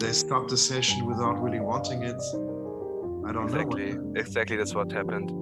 they stopped the session without really wanting it. I don't know. Exactly, that's what happened.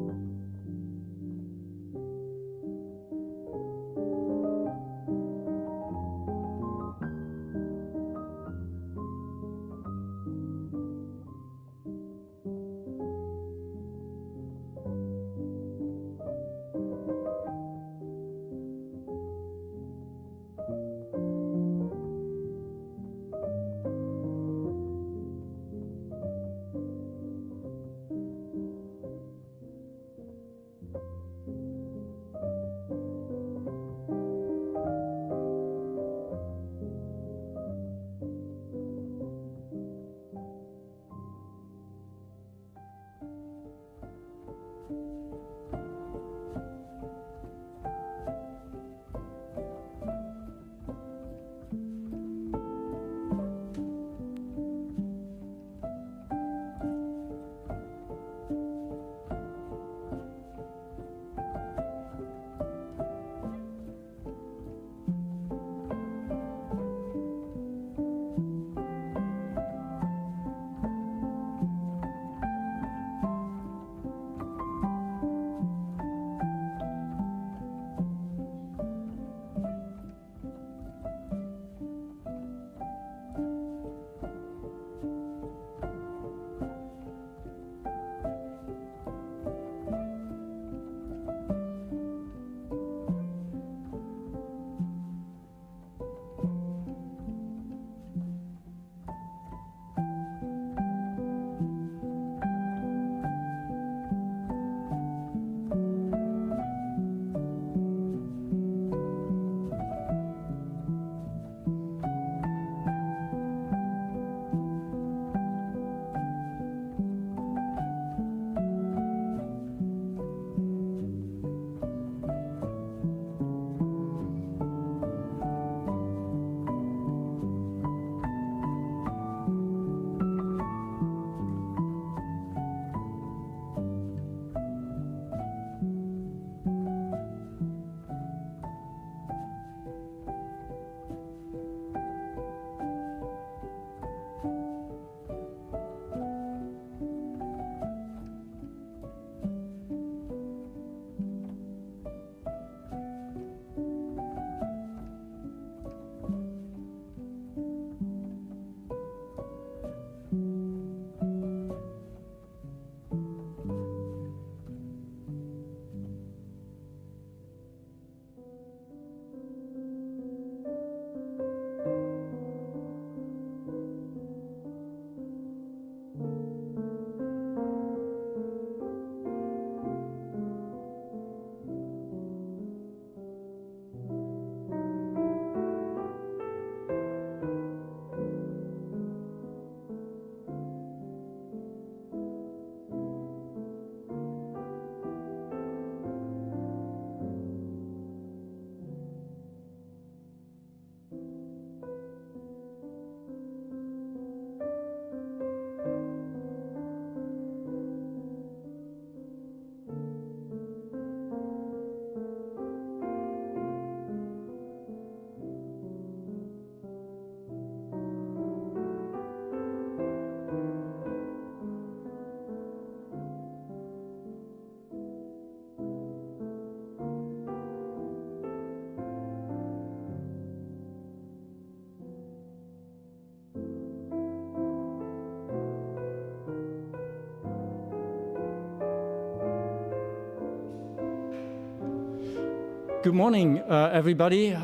Good morning, everybody.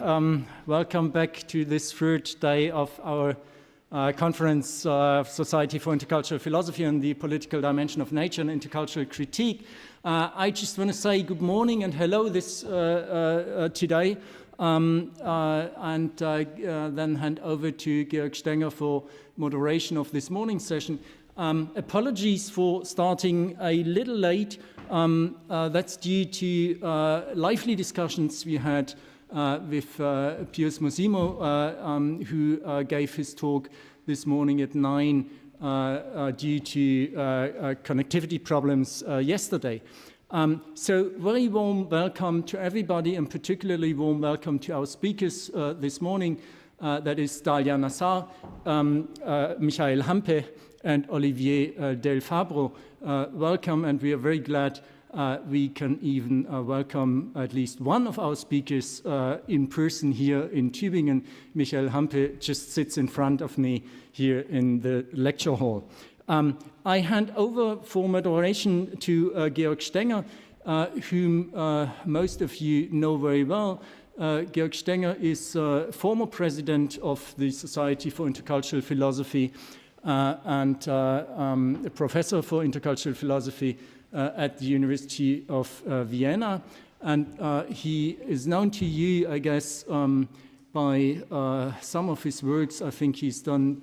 Welcome back to this third day of our conference, Society for Intercultural Philosophy on the Political Dimension of Nature and Intercultural Critique. I just want to say good morning and hello today, and then hand over to Georg Stenger for moderation of this morning's session. Apologies for starting a little late. That's due to lively discussions we had with Pius Mosimo, who gave his talk this morning at 9 due to connectivity problems yesterday. So very warm welcome to everybody, and particularly warm welcome to our speakers this morning. that is Dalia Nasser, Michael Hampe, and Olivier del Fabbro. Welcome, and we are very glad we can even welcome at least one of our speakers in person here in Tübingen. Michael Hampe just sits in front of me here in the lecture hall. I hand over for moderation to Georg Stenger, whom most of you know very well. Georg Stenger is former president of the Society for Intercultural Philosophy and a professor for intercultural philosophy at the University of Vienna. And he is known to you, I guess, by some of his works. I think he's done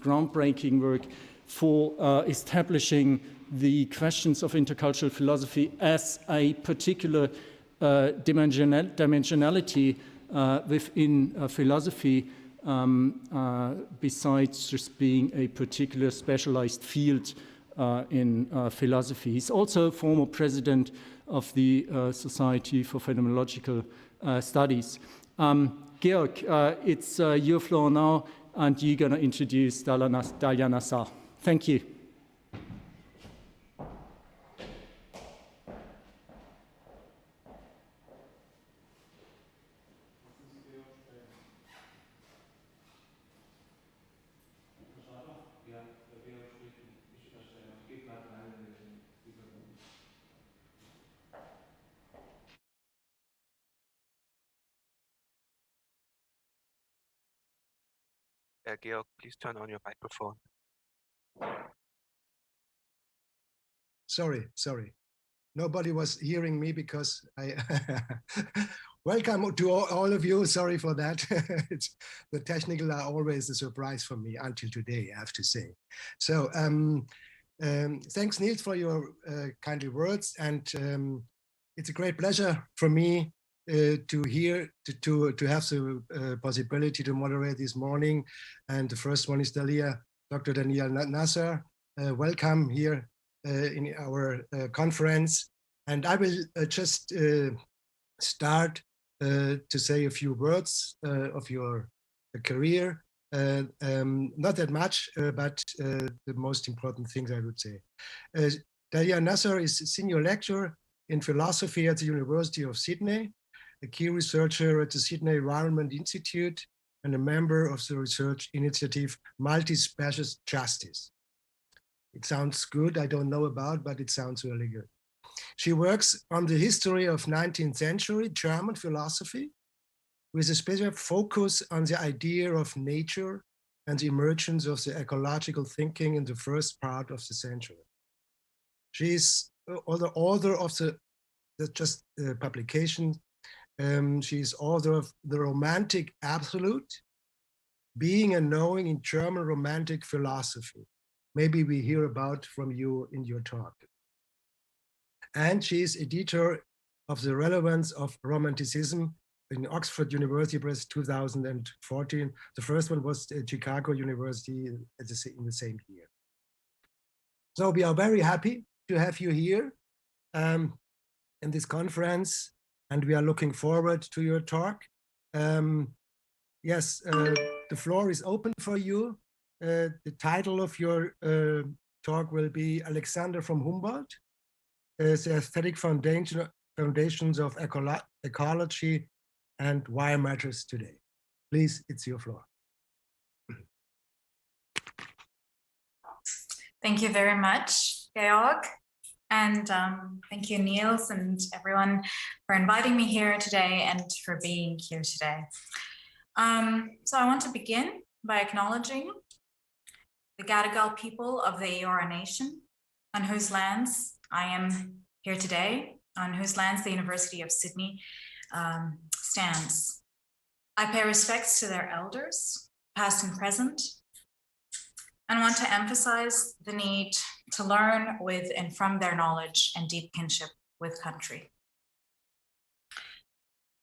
groundbreaking work for establishing the questions of intercultural philosophy as a particular dimensionality within philosophy, besides just being a particular specialized field in philosophy. He's also former president of the Society for Phenomenological Studies. Georg, it's your floor now, and you're going to introduce Dalia Nasser. Thank you. Georg, please turn on your microphone. Sorry. Nobody was hearing me because I... Welcome to all of you. Sorry for that. The technical are always a surprise for me until today, I have to say. So thanks, Niels, for your kindly words. And it's a great pleasure for me to have the possibility to moderate this morning. And the first one is Dalia, Dr. Dalia Nasser. Welcome here in our conference. And I will just start to say a few words of your career. Not that much, but the most important things I would say. Dalia Nasser is a senior lecturer in philosophy at the University of Sydney, a key researcher at the Sydney Environment Institute, and a member of the research initiative Multi-Species Justice. It sounds good, I don't know about, but it sounds really good. She works on the history of 19th century German philosophy with a special focus on the idea of nature and the emergence of the ecological thinking in the first part of the century. She is the author of the publication. She is author of The Romantic Absolute, Being and Knowing in German Romantic Philosophy. Maybe we hear about from you in your talk. And she is editor of The Relevance of Romanticism in Oxford University Press 2014. The first one was at Chicago University in the same year. So we are very happy to have you here in this conference, and we are looking forward to your talk. Yes, the floor is open for you. The title of your talk will be Alexander from Humboldt, the Aesthetic Foundations of Ecology and Why Matters Today. Please, it's your floor. Thank you very much, Georg. And thank you, Niels, and everyone for inviting me here today and for being here today. So I want to begin by acknowledging the Gadigal people of the Eora Nation, on whose lands I am here today, on whose lands the University of Sydney stands. I pay respects to their elders, past and present, and want to emphasize the need to learn with and from their knowledge and deep kinship with country.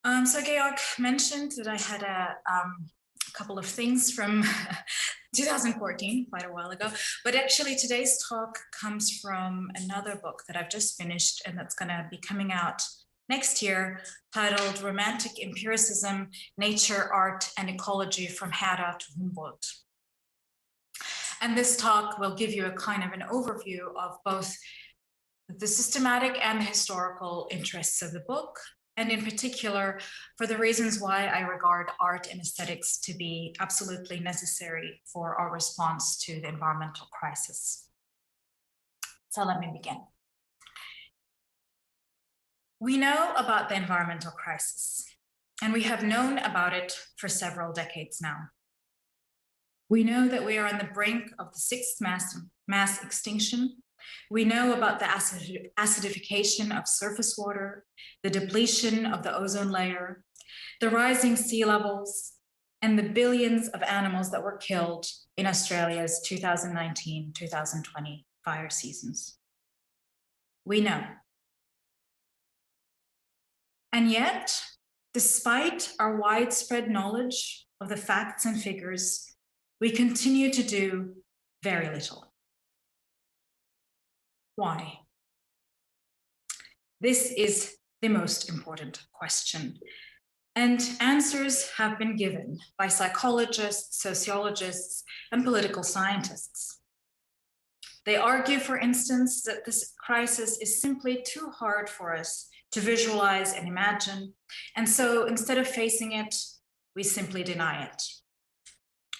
So Georg mentioned that I had a couple of things from 2014, quite a while ago, but actually today's talk comes from another book that I've just finished and that's going to be coming out next year, titled Romantic Empiricism, Nature, Art, and Ecology from Herder to Humboldt. And this talk will give you a kind of an overview of both the systematic and the historical interests of the book, and in particular, for the reasons why I regard art and aesthetics to be absolutely necessary for our response to the environmental crisis. So let me begin. We know about the environmental crisis, and we have known about it for several decades now. We know that we are on the brink of the sixth mass extinction. We know about the acidification of surface water, the depletion of the ozone layer, the rising sea levels, and the billions of animals that were killed in Australia's 2019-2020 fire seasons. We know. And yet, despite our widespread knowledge of the facts and figures, we continue to do very little. Why? This is the most important question, and answers have been given by psychologists, sociologists, and political scientists. They argue, for instance, that this crisis is simply too hard for us to visualize and imagine, and so instead of facing it, we simply deny it.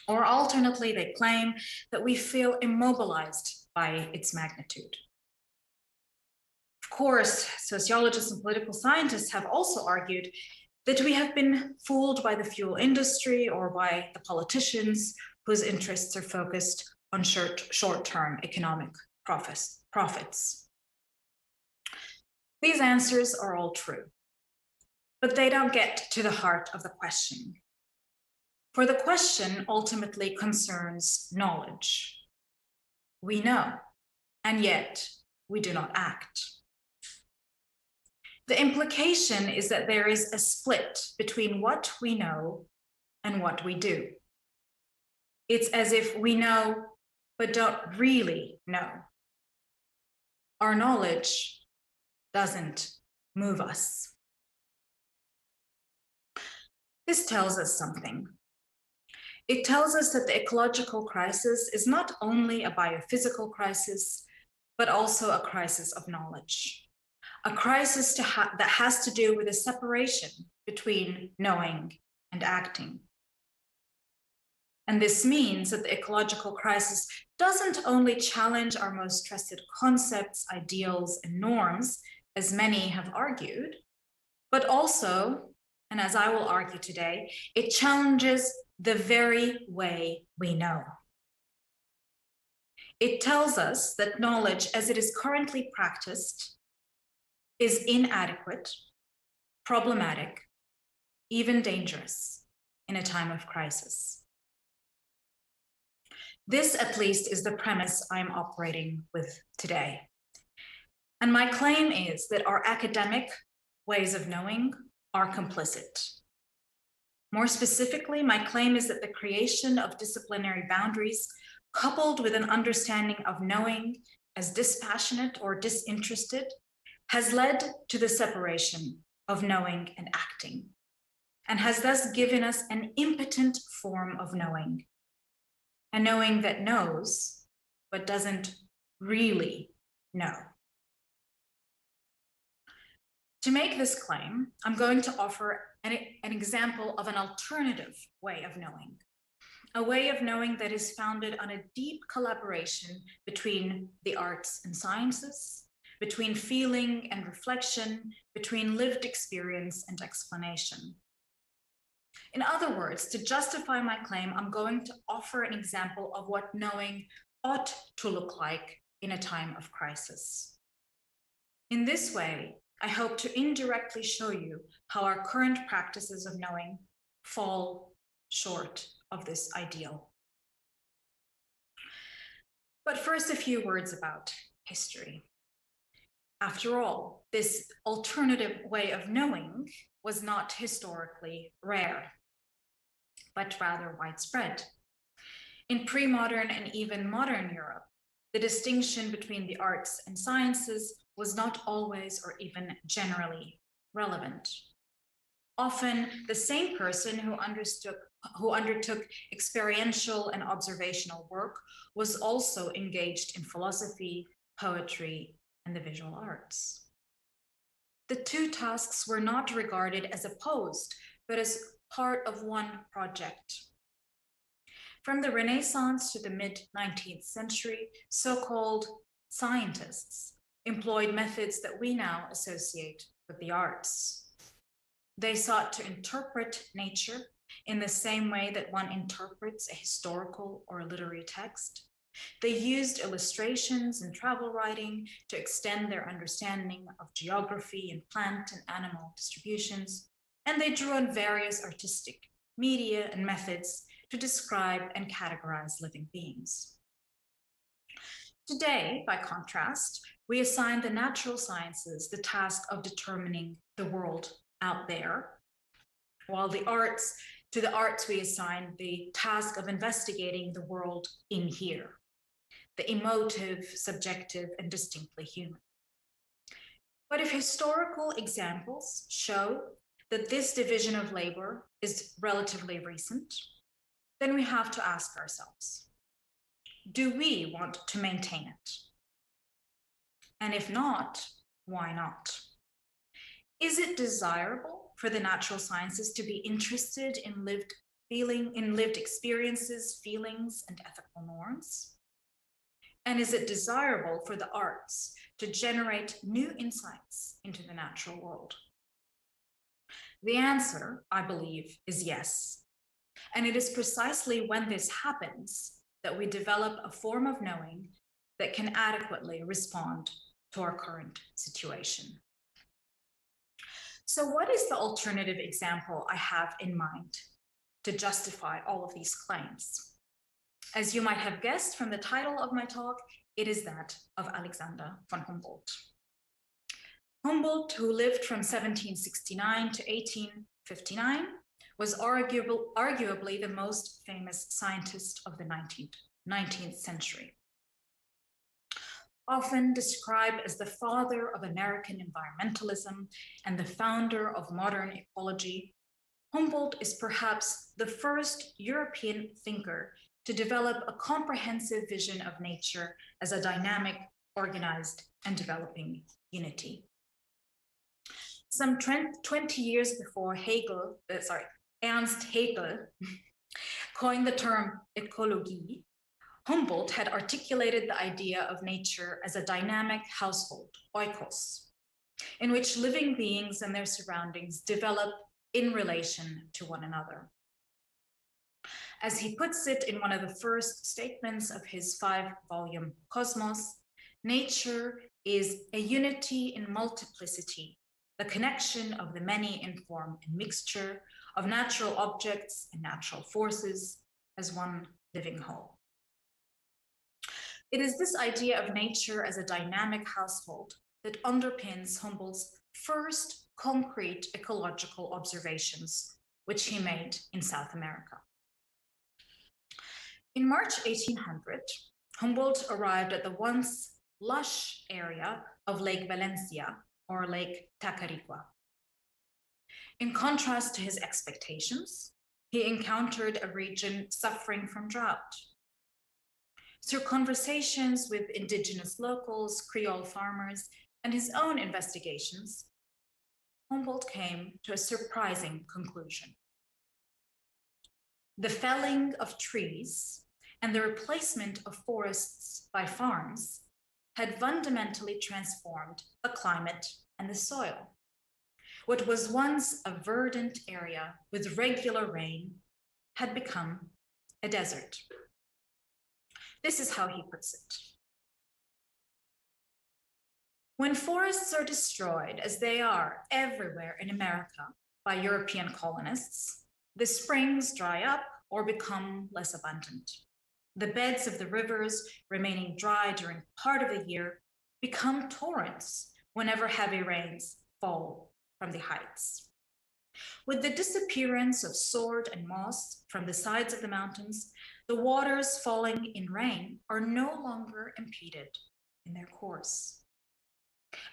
Or alternately, they claim that we feel immobilized by its magnitude. Of course, sociologists and political scientists have also argued that we have been fooled by the fuel industry or by the politicians whose interests are focused on short-term economic profits. These answers are all true, but they don't get to the heart of the question. For the question ultimately concerns knowledge. We know, and yet we do not act. The implication is that there is a split between what we know and what we do. It's as if we know, but don't really know. Our knowledge doesn't move us. This tells us something. It tells us that the ecological crisis is not only a biophysical crisis, but also a crisis of knowledge. A crisis that has to do with a separation between knowing and acting. And this means that the ecological crisis doesn't only challenge our most trusted concepts, ideals, and norms, as many have argued, but also, and as I will argue today, it challenges the very way we know. It tells us that knowledge as it is currently practiced is inadequate, problematic, even dangerous in a time of crisis. This, at least, is the premise I'm operating with today. And my claim is that our academic ways of knowing are complicit. More specifically, my claim is that the creation of disciplinary boundaries, coupled with an understanding of knowing as dispassionate or disinterested, has led to the separation of knowing and acting, and has thus given us an impotent form of knowing, a knowing that knows, but doesn't really know. To make this claim, I'm going to offer an example of an alternative way of knowing, a way of knowing that is founded on a deep collaboration between the arts and sciences, between feeling and reflection, between lived experience and explanation. In other words, to justify my claim, I'm going to offer an example of what knowing ought to look like in a time of crisis. In this way, I hope to indirectly show you how our current practices of knowing fall short of this ideal. But first, a few words about history. After all, this alternative way of knowing was not historically rare, but rather widespread. In pre-modern and even modern Europe, the distinction between the arts and sciences was not always or even generally relevant. Often the same person who undertook experiential and observational work was also engaged in philosophy, poetry, and the visual arts. The two tasks were not regarded as opposed, but as part of one project. From the Renaissance to the mid-19th century, so-called scientists employed methods that we now associate with the arts. They sought to interpret nature in the same way that one interprets a historical or a literary text. They used illustrations and travel writing to extend their understanding of geography and plant and animal distributions, and they drew on various artistic media and methods to describe and categorize living beings. Today, by contrast, we assign the natural sciences the task of determining the world out there, while to the arts we assign the task of investigating the world in here, the emotive, subjective, and distinctly human. But if historical examples show that this division of labor is relatively recent, then we have to ask ourselves, do we want to maintain it? And if not, why not? Is it desirable for the natural sciences to be interested in lived experiences, feelings, and ethical norms? And is it desirable for the arts to generate new insights into the natural world? The answer, I believe, is yes. And it is precisely when this happens that we develop a form of knowing that can adequately respond to our current situation. So what is the alternative example I have in mind to justify all of these claims? As you might have guessed from the title of my talk, it is that of Alexander von Humboldt. Humboldt, who lived from 1769 to 1859, was arguably the most famous scientist of the 19th century. Often described as the father of American environmentalism and the founder of modern ecology, Humboldt is perhaps the first European thinker to develop a comprehensive vision of nature as a dynamic, organized, and developing unity. Some 20 years before Ernst Haeckel coined the term ecology, Humboldt had articulated the idea of nature as a dynamic household, oikos, in which living beings and their surroundings develop in relation to one another. As he puts it in one of the first statements of his 5-volume Cosmos, nature is a unity in multiplicity, the connection of the many in form and mixture of natural objects and natural forces as one living whole. It is this idea of nature as a dynamic household that underpins Humboldt's first concrete ecological observations, which he made in South America. In March 1800, Humboldt arrived at the once lush area of Lake Valencia, or Lake Tacarigua. In contrast to his expectations, he encountered a region suffering from drought. Through conversations with indigenous locals, Creole farmers, and his own investigations, Humboldt came to a surprising conclusion. The felling of trees and the replacement of forests by farms had fundamentally transformed the climate and the soil. What was once a verdant area with regular rain had become a desert. This is how he puts it. When forests are destroyed, as they are everywhere in America by European colonists, the springs dry up or become less abundant. The beds of the rivers, remaining dry during part of the year, become torrents whenever heavy rains fall from the heights. With the disappearance of sword and moss from the sides of the mountains, the waters falling in rain are no longer impeded in their course.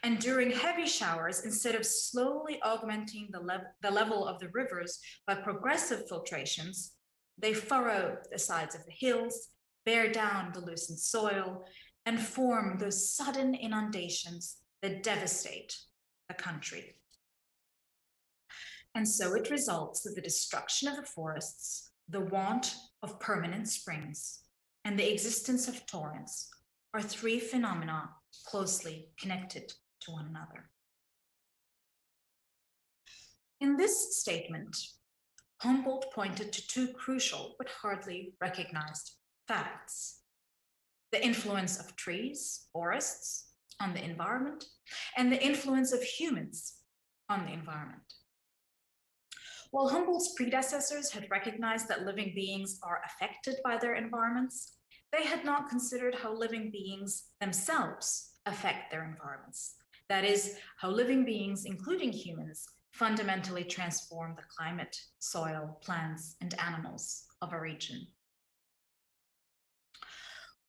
And during heavy showers, instead of slowly augmenting the level of the rivers by progressive filtrations, they furrow the sides of the hills, bear down the loosened soil, and form those sudden inundations that devastate the country. And so it results that the destruction of the forests, the want of permanent springs, and the existence of torrents are three phenomena closely connected to one another. In this statement, Humboldt pointed to two crucial but hardly recognized facts: the influence of trees, forests, on the environment, and the influence of humans on the environment. While Humboldt's predecessors had recognized that living beings are affected by their environments, they had not considered how living beings themselves affect their environments. That is, how living beings, including humans, fundamentally transform the climate, soil, plants, and animals of a region.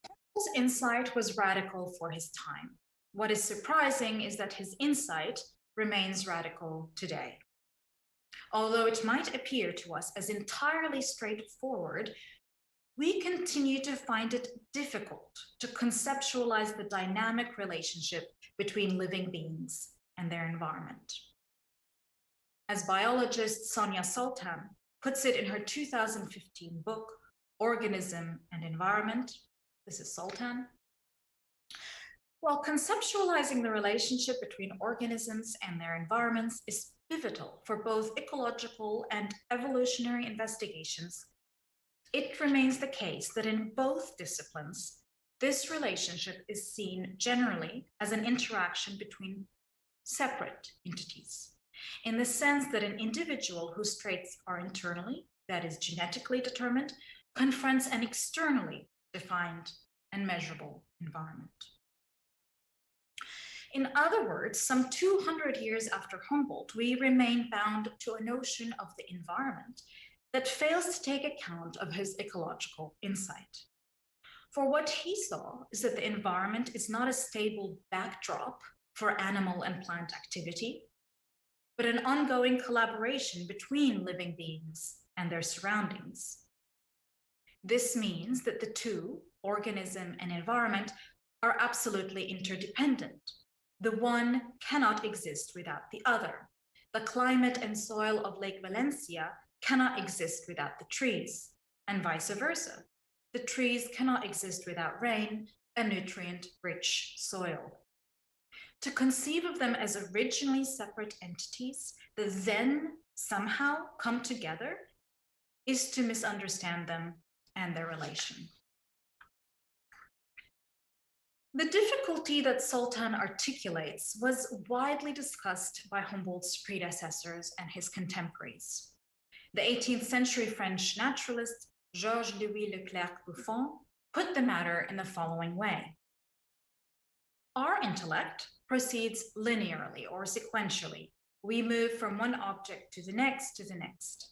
Humboldt's insight was radical for his time. What is surprising is that his insight remains radical today. Although it might appear to us as entirely straightforward, we continue to find it difficult to conceptualize the dynamic relationship between living beings and their environment. As biologist Sonia Sultan puts it in her 2015 book, Organism and Environment, this is Sultan, while conceptualizing the relationship between organisms and their environments is pivotal for both ecological and evolutionary investigations, it remains the case that in both disciplines, this relationship is seen generally as an interaction between separate entities, in the sense that an individual whose traits are internally, that is genetically determined, confronts an externally defined and measurable environment. In other words, some 200 years after Humboldt, we remain bound to a notion of the environment that fails to take account of his ecological insight. For what he saw is that the environment is not a stable backdrop for animal and plant activity, but an ongoing collaboration between living beings and their surroundings. This means that the two, organism and environment, are absolutely interdependent. The one cannot exist without the other. The climate and soil of Lake Valencia cannot exist without the trees, and vice versa. The trees cannot exist without rain, a nutrient-rich soil. To conceive of them as originally separate entities that then somehow come together is to misunderstand them and their relation. The difficulty that Sultan articulates was widely discussed by Humboldt's predecessors and his contemporaries. The 18th century French naturalist Georges-Louis Leclerc Buffon put the matter in the following way. Our intellect proceeds linearly or sequentially. We move from one object to the next to the next.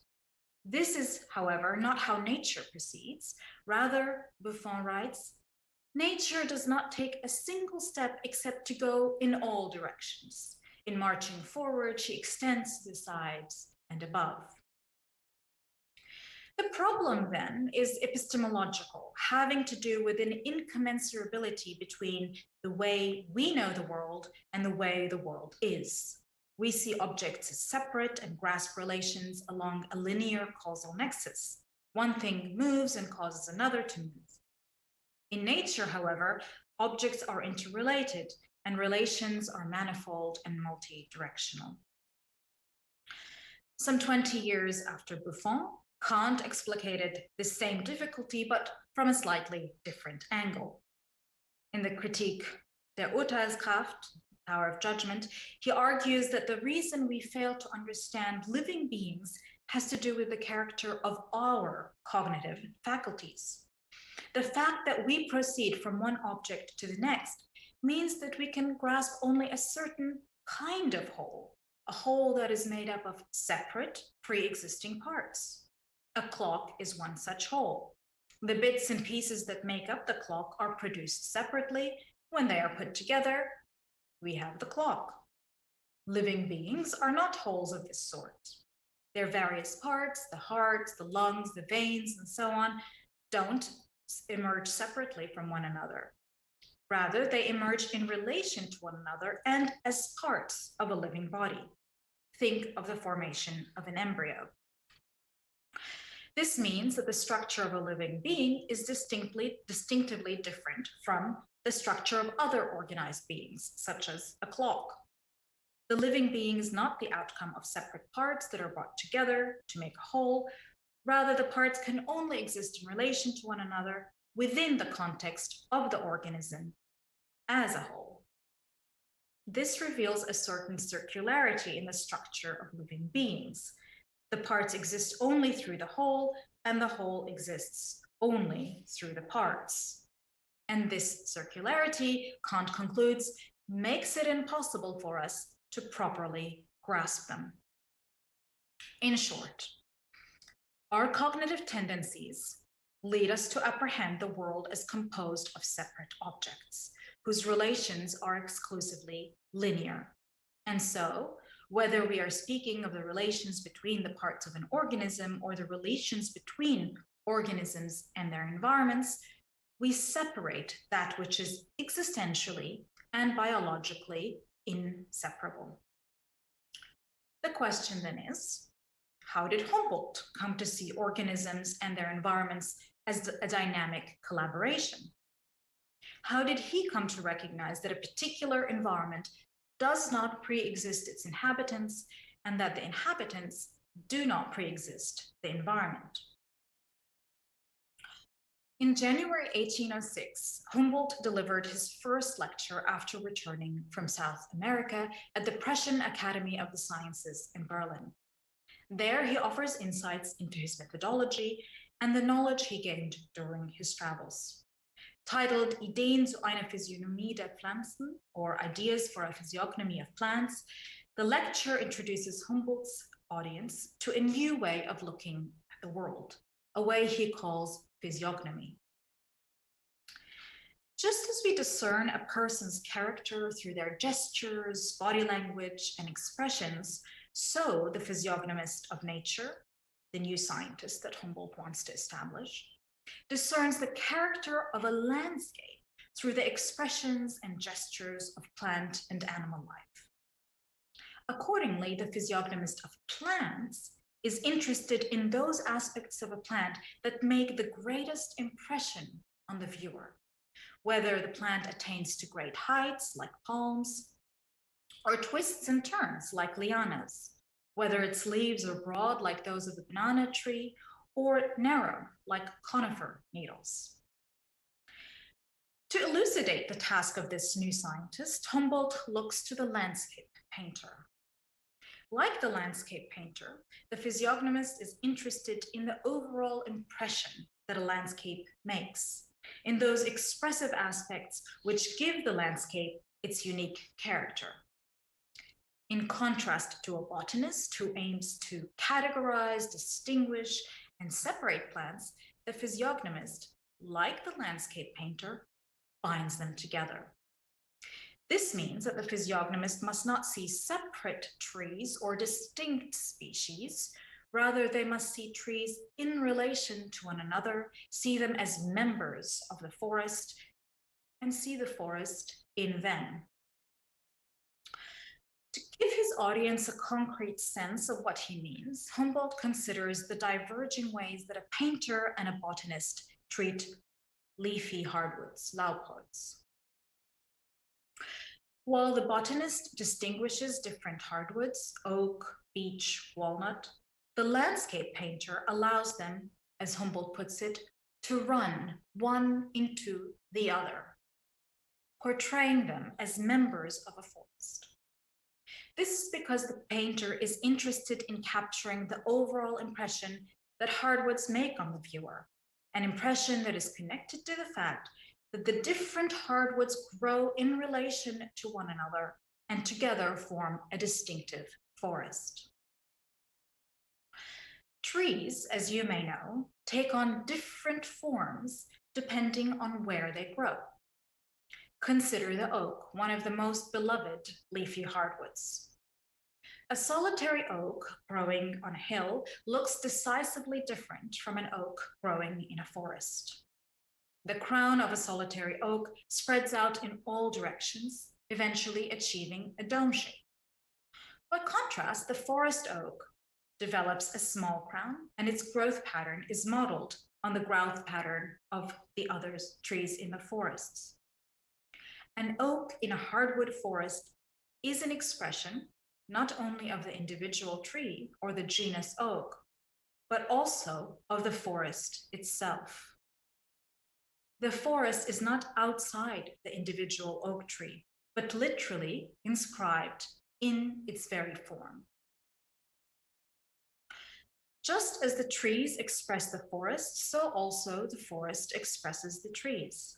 This is, however, not how nature proceeds. Rather, Buffon writes, nature does not take a single step except to go in all directions. In marching forward, she extends to the sides and above. The problem then is epistemological, having to do with an incommensurability between the way we know the world and the way the world is. We see objects as separate and grasp relations along a linear causal nexus. One thing moves and causes another to move. In nature, however, objects are interrelated and relations are manifold and multi-directional. Some 20 years after Buffon, Kant explicated the same difficulty, but from a slightly different angle. In the Kritik der Urteilskraft, Power of Judgment, he argues that the reason we fail to understand living beings has to do with the character of our cognitive faculties. The fact that we proceed from one object to the next means that we can grasp only a certain kind of whole, a whole that is made up of separate, pre-existing parts. A clock is one such whole. The bits and pieces that make up the clock are produced separately. When they are put together, we have the clock. Living beings are not wholes of this sort. Their various parts, the heart, the lungs, the veins, and so on, don't emerge separately from one another. Rather, they emerge in relation to one another and as parts of a living body. Think of the formation of an embryo. This means that the structure of a living being is distinctively different from the structure of other organized beings, such as a clock. The living being is not the outcome of separate parts that are brought together to make a whole. Rather, the parts can only exist in relation to one another within the context of the organism as a whole. This reveals a certain circularity in the structure of living beings. The parts exist only through the whole, and the whole exists only through the parts. And this circularity, Kant concludes, makes it impossible for us to properly grasp them. In short, our cognitive tendencies lead us to apprehend the world as composed of separate objects, whose relations are exclusively linear. And so, whether we are speaking of the relations between the parts of an organism or the relations between organisms and their environments, we separate that which is existentially and biologically inseparable. The question then is, how did Humboldt come to see organisms and their environments as a dynamic collaboration? How did he come to recognize that a particular environment does not pre-exist its inhabitants and that the inhabitants do not pre-exist the environment? In January 1806, Humboldt delivered his first lecture after returning from South America at the Prussian Academy of the Sciences in Berlin. There, he offers insights into his methodology and the knowledge he gained during his travels. Titled Ideen zu einer Physiognomie der Pflanzen, or Ideas for a Physiognomy of Plants, the lecture introduces Humboldt's audience to a new way of looking at the world, a way he calls physiognomy. Just as we discern a person's character through their gestures, body language, and expressions, so the physiognomist of nature, the new scientist that Humboldt wants to establish, discerns the character of a landscape through the expressions and gestures of plant and animal life. Accordingly, the physiognomist of plants is interested in those aspects of a plant that make the greatest impression on the viewer, whether the plant attains to great heights like palms, or twists and turns like lianas, whether its leaves are broad like those of the banana tree or narrow like conifer needles. To elucidate the task of this new scientist, Humboldt looks to the landscape painter. Like the landscape painter, the physiognomist is interested in the overall impression that a landscape makes, in those expressive aspects which give the landscape its unique character. In contrast to a botanist who aims to categorize, distinguish, and separate plants, the physiognomist, like the landscape painter, binds them together. This means that the physiognomist must not see separate trees or distinct species. Rather, they must see trees in relation to one another, see them as members of the forest, and see the forest in them. To give his audience a concrete sense of what he means, Humboldt considers the diverging ways that a painter and a botanist treat leafy hardwoods, Laubholz. While the botanist distinguishes different hardwoods, oak, beech, walnut, the landscape painter allows them, as Humboldt puts it, to run one into the other, portraying them as members of a forest. This is because the painter is interested in capturing the overall impression that hardwoods make on the viewer, an impression that is connected to the fact that the different hardwoods grow in relation to one another and together form a distinctive forest. Trees, as you may know, take on different forms depending on where they grow. Consider the oak, one of the most beloved leafy hardwoods. A solitary oak growing on a hill looks decisively different from an oak growing in a forest. The crown of a solitary oak spreads out in all directions, eventually achieving a dome shape. By contrast, the forest oak develops a small crown, and its growth pattern is modeled on the growth pattern of the other trees in the forests. An oak in a hardwood forest is an expression not only of the individual tree or the genus oak, but also of the forest itself. The forest is not outside the individual oak tree, but literally inscribed in its very form. Just as the trees express the forest, so also the forest expresses the trees.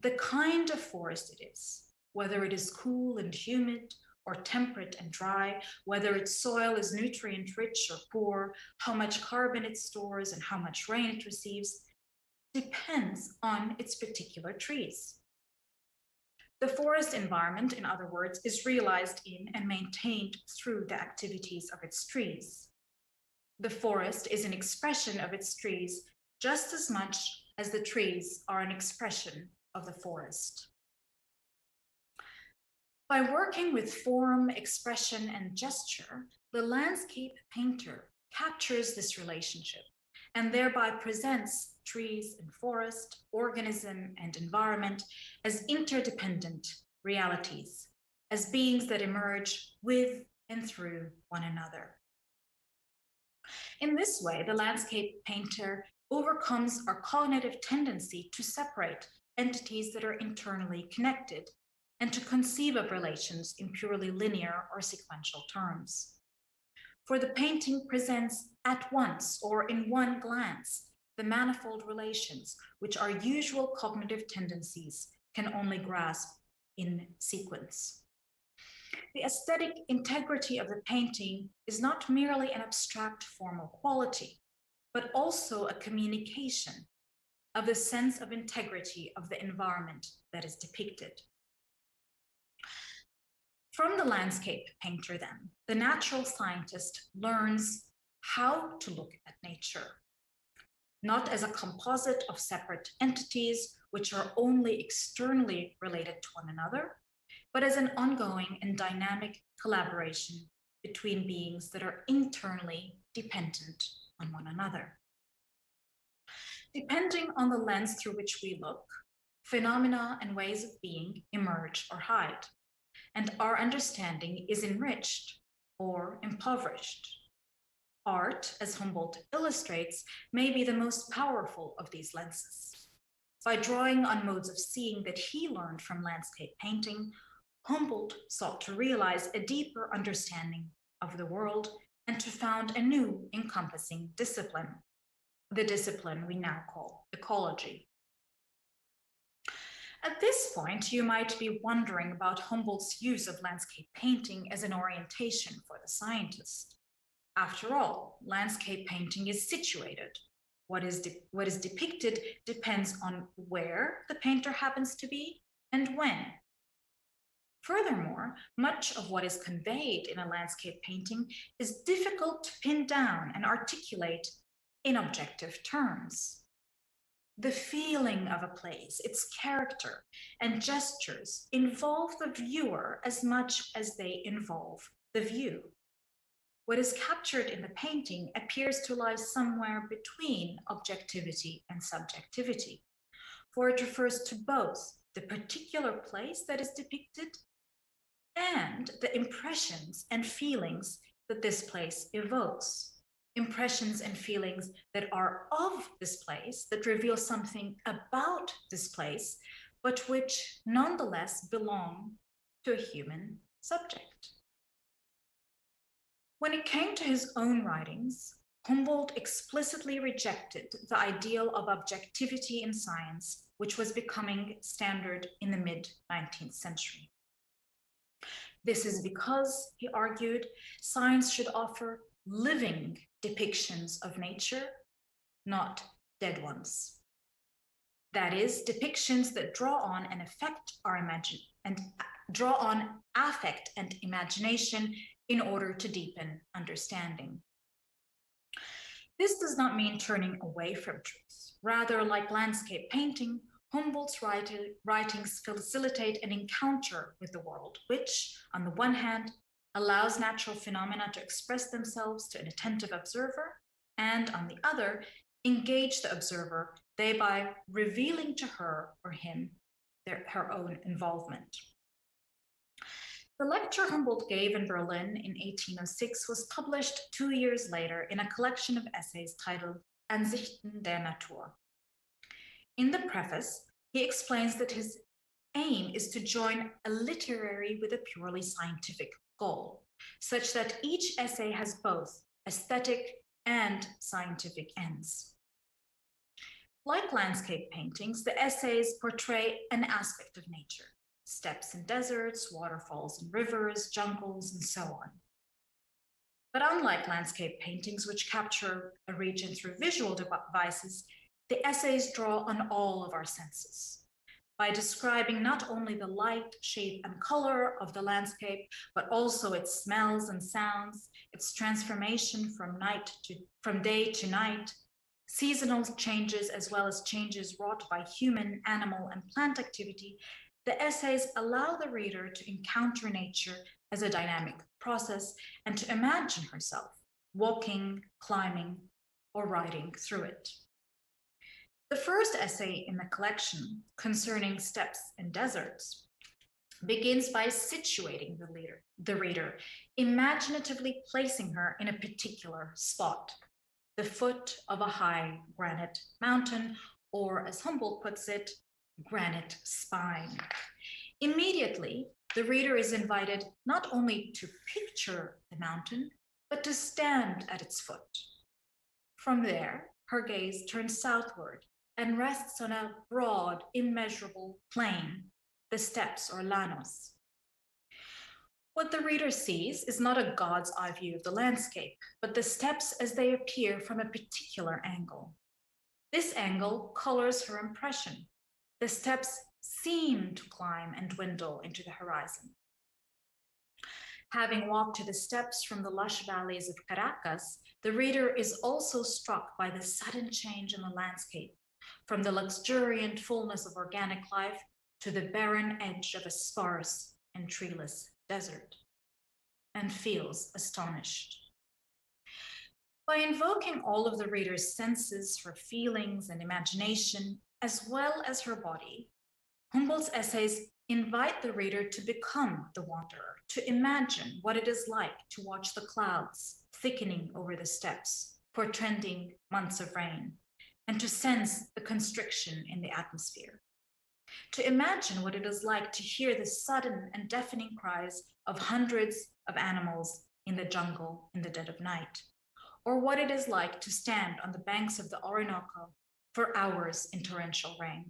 The kind of forest it is, whether it is cool and humid or temperate and dry, whether its soil is nutrient-rich or poor, how much carbon it stores and how much rain it receives, depends on its particular trees. The forest environment, in other words, is realized in and maintained through the activities of its trees. The forest is an expression of its trees just as much as the trees are an expression of the forest. By working with form, expression, and gesture, the landscape painter captures this relationship and thereby presents trees and forest, organism and environment as interdependent realities, as beings that emerge with and through one another. In this way, the landscape painter overcomes our cognitive tendency to separate entities that are internally connected and to conceive of relations in purely linear or sequential terms. For the painting presents at once or in one glance the manifold relations which our usual cognitive tendencies can only grasp in sequence. The aesthetic integrity of the painting is not merely an abstract formal quality, but also a communication of the sense of integrity of the environment that is depicted. From the landscape painter, then, the natural scientist learns how to look at nature, not as a composite of separate entities which are only externally related to one another, but as an ongoing and dynamic collaboration between beings that are internally dependent on one another. Depending on the lens through which we look, phenomena and ways of being emerge or hide, and our understanding is enriched or impoverished. Art, as Humboldt illustrates, may be the most powerful of these lenses. By drawing on modes of seeing that he learned from landscape painting, Humboldt sought to realize a deeper understanding of the world and to found a new encompassing discipline, the discipline we now call ecology. At this point, you might be wondering about Humboldt's use of landscape painting as an orientation for the scientist. After all, landscape painting is situated. What is depicted depends on where the painter happens to be and when. Furthermore, much of what is conveyed in a landscape painting is difficult to pin down and articulate in objective terms. The feeling of a place, its character and gestures involve the viewer as much as they involve the view. What is captured in the painting appears to lie somewhere between objectivity and subjectivity, for it refers to both the particular place that is depicted and the impressions and feelings that this place evokes. Impressions and feelings that are of this place, that reveal something about this place, but which nonetheless belong to a human subject. When it came to his own writings, Humboldt explicitly rejected the ideal of objectivity in science, which was becoming standard in the mid-19th century. This is because, he argued, science should offer living depictions of nature, not dead ones. That is, depictions that draw on and affect our draw on affect and imagination in order to deepen understanding. This does not mean turning away from truth. Rather, like landscape painting, Humboldt's writings facilitate an encounter with the world, which, on the one hand, allows natural phenomena to express themselves to an attentive observer, and on the other, engage the observer, thereby revealing to her or him her own involvement. The lecture Humboldt gave in Berlin in 1806 was published 2 years later in a collection of essays titled Ansichten der Natur. In the preface, he explains that his aim is to join a literary with a purely scientific goal, such that each essay has both aesthetic and scientific ends. Like landscape paintings, the essays portray an aspect of nature: steppes and deserts, waterfalls and rivers, jungles, and so on. But unlike landscape paintings, which capture a region through visual devices, the essays draw on all of our senses by describing not only the light, shape, and color of the landscape, but also its smells and sounds, its transformation from day to night, seasonal changes, as well as changes wrought by human, animal, and plant activity. The essays allow the reader to encounter nature as a dynamic process and to imagine herself walking, climbing, or riding through it. The first essay in the collection, concerning steppes and deserts, begins by situating the reader, imaginatively placing her in a particular spot, the foot of a high granite mountain, or as Humboldt puts it, granite spine. Immediately, the reader is invited not only to picture the mountain, but to stand at its foot. From there, her gaze turns southward and rests on a broad, immeasurable plain, the steppes or llanos. What the reader sees is not a God's eye view of the landscape, but the steppes as they appear from a particular angle. This angle colors her impression. The steppes seem to climb and dwindle into the horizon. Having walked to the steppes from the lush valleys of Caracas, the reader is also struck by the sudden change in the landscape, from the luxuriant fullness of organic life to the barren edge of a sparse and treeless desert, and feels astonished. By invoking all of the reader's senses, her feelings and imagination, as well as her body, Humboldt's essays invite the reader to become the wanderer, to imagine what it is like to watch the clouds thickening over the steppes, portending months of rain, and to sense the constriction in the atmosphere. To imagine what it is like to hear the sudden and deafening cries of hundreds of animals in the jungle in the dead of night, or what it is like to stand on the banks of the Orinoco for hours in torrential rain.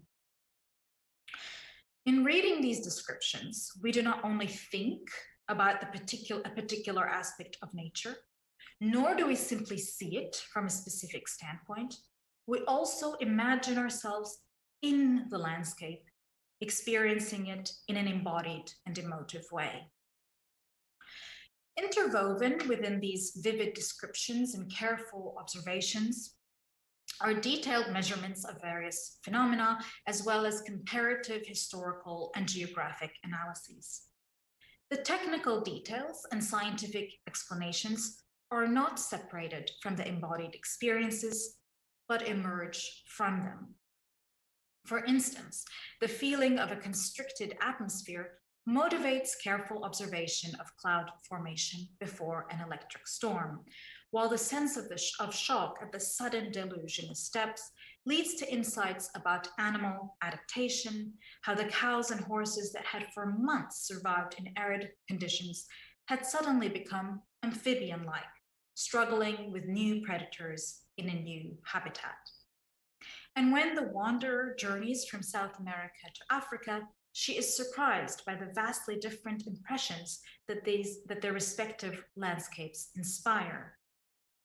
In reading these descriptions, we do not only think about a particular aspect of nature, nor do we simply see it from a specific standpoint. We also imagine ourselves in the landscape, experiencing it in an embodied and emotive way. Interwoven within these vivid descriptions and careful observations are detailed measurements of various phenomena, as well as comparative, historical, and geographic analyses. The technical details and scientific explanations are not separated from the embodied experiences, but emerge from them. For instance, the feeling of a constricted atmosphere motivates careful observation of cloud formation before an electric storm, while the sense of shock at the sudden deluge in the steppes leads to insights about animal adaptation, how the cows and horses that had for months survived in arid conditions had suddenly become amphibian-like, struggling with new predators in a new habitat. And when the wanderer journeys from South America to Africa, she is surprised by the vastly different impressions that their respective landscapes inspire.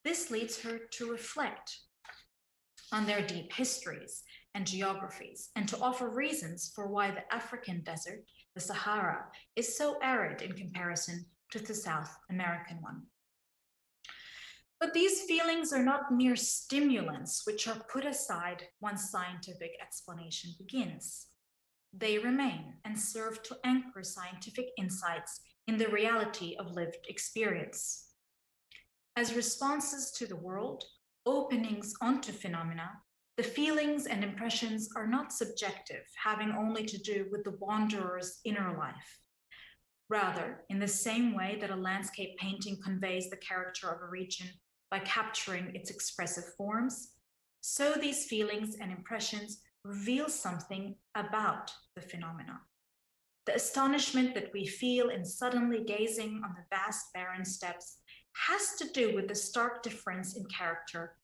This leads her to reflect on their deep histories and geographies, and to offer reasons for why the African desert, the Sahara, is so arid in comparison to the South American one. But these feelings are not mere stimulants which are put aside once scientific explanation begins. They remain and serve to anchor scientific insights in the reality of lived experience. As responses to the world, openings onto phenomena, the feelings and impressions are not subjective, having only to do with the wanderer's inner life. Rather, in the same way that a landscape painting conveys the character of a region by capturing its expressive forms, so these feelings and impressions reveal something about the phenomena. The astonishment that we feel in suddenly gazing on the vast barren steppes has to do with the stark difference in character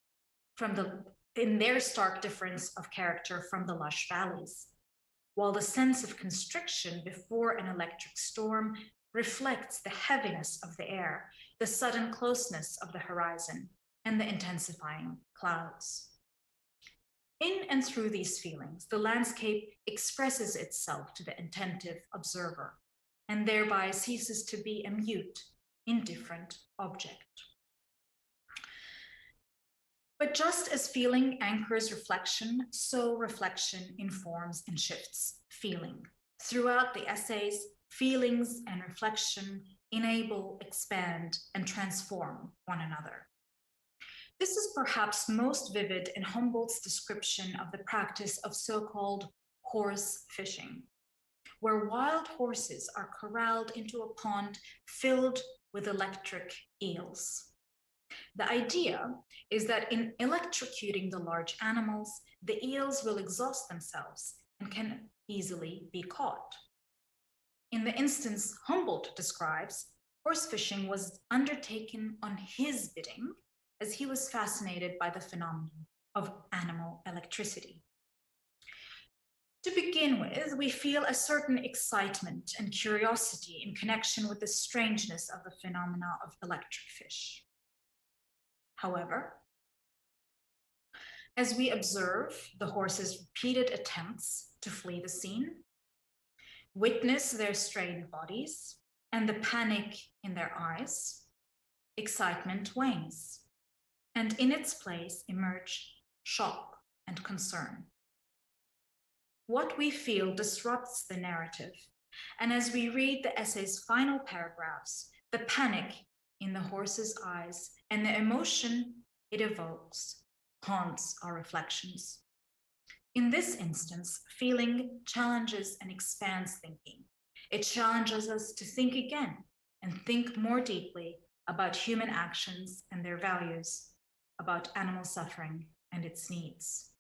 in their stark difference of character from the lush valleys, while the sense of constriction before an electric storm reflects the heaviness of the air, the sudden closeness of the horizon, and the intensifying clouds. In and through these feelings, the landscape expresses itself to the attentive observer, and thereby ceases to be a mute, indifferent object. But just as feeling anchors reflection, so reflection informs and shifts feeling. Throughout the essays, feelings and reflection enable, expand, and transform one another. This is perhaps most vivid in Humboldt's description of the practice of so-called horse fishing, where wild horses are corralled into a pond filled with electric eels. The idea is that in electrocuting the large animals, the eels will exhaust themselves and can easily be caught. In the instance Humboldt describes, horse fishing was undertaken on his bidding, as he was fascinated by the phenomenon of animal electricity. To begin with, we feel a certain excitement and curiosity in connection with the strangeness of the phenomena of electric fish. However, as we observe the horses' repeated attempts to flee the scene, witness their strained bodies and the panic in their eyes, excitement wanes, and in its place emerge shock and concern. What we feel disrupts the narrative, and as we read the essay's final paragraphs, the panic in the horse's eyes and the emotion it evokes haunts our reflections. In this instance, feeling challenges and expands thinking. It challenges us to think again and think more deeply about human actions and their values, about animal suffering and its needs.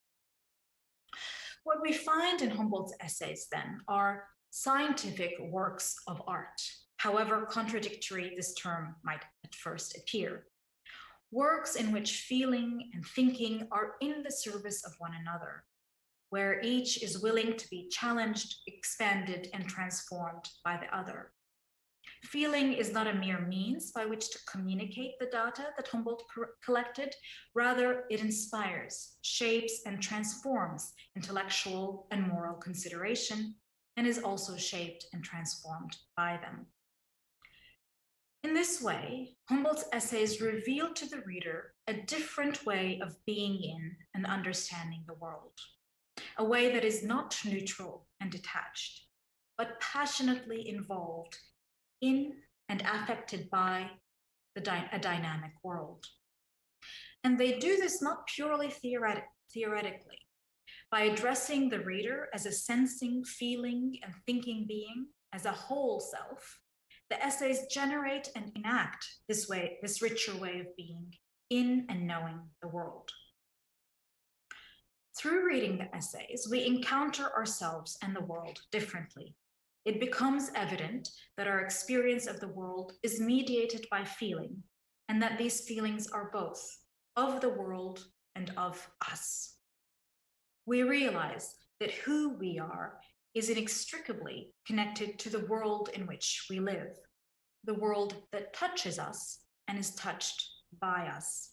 What we find in Humboldt's essays then are scientific works of art, however contradictory this term might at first appear. Works in which feeling and thinking are in the service of one another, where each is willing to be challenged, expanded, and transformed by the other. Feeling is not a mere means by which to communicate the data that Humboldt collected. Rather, it inspires, shapes, and transforms intellectual and moral consideration, and is also shaped and transformed by them. In this way, Humboldt's essays reveal to the reader a different way of being in and understanding the world, a way that is not neutral and detached, but passionately involved in and affected by a dynamic world. And they do this not purely theoretically, by addressing the reader as a sensing, feeling, and thinking being, as a whole self. The essays generate and enact this richer way of being in and knowing the world. Through reading the essays, we encounter ourselves and the world differently. It becomes evident that our experience of the world is mediated by feeling, and that these feelings are both of the world and of us. We realize that who we are is inextricably connected to the world in which we live, the world that touches us and is touched by us.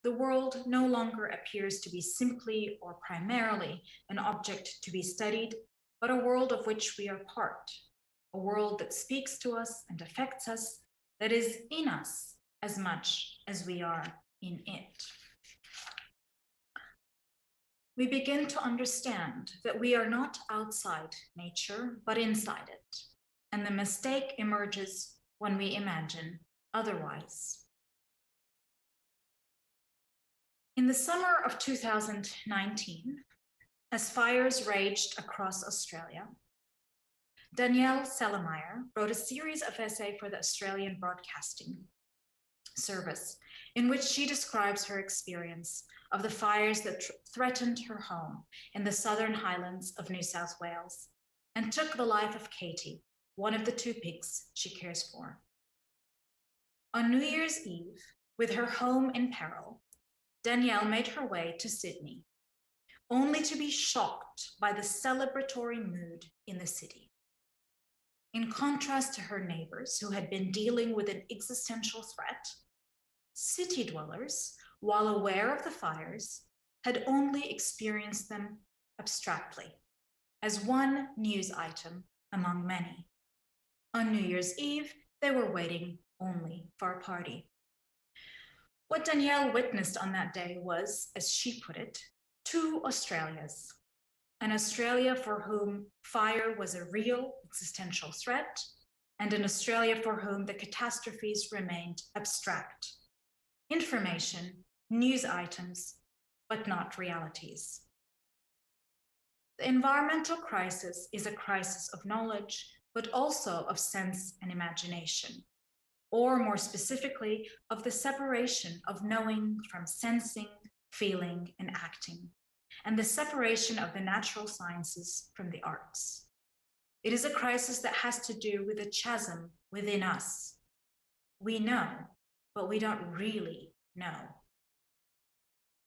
the world no longer appears to be simply or primarily an object to be studied, but a world of which we are part, a world that speaks to us and affects us, that is in us as much as we are in it. We begin to understand that we are not outside nature, but inside it, and the mistake emerges when we imagine otherwise. In the summer of 2019, as fires raged across Australia, Danielle Sellemeyer wrote a series of essays for the Australian Broadcasting Service, in which she describes her experience of the fires that threatened her home in the Southern Highlands of New South Wales and took the life of Katie, one of the 2 pigs she cares for. On New Year's Eve, with her home in peril, Danielle made her way to Sydney, only to be shocked by the celebratory mood in the city. In contrast to her neighbors who had been dealing with an existential threat, city dwellers, while aware of the fires, had only experienced them abstractly, as one news item among many. On New Year's Eve, they were waiting only for a party. What Danielle witnessed on that day was, as she put it, 2 Australias. An Australia for whom fire was a real existential threat, and an Australia for whom the catastrophes remained abstract. Information, news items, but not realities. The environmental crisis is a crisis of knowledge, but also of sense and imagination, or more specifically, of the separation of knowing from sensing, feeling, and acting, and the separation of the natural sciences from the arts. It is a crisis that has to do with a chasm within us. We know, but we don't really know.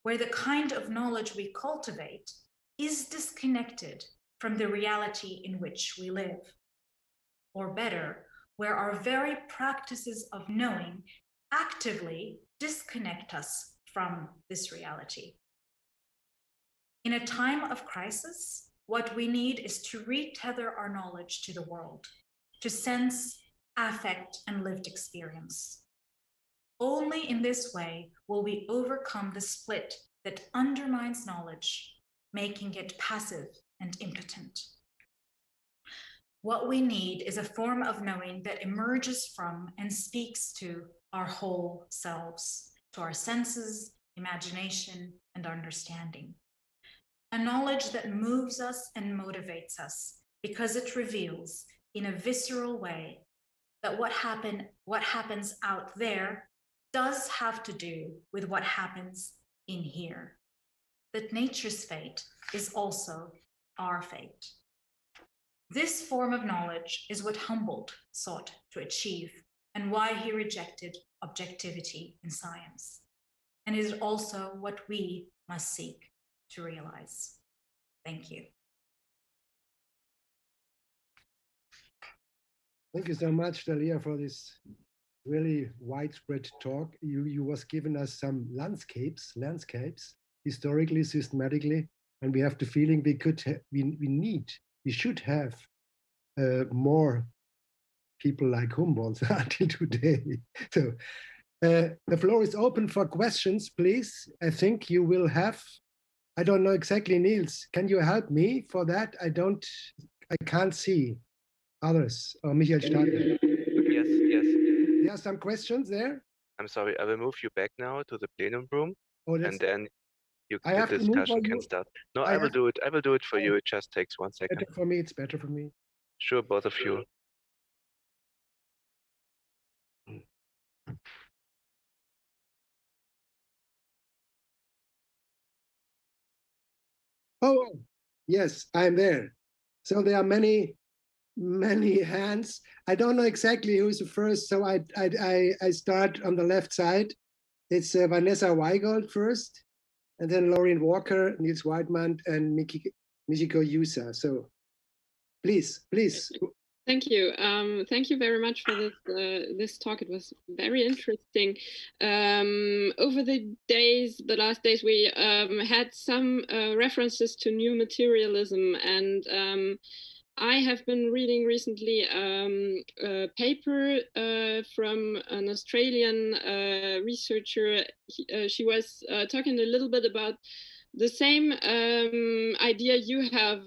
Where the kind of knowledge we cultivate is disconnected from the reality in which we live. Or better, where our very practices of knowing actively disconnect us from this reality. In a time of crisis, what we need is to retether our knowledge to the world, to sense, affect, and lived experience. Only in this way will we overcome the split that undermines knowledge, making it passive and impotent. What we need is a form of knowing that emerges from and speaks to our whole selves, to our senses, imagination, and understanding. A knowledge that moves us and motivates us because it reveals in a visceral way that what happens out there does have to do with what happens in here. That nature's fate is also our fate. This form of knowledge is what Humboldt sought to achieve and why he rejected objectivity in science, and is also what we must seek to realize. Thank you. Thank you so much, Dalia, for this really widespread talk. You was giving us some landscapes, historically, systematically, and we have the feeling we should have more people like Humboldt until today. So the floor is open for questions, please. I think you will have, I don't know exactly, Niels, can you help me for that? I can't see others, or Michael Stadler. Yes. There are some questions there? I'm sorry, I will move you back now to the plenum room, and then the discussion can start. No, I will do it. I will do it for you. It just takes 1 second. Better for me. It's better for me. Sure, both of you. Oh, yes, I'm there. So there are many hands. I don't know exactly who's the first, so I start on the left side. It's Vanessa Weigold first, and then Lauren Walker, Niels Weidmann, and Michiko Yusa. So please, Thank you. Thank you very much for this this talk. It was very interesting. Over the last days, we had some references to new materialism, and I have been reading recently a paper from an Australian researcher. She was talking a little bit about the same idea you have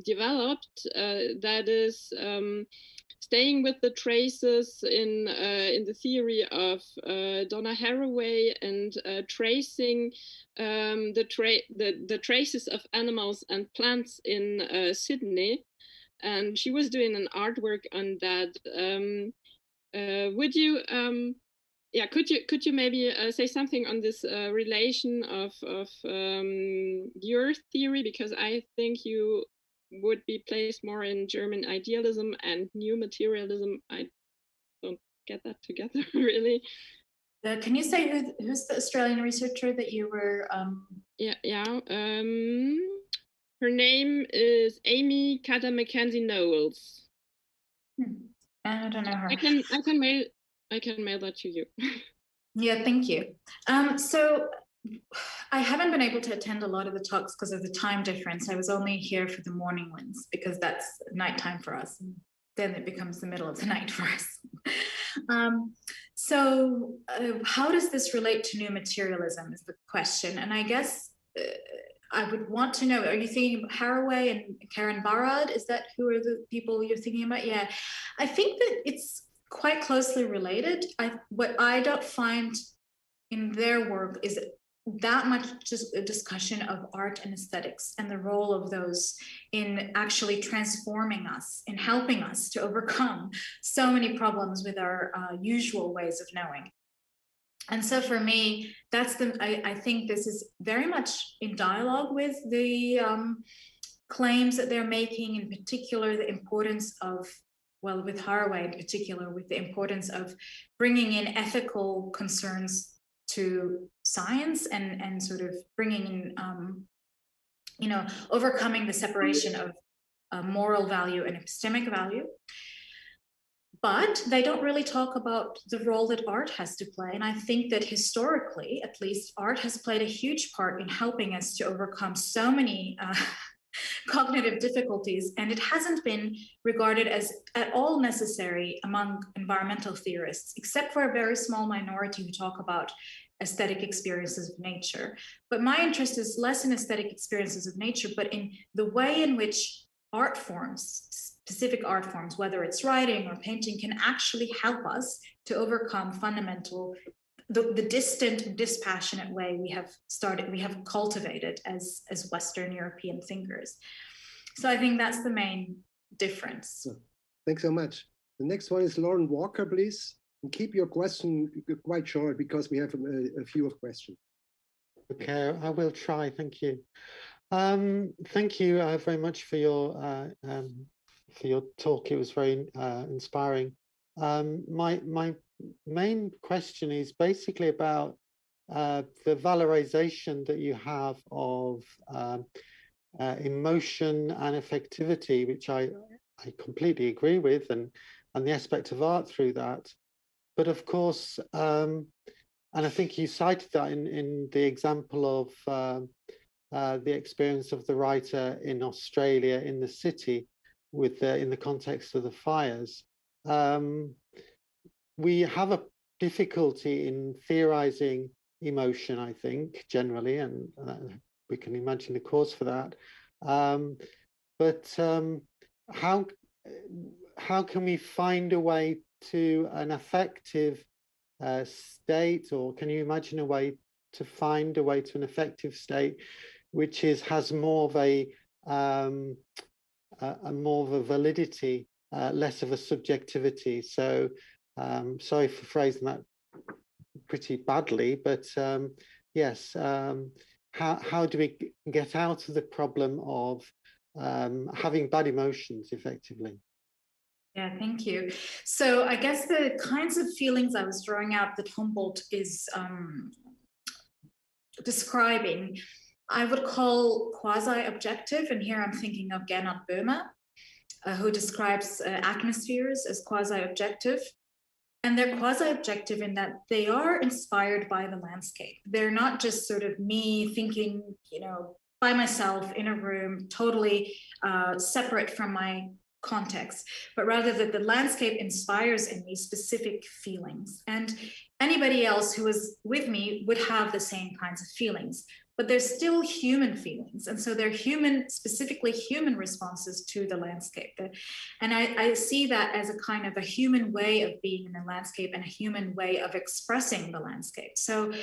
developed, that is staying with the traces in the theory of Donna Haraway, and tracing the traces of animals and plants in Sydney. And she was doing an artwork on that. Would you could you maybe say something on this relation of your theory, because I think you would be placed more in German idealism and new materialism. I don't get that together really. Can you say who's the Australian researcher that you were? Her name is Amy Cadder Mackenzie Knowles. I don't know her. I can mail that to you. Yeah, thank you. So I haven't been able to attend a lot of the talks because of the time difference. I was only here for the morning ones because that's nighttime for us. And then it becomes the middle of the night for us. How does this relate to new materialism is the question. And I guess I would want to know, are you thinking about Haraway and Karen Barad? Is that who are the people you're thinking about? Yeah, I think that it's quite closely related. What I don't find in their work is that much just a discussion of art and aesthetics and the role of those in actually transforming us and helping us to overcome so many problems with our usual ways of knowing. And so for me, I think this is very much in dialogue with the claims that they're making, in particular, the importance of, well, with Haraway in particular, with the importance of bringing in ethical concerns to science and sort of bringing in, overcoming the separation of moral value and epistemic value. But they don't really talk about the role that art has to play. And I think that historically, at least, art has played a huge part in helping us to overcome so many cognitive difficulties. And it hasn't been regarded as at all necessary among environmental theorists, except for a very small minority who talk about aesthetic experiences of nature. But my interest is less in aesthetic experiences of nature, but in the way in which art forms, specific art forms, whether it's writing or painting, can actually help us to overcome the distant, dispassionate way we have cultivated as Western European thinkers. So I think that's the main difference. Thanks so much. The next one is Lauren Walker, please. And keep your question quite short because we have a few of questions. Okay, I will try. Thank you. Thank you very much for your talk. It was very inspiring. My main question is basically about the valorization that you have of emotion and affectivity, which I completely agree with, and the aspect of art through that. But of course, and I think you cited that in the example of the experience of the writer in Australia in the city, in the context of the fires. We have a difficulty in theorizing emotion, I think, generally, and we can imagine the cause for that. But how can we find a way to an affective state, or can you imagine a way to find a way to an effective state which has more of a validity, less of a subjectivity? So sorry for phrasing that pretty badly, but yes, how do we get out of the problem of having bad emotions effectively? Yeah, thank you. So I guess the kinds of feelings I was drawing out that Humboldt is describing, I would call quasi-objective, and here I'm thinking of Gernot Böhmer. who describes atmospheres as quasi-objective. And they're quasi-objective in that they are inspired by the landscape. They're not just sort of me thinking, you know, by myself in a room, totally separate from my context, but rather that the landscape inspires in me specific feelings. And anybody else who is with me would have the same kinds of feelings, but they're still human feelings. And so they're human, specifically human responses to the landscape. And I see that as a kind of a human way of being in the landscape and a human way of expressing the landscape. So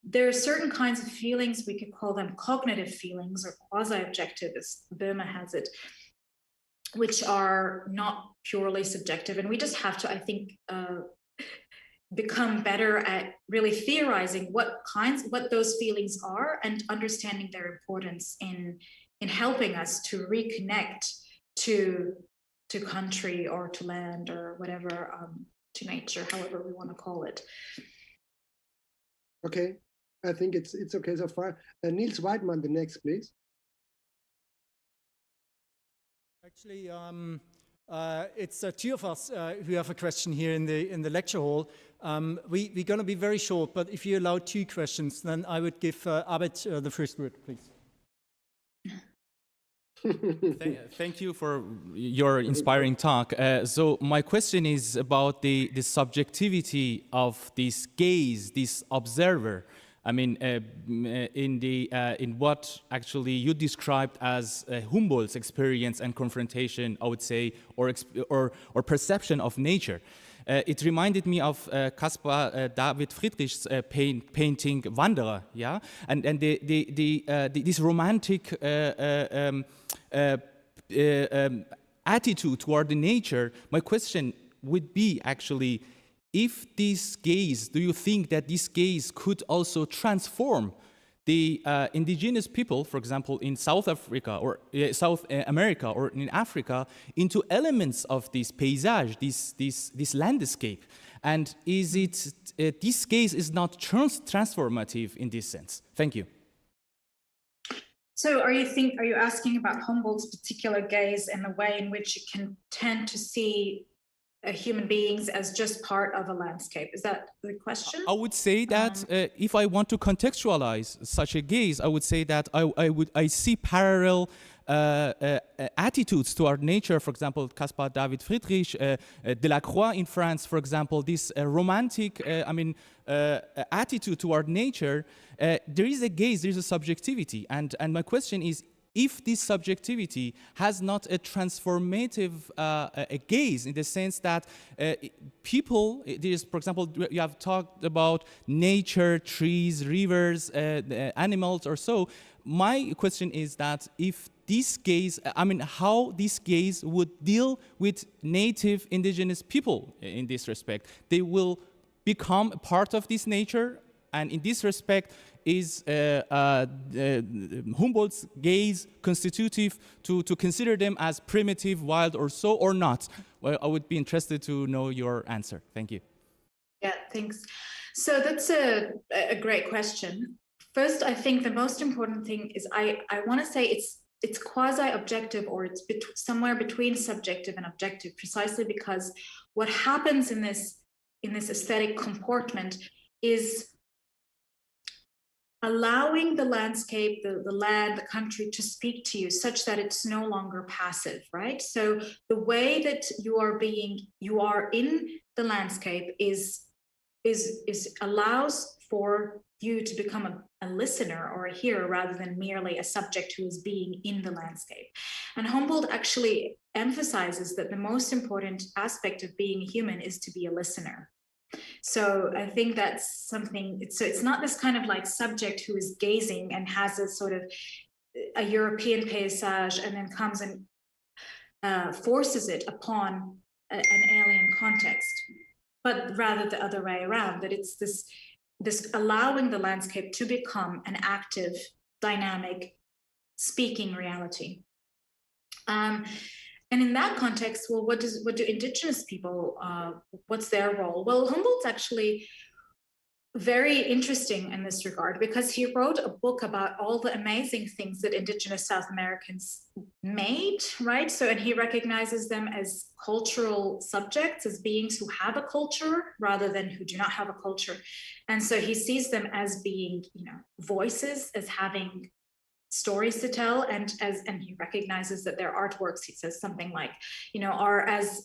there are certain kinds of feelings, we could call them cognitive feelings or quasi-objective, as Boehme has it, which are not purely subjective. And we just have to, I think, become better at really theorizing what those feelings are and understanding their importance in helping us to reconnect to country or to land or whatever, to nature, however we want to call it. Okay, I think it's okay so far. Niels Weidmann, the next, please. Actually, it's two of us who have a question here in the lecture hall. We're going to be very short, but if you allow 2 questions, then I would give Abed the first word, please. Thank you for your inspiring talk. So my question is about the subjectivity of this gaze, this observer. I mean, in what actually you described as Humboldt's experience and confrontation, I would say, or perception of nature. It reminded me of Caspar David Friedrich's painting Wanderer, yeah, and this romantic attitude toward the nature. My question would be actually, if this gaze, do you think that this gaze could also transform the indigenous people, for example, in South Africa or South America or in Africa, into elements of this paysage, this landscape? And is it this gaze is not transformative in this sense? Thank you. So are you asking about Humboldt's particular gaze and the way in which it can tend to see human beings as just part of a landscape? Is that the question? I would say that if I want to contextualize such a gaze, I would say that I see parallel attitudes toward nature. For example, Caspar David Friedrich, Delacroix in France, for example, this romantic, attitude toward nature. There is a gaze, there is a subjectivity, and my question is, if this subjectivity has not a transformative a gaze, in the sense that people, there's, for example, you have talked about nature, trees, rivers, animals or so. My question is that if this gaze, how this gaze would deal with native indigenous people in this respect. They will become a part of this nature, and in this respect, is Humboldt's gaze constitutive to consider them as primitive, wild, or so, or not? Well, I would be interested to know your answer. Thank you. Yeah, thanks. So that's a great question. First, I think the most important thing is I want to say it's quasi-objective, or it's somewhere between subjective and objective, precisely because what happens in this aesthetic comportment is allowing the landscape, the land, the country to speak to you such that it's no longer passive, right? So the way that you are in the landscape is allows for you to become a listener or a hearer rather than merely a subject who is being in the landscape. And Humboldt actually emphasizes that the most important aspect of being human is to be a listener. So I think that's something, so it's not this kind of like subject who is gazing and has a sort of a European paysage and then comes and forces it upon an alien context, but rather the other way around, that it's this allowing the landscape to become an active, dynamic, speaking reality. And in that context, well, what do indigenous people, what's their role? Well, Humboldt's actually very interesting in this regard, because he wrote a book about all the amazing things that indigenous South Americans made, right? So, and he recognizes them as cultural subjects, as beings who have a culture rather than who do not have a culture. And so he sees them as being, you know, voices, as having stories to tell, and he recognizes that their artworks, he says something like, you know, are as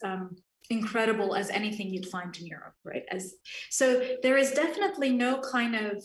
incredible as anything you'd find in Europe, right? So there is definitely no kind of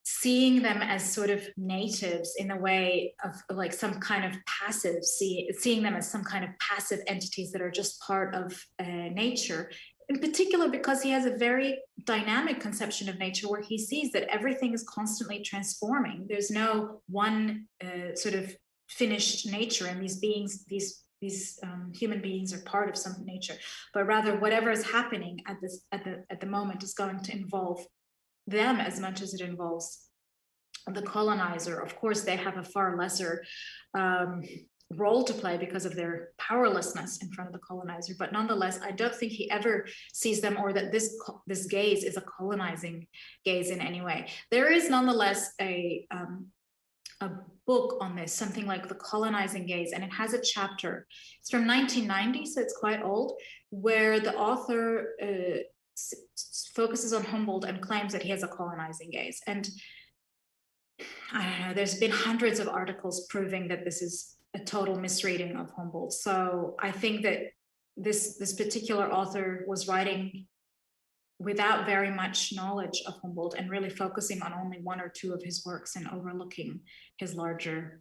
seeing them as sort of natives in a way of like some kind of passive, seeing them as some kind of passive entities that are just part of nature, in particular because he has a very dynamic conception of nature where he sees that everything is constantly transforming. There's no one sort of finished nature, and these beings, these human beings are part of some nature, but rather whatever is happening at the moment is going to involve them as much as it involves the colonizer. Of course, they have a far lesser role to play because of their powerlessness in front of the colonizer, but nonetheless, I don't think he ever sees them, or that this gaze is a colonizing gaze in any way. There is nonetheless a book on this, something like The Colonizing Gaze, and it has a chapter. It's from 1990, so it's quite old, where the author focuses on Humboldt and claims that he has a colonizing gaze. And I don't know, there's been hundreds of articles proving that this is a total misreading of Humboldt. So I think that this particular author was writing without very much knowledge of Humboldt and really focusing on only one or two of his works and overlooking his larger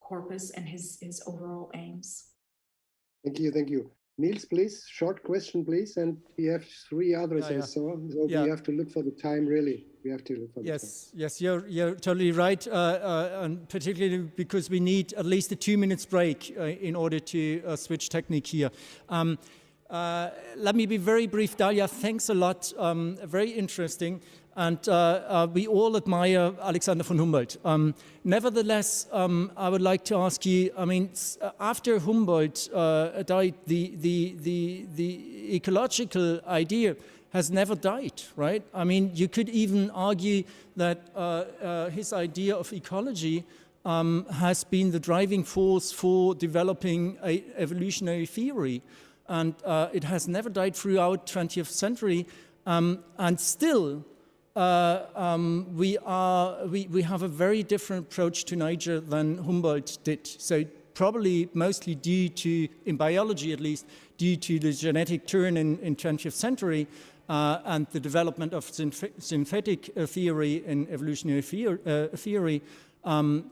corpus and his overall aims. Thank you, thank you. Niels, please, short question, please. And we have three others so we have to look for the time, really. We have to look for the time. Yes, you're totally right, and particularly because we need at least a 2 minutes break in order to switch technique here. Let me be very brief. Dalia, thanks a lot. Very interesting. And we all admire Alexander von Humboldt. Nevertheless, I would like to ask you, I mean, after Humboldt died, the ecological idea has never died, right? I mean, you could even argue that his idea of ecology has been the driving force for developing an evolutionary theory. And it has never died throughout 20th century. And still, we have a very different approach to nature than Humboldt did. So probably mostly due to, in biology at least, due to the genetic turn in 20th century and the development of synthetic theory in evolutionary theory,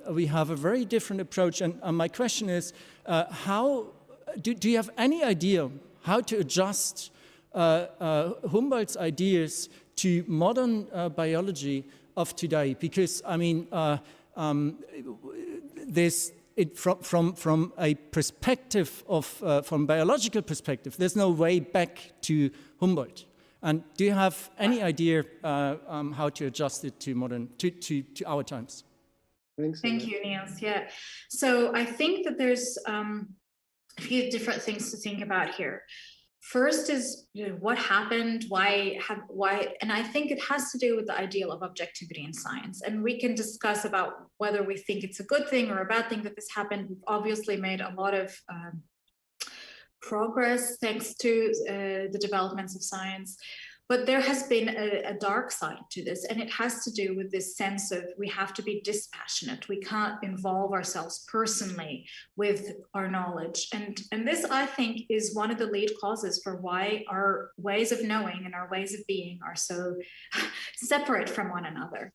we have a very different approach. And my question is, how do you have any idea how to adjust Humboldt's ideas to modern biology of today? Because I mean, there's from a perspective of from biological perspective, there's no way back to Humboldt. And do you have any idea how to adjust it to modern to our times? Thank you, Niels. Yeah. So I think that there's a few different things to think about here. First is, you know, what happened, why, and I think it has to do with the ideal of objectivity in science. And we can discuss about whether we think it's a good thing or a bad thing that this happened. We've obviously made a lot of progress thanks to the developments of science. But there has been a dark side to this, and it has to do with this sense of we have to be dispassionate. We can't involve ourselves personally with our knowledge. And this, I think, is one of the lead causes for why our ways of knowing and our ways of being are so separate from one another.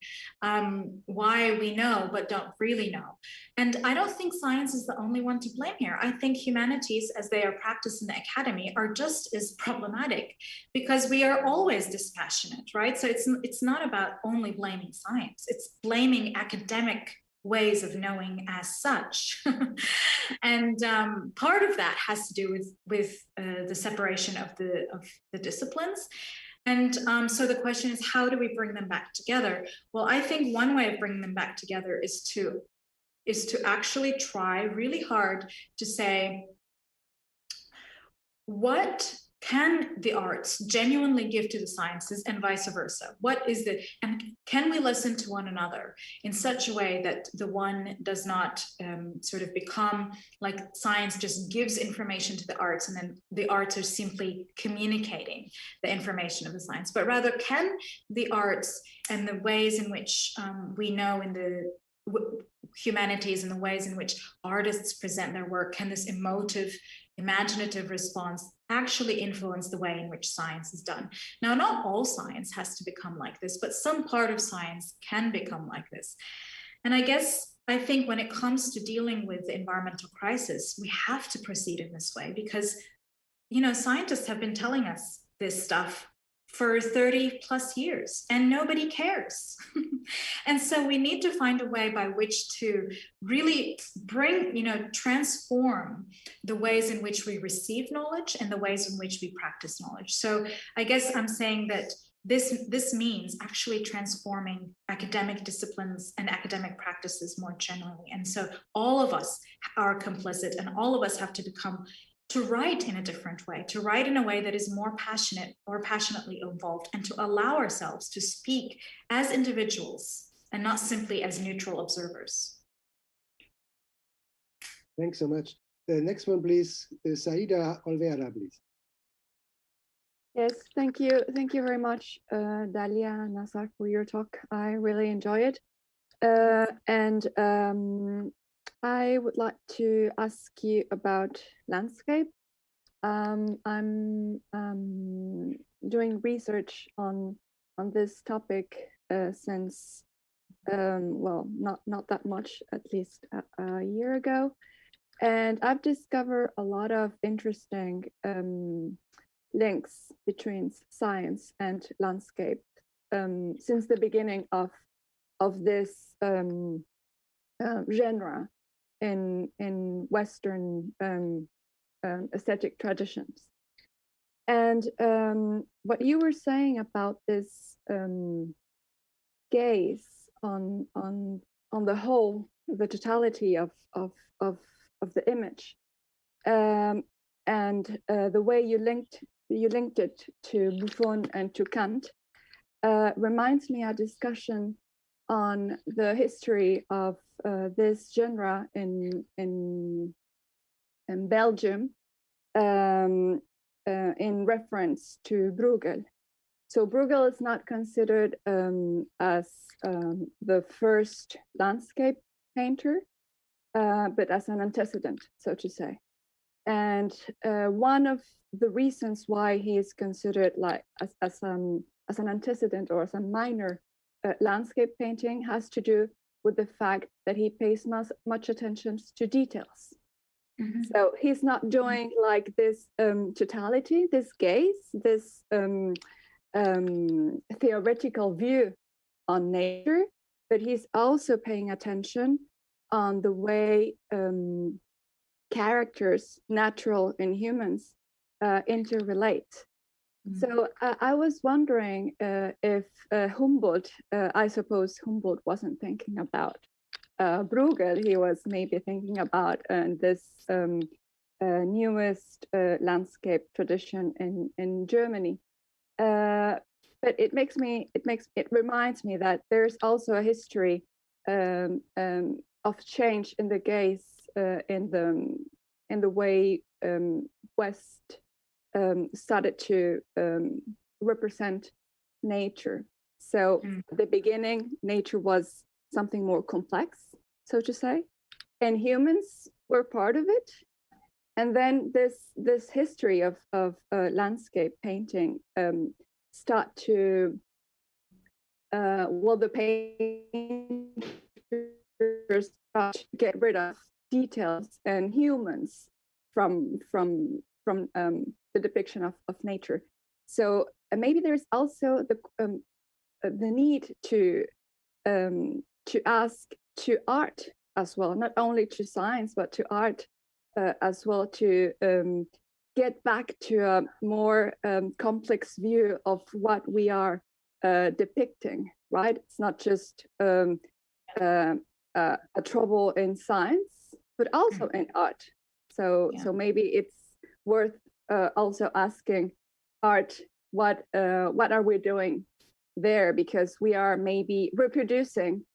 Why we know but don't really know. And I don't think science is the only one to blame here. I think humanities, as they are practiced in the academy, are just as problematic because we are always dispassionate, right? So it's not about only blaming science, it's blaming academic ways of knowing as such. And part of that has to do with the separation of the disciplines. And so the question is, how do we bring them back together? Well, I think one way of bringing them back together is to actually try really hard to say, what can the arts genuinely give to the sciences and vice versa? And can we listen to one another in such a way that the one does not sort of become like science just gives information to the arts and then the arts are simply communicating the information of the science, but rather can the arts and the ways in which we know in the humanities and the ways in which artists present their work, can this emotive, imaginative response actually influence the way in which science is done? Now, not all science has to become like this, but some part of science can become like this. And I think when it comes to dealing with the environmental crisis, we have to proceed in this way because, you know, scientists have been telling us this stuff for 30 plus years and nobody cares. And so we need to find a way by which to really bring, you know, transform the ways in which we receive knowledge and the ways in which we practice knowledge. So I guess I'm saying that this means actually transforming academic disciplines and academic practices more generally. And so all of us are complicit and all of us have to to write in a different way, to write in a way that is more passionate or passionately involved, and to allow ourselves to speak as individuals and not simply as neutral observers. Thanks so much. The next one, please, Saida Olvera, please. Yes, thank you. Thank you very much, Dalia and Nasser, for your talk. I really enjoy it. I would like to ask you about landscape. I'm doing research on this topic since well, not that much, at least a year ago, and I've discovered a lot of interesting links between science and landscape since the beginning of this genre in Western aesthetic traditions. And what you were saying about this gaze on the whole, the totality of the image, and the way you linked it to Buffon and to Kant reminds me of a discussion on the history of this genre in Belgium in reference to Bruegel. So Bruegel is not considered as the first landscape painter, but as an antecedent, so to say. And one of the reasons why he is considered like as an antecedent or as a minor landscape painting has to do with the fact that he pays much attention to details. Mm-hmm. So he's not doing like this totality, this gaze, this theoretical view on nature, but he's also paying attention on the way characters, natural and humans, interrelate. So I was wondering if Humboldt, I suppose Humboldt wasn't thinking about Bruegel, he was maybe thinking about this newest landscape tradition in Germany. But it reminds me that there's also a history of change in the gaze in the way West started to represent nature. So at the beginning, nature was something more complex, so to say, and humans were part of it. And then this history of landscape painting start to the painters start to get rid of details and humans from the depiction of nature. So maybe there's also the need to ask to art as well, not only to science but to art as well, to get back to a more complex view of what we are depicting. Right? It's not just a trouble in science, but also in art. So maybe it's worth also asking art, what are we doing there? Because we are maybe reproducing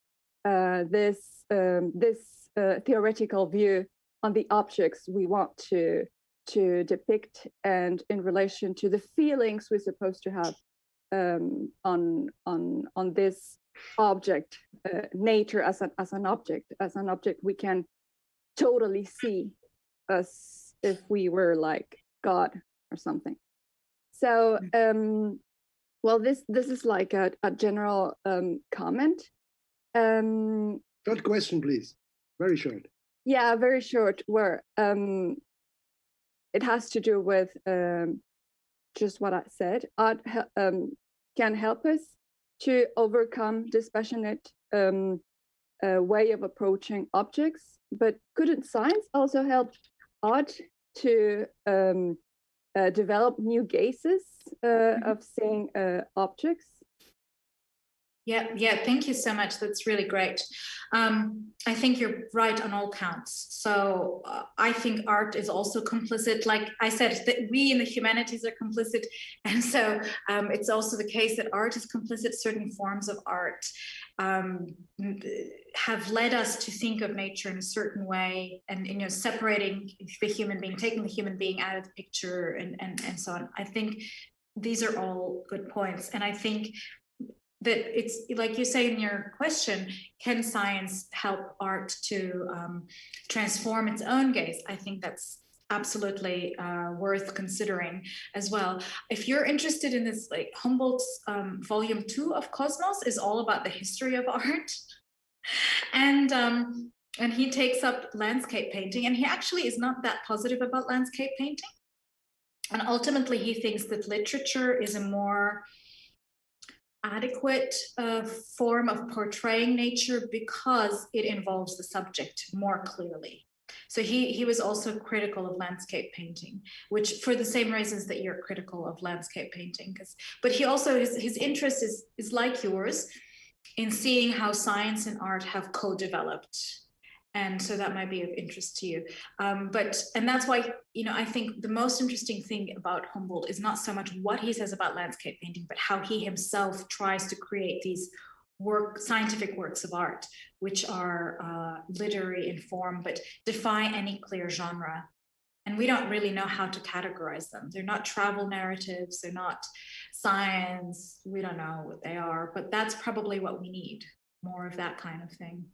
this theoretical view on the objects we want to depict, and in relation to the feelings we're supposed to have on this object, nature as an object we can totally see, as if we were like God or something. So well, this is like a general comment. Short question, please. Very short. Yeah, very short. Where it has to do with just what I said. Art can help us to overcome dispassionate way of approaching objects, but couldn't science also help art to develop new gazes of seeing objects? Yeah, thank you so much. That's really great. I think you're right on all counts. So I think art is also complicit. Like I said, that we in the humanities are complicit. And so it's also the case that art is complicit. Certain forms of art have led us to think of nature in a certain way, and separating the human being, taking the human being out of the picture, and so on. I think these are all good points. And I think that it's like you say in your question, can science help art to transform its own gaze? I think that's absolutely worth considering as well. If you're interested in this, like Humboldt's volume 2 of Cosmos is all about the history of art. And he takes up landscape painting, and he actually is not that positive about landscape painting. And ultimately he thinks that literature is a more adequate form of portraying nature because it involves the subject more clearly. So he was also critical of landscape painting, which for the same reasons that you're critical of landscape painting. But he also, his interest is like yours in seeing how science and art have co-developed. And so that might be of interest to you. And that's why, I think the most interesting thing about Humboldt is not so much what he says about landscape painting, but how he himself tries to create these scientific works of art, which are literary in form, but defy any clear genre. And we don't really know how to categorize them. They're not travel narratives, they're not science, we don't know what they are, but that's probably what we need, more of that kind of thing.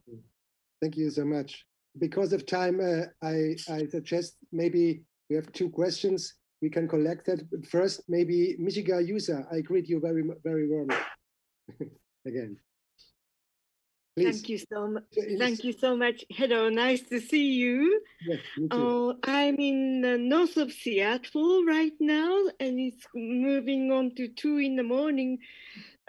Thank you so much. Because of time, I suggest maybe we have 2 questions. We can collect that. But first, maybe Michiga Yusa, I greet you very, very warmly again. Please. Thank you so much. Hello, nice to see you. Yes, me too. I'm in the north of Seattle right now, and it's moving on to 2 in the morning.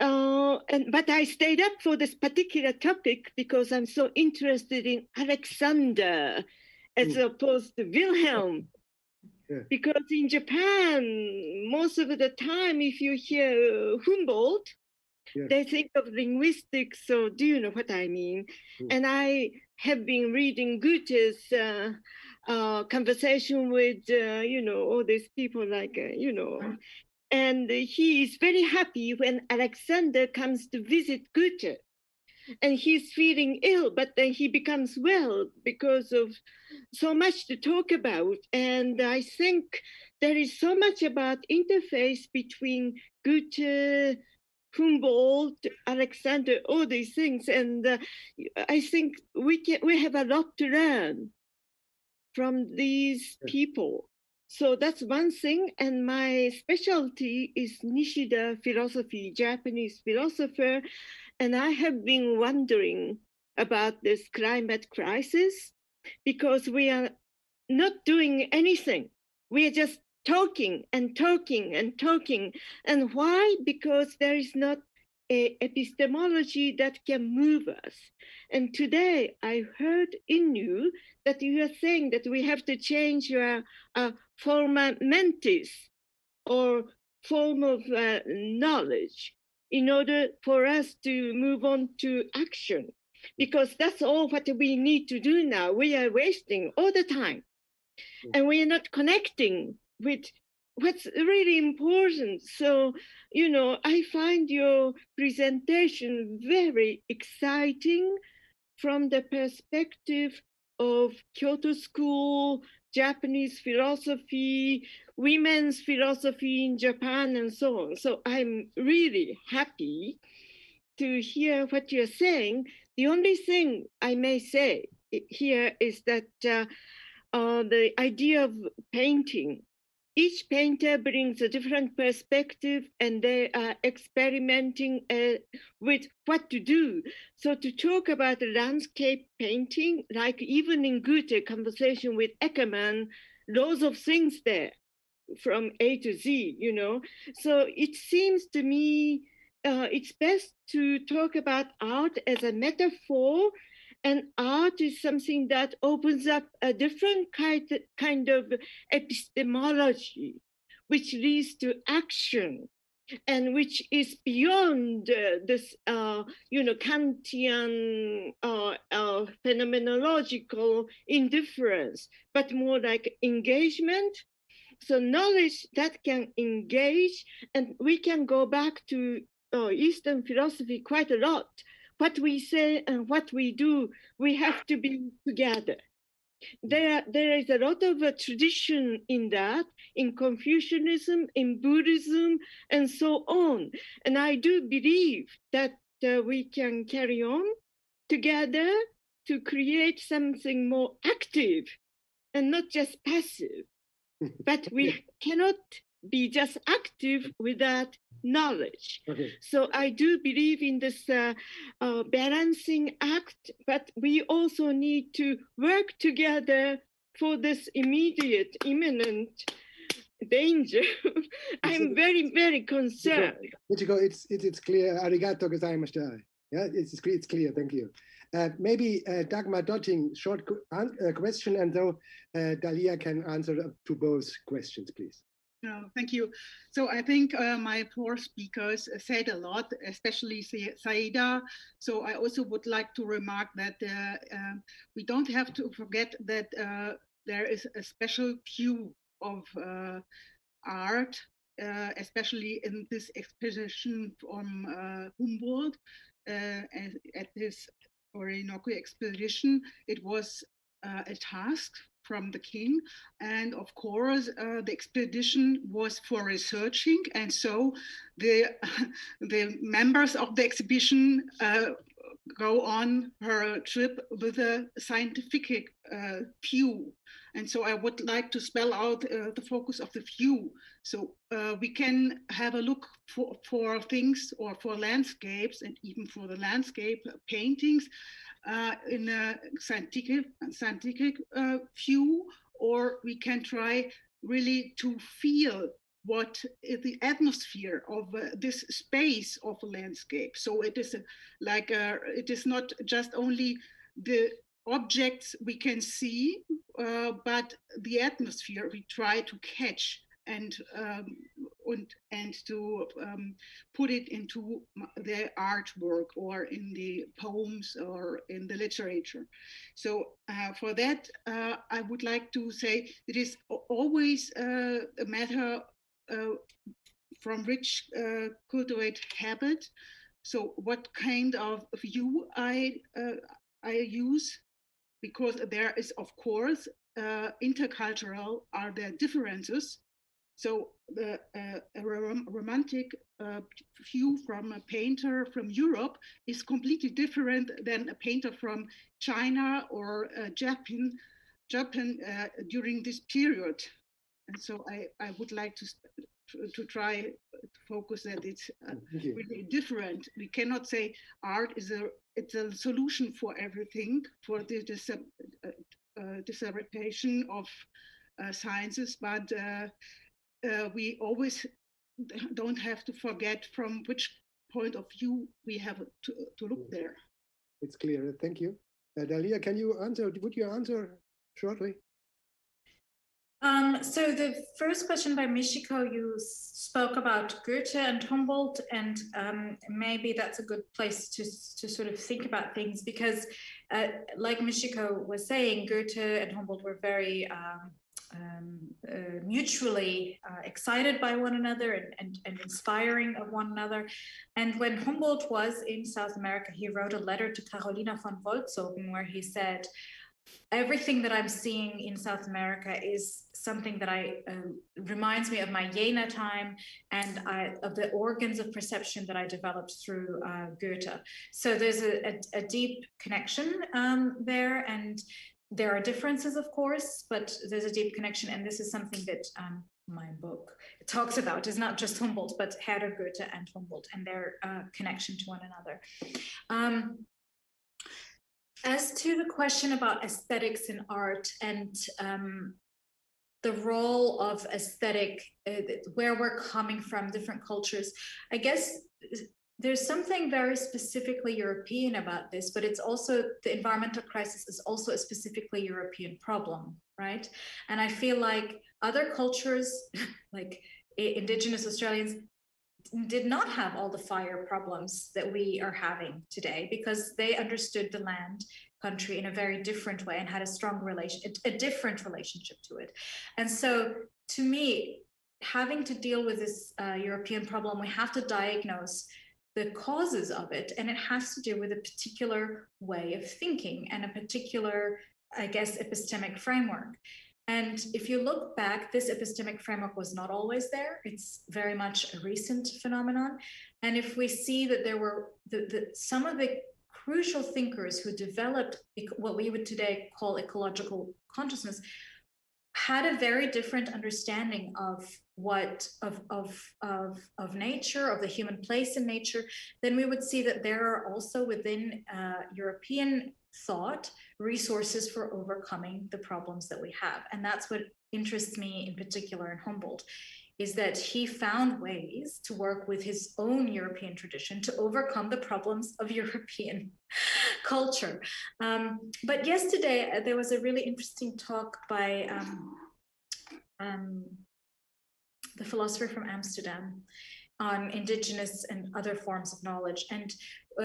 But I stayed up for this particular topic because I'm so interested in Alexander as opposed to Wilhelm. Yeah. Because in Japan, most of the time, if you hear Humboldt, yes, they think of linguistics. So do you know what I mean? And I have been reading Goethe's conversation with, all these people like, and he is very happy when Alexander comes to visit Goethe. And he's feeling ill, but then he becomes well because of so much to talk about. And I think there is so much about interface between Goethe, Humboldt, Alexander, all these things. And I think we have a lot to learn from these people. So that's one thing. And my specialty is Nishida philosophy, Japanese philosopher. And I have been wondering about this climate crisis because we are not doing anything. We are just talking and talking and talking. And why? Because there is not an epistemology that can move us. And today I heard in you that you are saying that we have to change our forma mentis, or form of knowledge, in order for us to move on to action. Because that's all what we need to do now. We are wasting all the time. And we are not connecting with what's really important. So, you know, I find your presentation very exciting from the perspective of Kyoto School, Japanese philosophy, women's philosophy in Japan, and so on. So I'm really happy to hear what you're saying. The only thing I may say here is that the idea of painting, each painter brings a different perspective and they are experimenting with what to do. So to talk about landscape painting, like even in Goethe conversation with Eckermann, loads of things there from A to Z, you know. So it seems to me it's best to talk about art as a metaphor, and art is something that opens up a different kind of epistemology, which leads to action, and which is beyond this, you know, Kantian phenomenological indifference, but more like engagement. So knowledge that can engage, and we can go back to Eastern philosophy quite a lot. What we say and what we do, we have to be together. There is a lot of tradition in that, in Confucianism, in Buddhism, and so on. And I do believe that we can carry on together to create something more active and not just passive. But we cannot be just active without knowledge. Okay. So I do believe in this balancing act, but we also need to work together for this immediate, imminent danger. I'm very, very concerned. Michiko, it's clear. Arigato gozaimashita. Yeah, it's clear. Thank you. Maybe Dagmar Dotting, short question, and though Dalia can answer to both questions, please. No, thank you. So I think my four speakers said a lot, especially Saida. So I also would like to remark that we don't have to forget that there is a special view of art, especially in this expedition from Humboldt at this Orinoco expedition. It was a task from the king, and of course the expedition was for researching, and so the members of the exhibition go on her trip with a scientific view. And so I would like to spell out the focus of the view. So we can have a look for things, or for landscapes, and even for the landscape paintings in a scientific view, or we can try really to feel what is the atmosphere of this space of a landscape. So it is it is not just only the objects we can see, but the atmosphere we try to catch and to put it into the artwork, or in the poems, or in the literature. So for that, I would like to say it is always a matter from which cultivate habit. So what kind of view I use, because there is, of course, intercultural are there differences. So a romantic view from a painter from Europe is completely different than a painter from China or Japan during this period. And so I would like to try to focus that it's really different. We cannot say art is it's a solution for everything, for the dissemination of sciences, but we always don't have to forget from which point of view we have to look there. It's clear. Thank you. Dalia, can you answer? Would you answer shortly? So the first question by Michiko, you spoke about Goethe and Humboldt, and maybe that's a good place to sort of think about things, because like Michiko was saying, Goethe and Humboldt were very mutually excited by one another and inspiring of one another. And when Humboldt was in South America, he wrote a letter to Carolina von Wolzogen where he said, everything that I'm seeing in South America is something that reminds me of my Jena time and of the organs of perception that I developed through Goethe. So there's a deep connection there, and there are differences, of course, but there's a deep connection, and this is something that my book talks about. It's not just Humboldt, but Herder, Goethe, and Humboldt, and their connection to one another. As to the question about aesthetics in art and the role of aesthetic, where we're coming from, different cultures, I guess there's something very specifically European about this, but it's also, the environmental crisis is also a specifically European problem, right? And I feel like other cultures, like Indigenous Australians, did not have all the fire problems that we are having today, because they understood the land country in a very different way and had a different relationship to it. And so to me, having to deal with this European problem, we have to diagnose the causes of it, and it has to do with a particular way of thinking and a particular, I guess, epistemic framework. And if you look back, this epistemic framework was not always there. It's very much a recent phenomenon. And if we see that there were some of the crucial thinkers who developed what we would today call ecological consciousness had a very different understanding of nature, of the human place in nature, then we would see that there are also within European thought resources for overcoming the problems that we have. And that's what interests me in particular in Humboldt, is that he found ways to work with his own European tradition to overcome the problems of European culture. But yesterday there was a really interesting talk by the philosopher from Amsterdam on indigenous and other forms of knowledge. And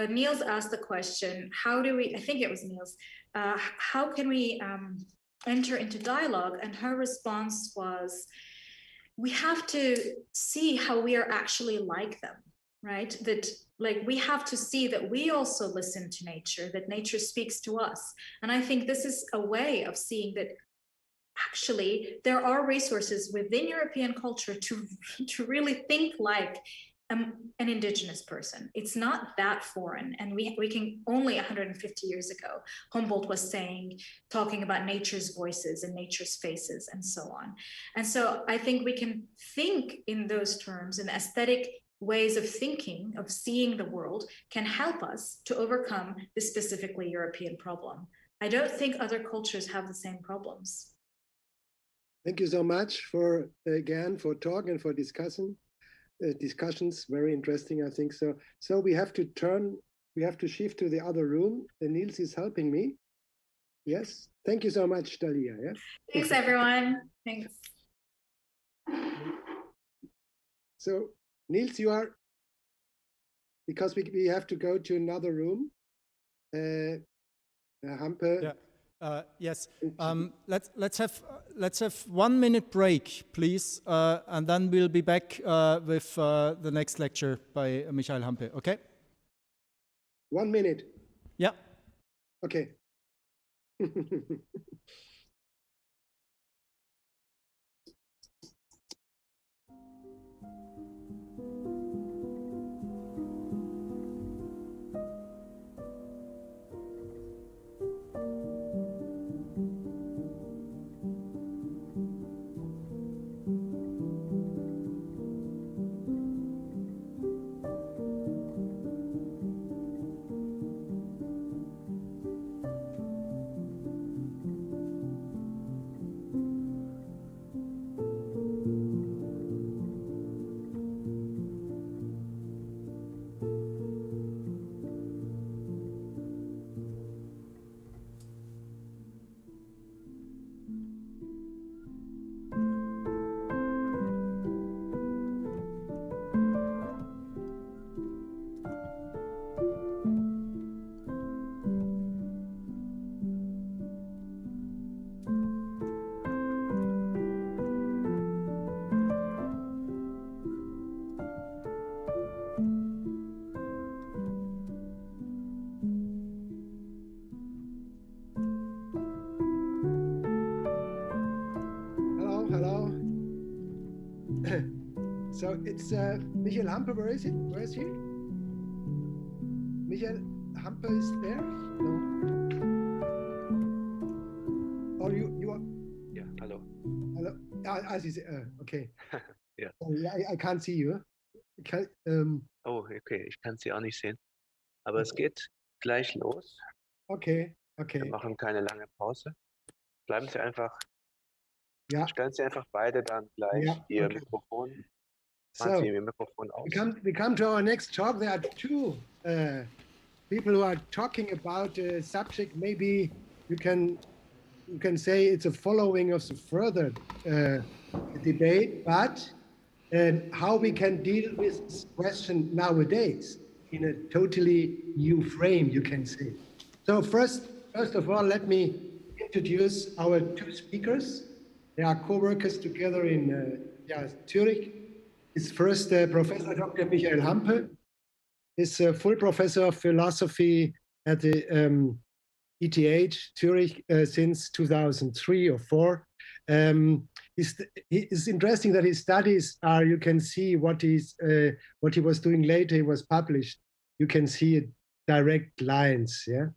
Niels asked the question, how do we, I think it was Niels, how can we enter into dialogue? And her response was, we have to see how we are actually like them, right? That like we have to see that we also listen to nature, that nature speaks to us. And I think this is a way of seeing that actually there are resources within European culture to really think like an indigenous person. It's not that foreign. And we can only 150 years ago, Humboldt was talking about nature's voices and nature's faces and so on. And so I think we can think in those terms, and aesthetic ways of thinking, of seeing the world, can help us to overcome this specifically European problem. I don't think other cultures have the same problems. Thank you so much for talk and for discussions. Very interesting, I think so. So we have to shift to the other room. Niels is helping me. Yes, thank you so much, Dalia. Yeah. Thanks, everyone. Thanks. So Niels, you are, because we have to go to another room. Hampe. Yeah. Yes. Let's have 1 minute break, please, and then we'll be back with the next lecture by Michael Hampe. Okay. 1 minute. Yeah. Okay. hello. So it's Michael Hampe. Where is it? Where is he? Michael Hampe is there? No. Or you are? Yeah, hello. Hello. I see. Okay. Ja. I can't see you. Oh, okay, ich kann Sie auch nicht sehen. Aber es geht gleich los. Okay. Wir machen keine lange Pause. Bleiben Sie einfach. Ja. Stellen Sie einfach beide dann gleich Ihr Mikrofon. Machen Sie Ihr Mikrofon aus. We come to our next talk. There are two people who are talking about a subject. Maybe you can say it's a following of the further debate, but how we can deal with this question nowadays in a totally new frame, you can say. So first of all, let me introduce our two speakers. They are co-workers together in Zürich. His first Professor Dr. Michael Hampe is a full professor of philosophy at the ETH Zurich since 2003 or 4. It's interesting that his studies are, you can see what he was doing later, he was published. You can see direct lines, yeah.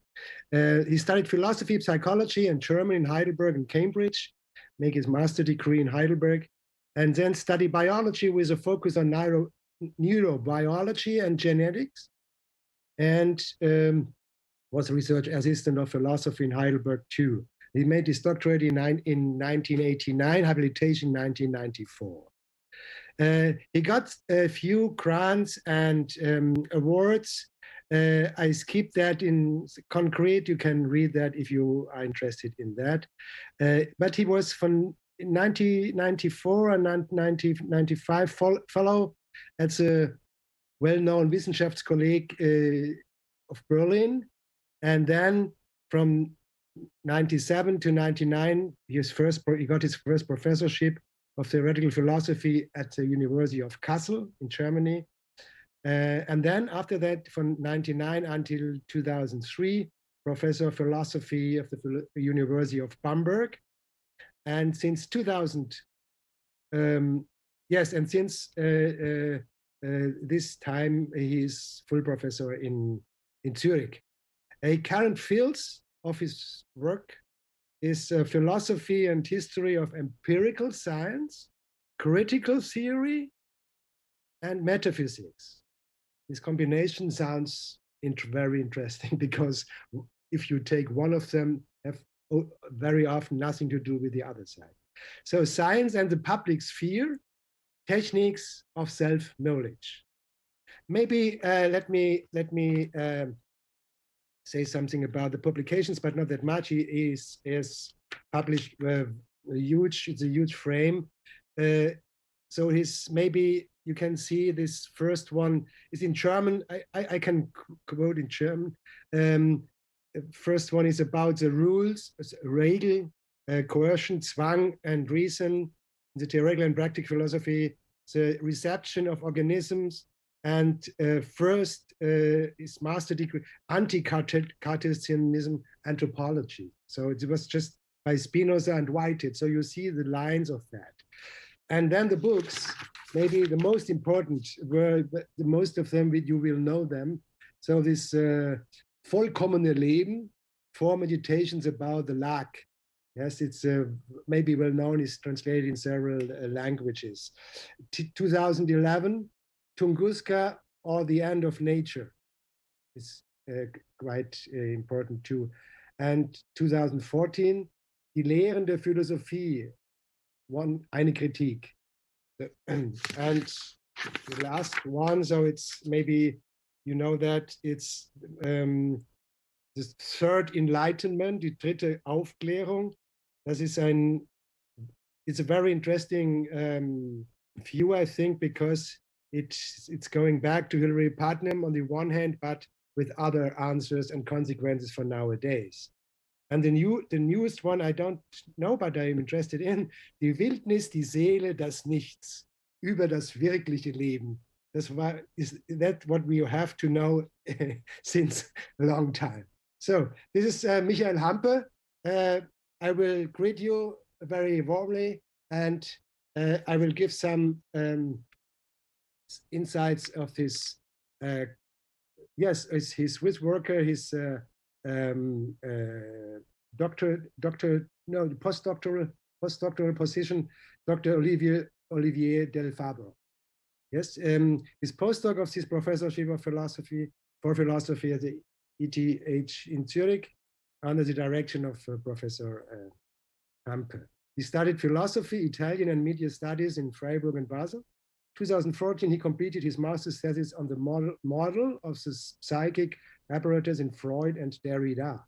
He studied philosophy, psychology, and German in Heidelberg and Cambridge, make his master degree in Heidelberg, and then studied biology with a focus on neurobiology and genetics, and was a research assistant of philosophy in Heidelberg too. He made his doctorate in 1989, habilitation 1994. He got a few grants and awards. I skipped that in concrete. You can read that if you are interested in that. But he was from 1994 and 1995 fellow at the well-known Wissenschaftskolleg of Berlin. And then from 97 to 99, he got his first professorship of theoretical philosophy at the University of Kassel in Germany. And then after that, from 99 until 2003, professor of philosophy of the University of Bamberg. And since 2000, since this time, he's full professor in Zurich. Current fields of his work is philosophy and history of empirical science, critical theory, and metaphysics. This combination sounds very interesting because if you take one of them, have very often nothing to do with the other side. So science and the public sphere, techniques of self-knowledge. Maybe let me say something about the publications, but not that much. He is published it's a huge frame. So maybe you can see this first one is in German. I can quote in German. First one is about the rules, Regel, coercion, Zwang, and reason, the theoretical and practical philosophy, the reception of organisms, and first is master degree, anti-Cartesianism anthropology. So it was just by Spinoza and Whitehead. So you see the lines of that. And then the books, maybe the most important were, the most of them, you will know them. So this Vollkommene Leben, 4 meditations about the lack. Yes, it's maybe well known, it's translated in several languages. 2011, Tunguska, or the End of Nature, is quite important too. And 2014, Die Lehren der Philosophie, eine Kritik. And the last one, so it's maybe, you know that it's the third enlightenment, die dritte Aufklärung. It's a very interesting view, I think, because it's going back to Hilary Putnam on the one hand, but with other answers and consequences for nowadays. And the newest one I don't know, but I'm interested in, Die Wildnis, die Seele, das Nichts, über das wirkliche Leben. Is that what we have to know since a long time. So this is Michael Hampe. I will greet you very warmly and I will give some insights of his, his worker, his postdoctoral position, Dr. Olivier del Fabbro. Yes, his postdoc of his professorship of philosophy at the ETH in Zürich under the direction of Professor Hampe. He studied philosophy, Italian and media studies in Freiburg and Basel. 2014, he completed his master's thesis on the model of the psychic apparatus in Freud and Derrida.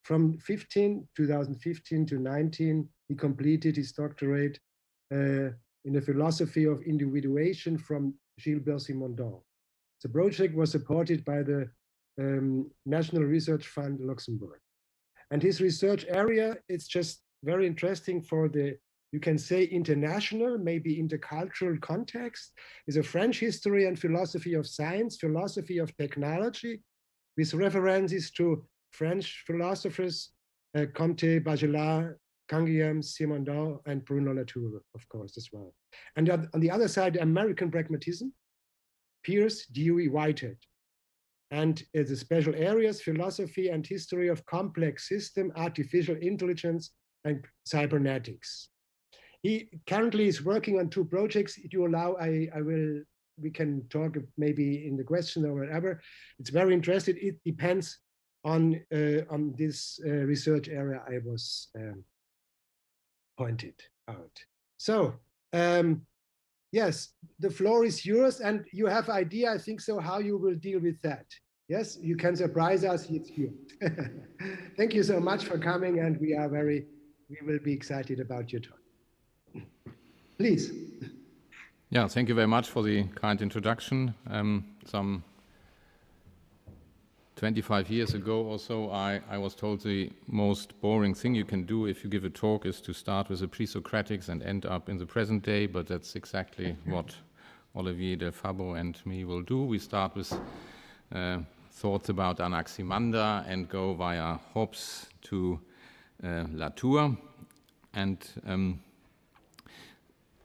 From 2015 to 19, he completed his doctorate in the philosophy of individuation from Gilbert-Simondon. The project was supported by the National Research Fund Luxembourg. And his research area, it's just very interesting for the, you can say, international, maybe intercultural context, is a French history and philosophy of science, philosophy of technology, with references to French philosophers, Comte, Bachelard, Canguilhem, Simondon, and Bruno Latour, of course, as well. And on the other side, American pragmatism, Pierce, Dewey, Whitehead. And the special areas, philosophy and history of complex system, artificial intelligence, and cybernetics. He currently is working on 2 projects. If you allow, we can talk maybe in the question or whatever. It's very interesting. It depends on this research area I was pointed out. So, yes, the floor is yours, and you have idea, I think so, how you will deal with that. Yes, you can surprise us, it's you. Thank you so much for coming, and we will be excited about your talk. Please. Yeah, thank you very much for the kind introduction. Some 25 years ago or so, I was told the most boring thing you can do if you give a talk is to start with the pre-Socratics and end up in the present day, but that's exactly what Olivier del Fabbro and me will do. We start with thoughts about Anaximander and go via Hobbes to Latour. And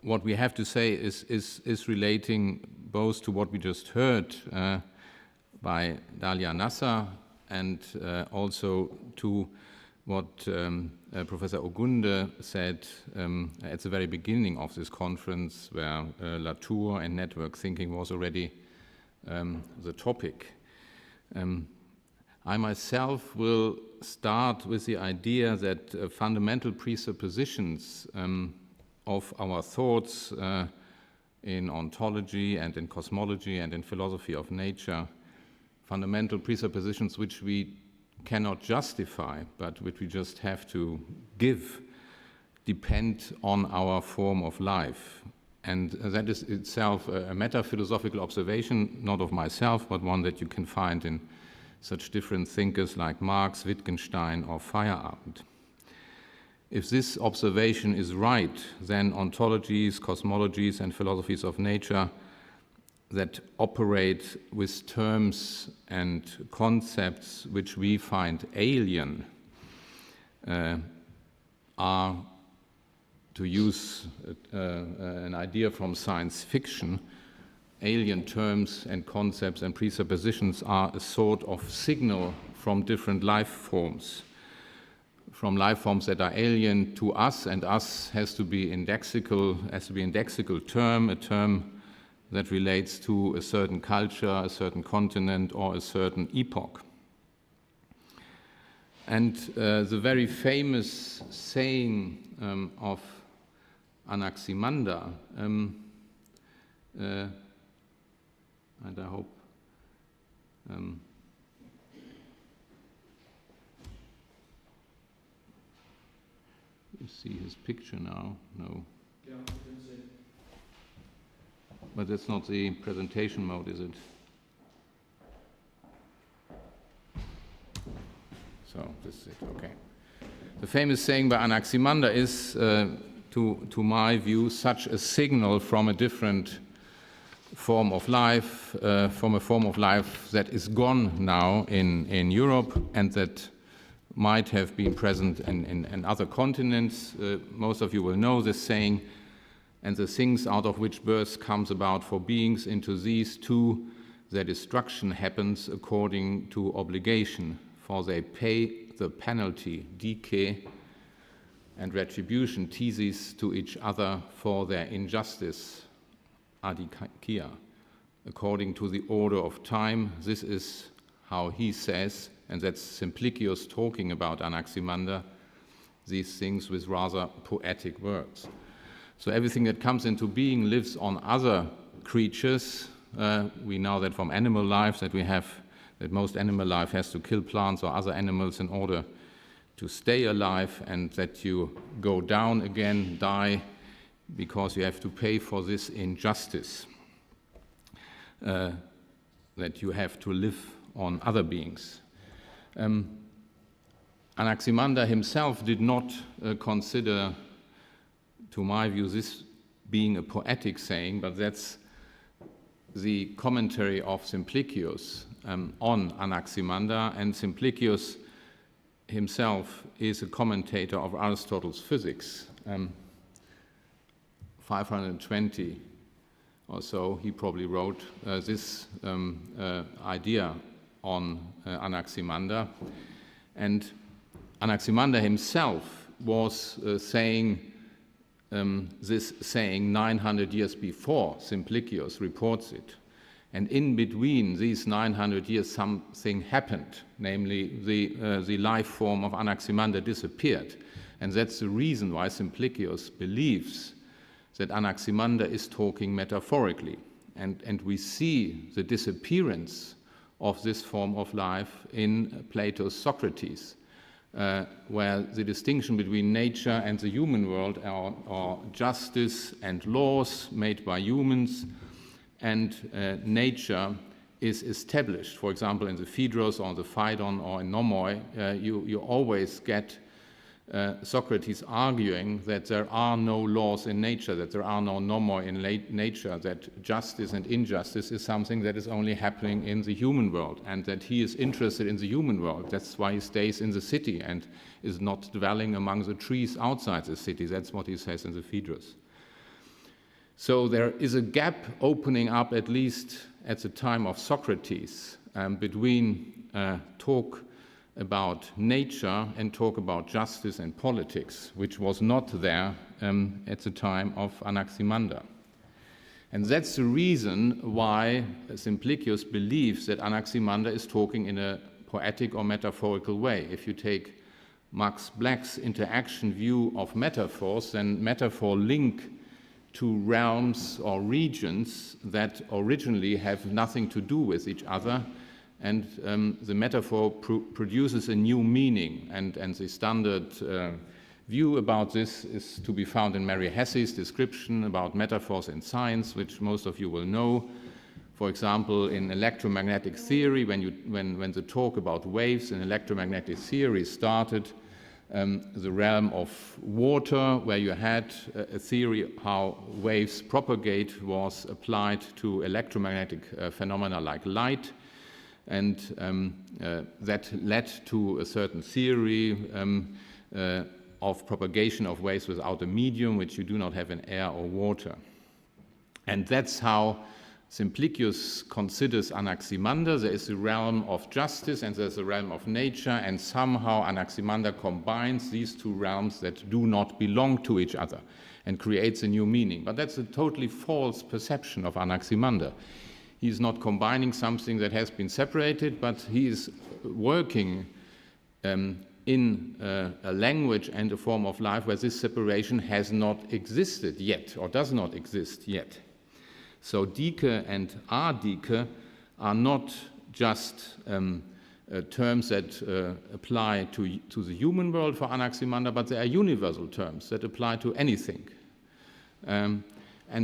what we have to say is relating both to what we just heard by Dalia Nasser and also to what Professor Ogunde said at the very beginning of this conference, where Latour and network thinking was already the topic. I myself will start with the idea that fundamental presuppositions of our thoughts in ontology and in cosmology and in philosophy of nature, fundamental presuppositions which we cannot justify, but which we just have to give, depend on our form of life. And that is itself a meta-philosophical observation, not of myself, but one that you can find in such different thinkers like Marx, Wittgenstein, or Feyerabend. If this observation is right, then ontologies, cosmologies, and philosophies of nature that operate with terms and concepts which we find alien are, to use an idea from science fiction, alien terms and concepts and presuppositions are a sort of signal from different life forms. From life forms that are alien to us, and us has to be indexical term, a term that relates to a certain culture, a certain continent, or a certain epoch. And the very famous saying of Anaximander, and I hope you see his picture now. No. Yeah, I can see. But that's not the presentation mode, is it? So this is it. Okay. The famous saying by Anaximander is, to my view, such a signal from a different form of life, from a form of life that is gone now in Europe, and that might have been present in other continents. Most of you will know this saying, and the things out of which birth comes about for beings, into these too their destruction happens according to obligation, for they pay the penalty, decay, and retribution, theses, to each other for their injustice, adikia, according to the order of time. This is how he says, and that's Simplicius talking about Anaximander, these things with rather poetic words. So everything that comes into being lives on other creatures. We know that from animal life that most animal life has to kill plants or other animals in order to stay alive, and that you go down again, die, because you have to pay for this injustice, that you have to live on other beings. Anaximander himself did not consider, to my view, this being a poetic saying, but that's the commentary of Simplicius on Anaximander, and Simplicius himself is a commentator of Aristotle's physics. 520 or so, he probably wrote this idea on Anaximander. And Anaximander himself was saying this saying 900 years before Simplicius reports it. And in between these 900 years, something happened, namely the life form of Anaximander disappeared. And that's the reason why Simplicius believes that Anaximander is talking metaphorically. And we see the disappearance of this form of life in Plato's Socrates, where the distinction between nature and the human world are justice and laws made by humans, and nature is established. For example, in the Phaedrus or the Phaedon or in Nomoi, you always get Socrates arguing that there are no laws in nature, that there are no nomoi in nature, that justice and injustice is something that is only happening in the human world, and that he is interested in the human world. That's why he stays in the city and is not dwelling among the trees outside the city. That's what he says in the Phaedrus. So there is a gap opening up, at least at the time of Socrates, between talk about nature and talk about justice and politics, which was not there at the time of Anaximander. And that's the reason why Simplicius believes that Anaximander is talking in a poetic or metaphorical way. If you take Max Black's interaction view of metaphors, then metaphor link to realms or regions that originally have nothing to do with each other, and the metaphor produces a new meaning, and the standard view about this is to be found in Mary Hesse's description about metaphors in science, which most of you will know. For example, in electromagnetic theory, when the talk about waves in electromagnetic theory started, the realm of water, where you had a theory how waves propagate, was applied to electromagnetic phenomena like light. And that led to a certain theory of propagation of waves without a medium, which you do not have in air or water. And that's how Simplicius considers Anaximander. There is a realm of justice and there's a realm of nature, and somehow Anaximander combines these two realms that do not belong to each other and creates a new meaning. But that's a totally false perception of Anaximander. He is not combining something that has been separated, but he is working in a language and a form of life where this separation has not existed yet or does not exist yet. So Dike and Adike are not just terms that apply to the human world for Anaximander, but they are universal terms that apply to anything. And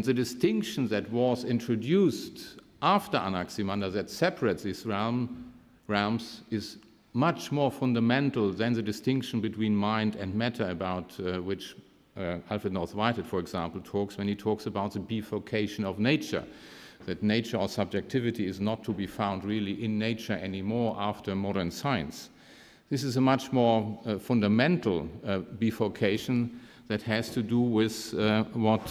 the distinction that was introduced after Anaximander that separates these realms is much more fundamental than the distinction between mind and matter, about which Alfred North Whitehead, for example, talks when he talks about the bifurcation of nature, that nature or subjectivity is not to be found really in nature anymore after modern science. This is a much more fundamental bifurcation that has to do with what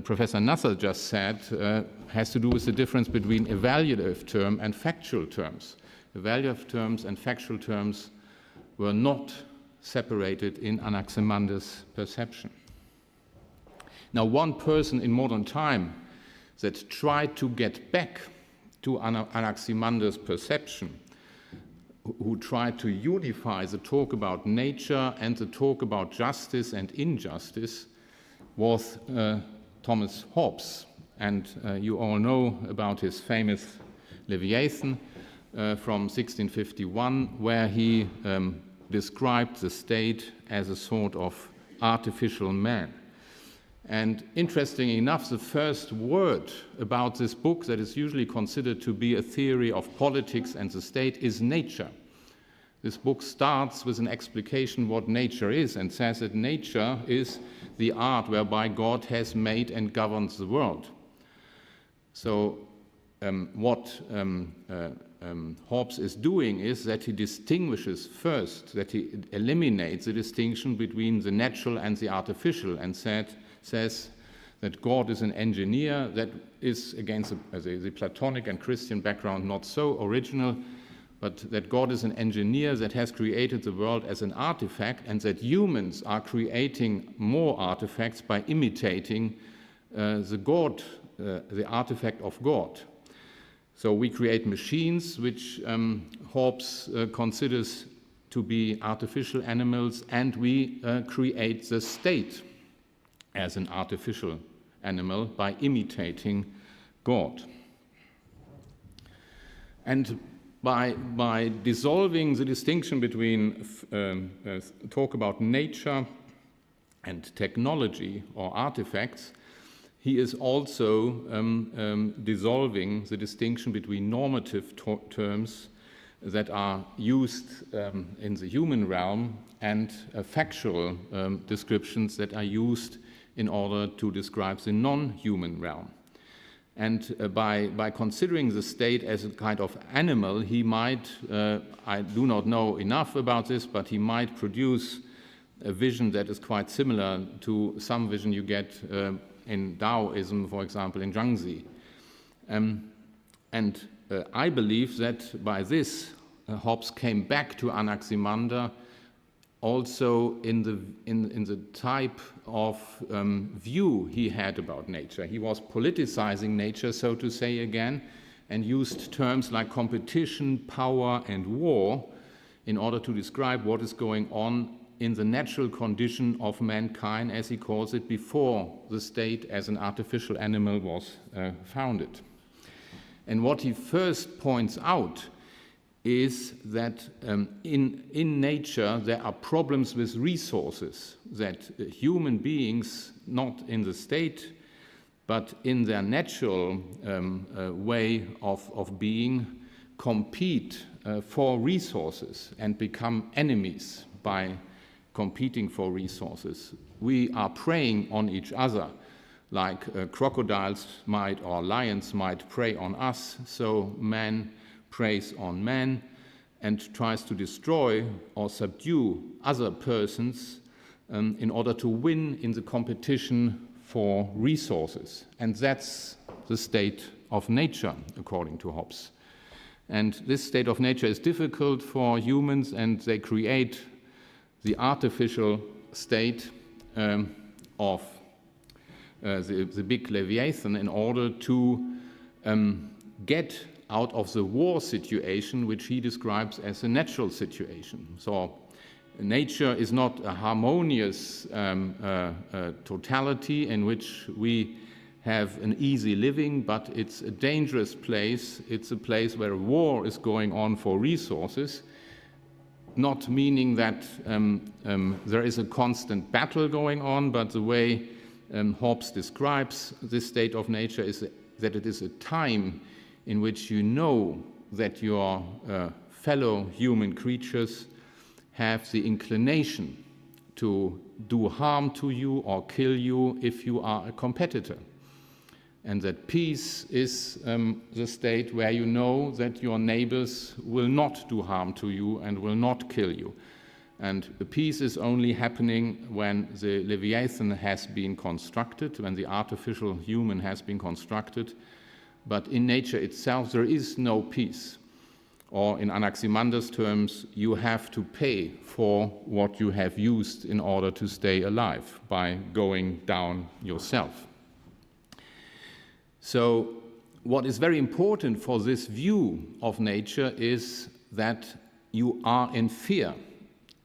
Professor Nasser just said, has to do with the difference between evaluative term and factual terms. Evaluative terms and factual terms were not separated in Anaximander' perception. Now, one person in modern time that tried to get back to Anaximander's perception, who tried to unify the talk about nature and the talk about justice and injustice, was Thomas Hobbes. And you all know about his famous Leviathan from 1651, where he described the state as a sort of artificial man. And interestingly enough, the first word about this book that is usually considered to be a theory of politics and the state is nature. This book starts with an explication what nature is and says that nature is the art whereby God has made and governs the world. So what Hobbes is doing is that he distinguishes first, that he eliminates the distinction between the natural and the artificial, and says that God is an engineer. That is against the Platonic and Christian background not so original, but that God is an engineer that has created the world as an artifact, and that humans are creating more artifacts by imitating the artifact of God. So we create machines which Hobbes considers to be artificial animals, and we create the state as an artificial animal by imitating God. And by dissolving the distinction between talk about nature and technology or artifacts, he is also dissolving the distinction between normative terms that are used in the human realm and factual descriptions that are used in order to describe the non-human realm. And by considering the state as a kind of animal, he might, I do not know enough about this, but he might produce a vision that is quite similar to some vision you get in Taoism, for example, in Zhangzi. I believe that by this, Hobbes came back to Anaximander also in the type of view he had about nature. He was politicizing nature, so to say, again, and used terms like competition, power, and war in order to describe what is going on in the natural condition of mankind, as he calls it, before the state as an artificial animal was founded. And what he first points out is that in nature there are problems with resources, that human beings, not in the state, but in their natural way of being, compete for resources and become enemies by competing for resources. We are preying on each other, like crocodiles might or lions might prey on us, so man preys on man and tries to destroy or subdue other persons in order to win in the competition for resources. And that's the state of nature, according to Hobbes. And this state of nature is difficult for humans, and they create the artificial state of the big Leviathan in order to get out of the war situation, which he describes as a natural situation. So nature is not a harmonious totality in which we have an easy living, but it's a dangerous place. It's a place where war is going on for resources, not meaning that there is a constant battle going on, but the way Hobbes describes this state of nature is that it is a time in which you know that your fellow human creatures have the inclination to do harm to you or kill you if you are a competitor. and that peace is the state where you know that your neighbors will not do harm to you and will not kill you. And the peace is only happening when the Leviathan has been constructed, when the artificial human has been constructed. But in nature itself, there is no peace. Or in Anaximander terms, you have to pay for what you have used in order to stay alive by going down yourself. So what is very important for this view of nature is that you are in fear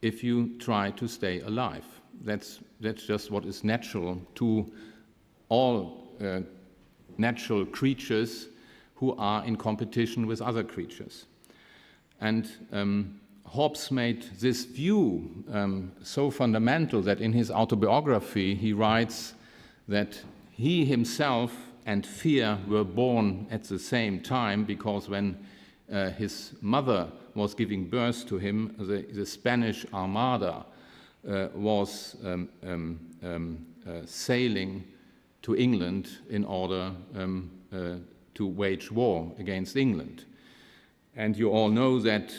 if you try to stay alive. That's just what is natural to all natural creatures who are in competition with other creatures. And Hobbes made this view so fundamental that in his autobiography he writes that he himself and fear were born at the same time, because when his mother was giving birth to him, the Spanish Armada was sailing to England in order to wage war against England. And you all know that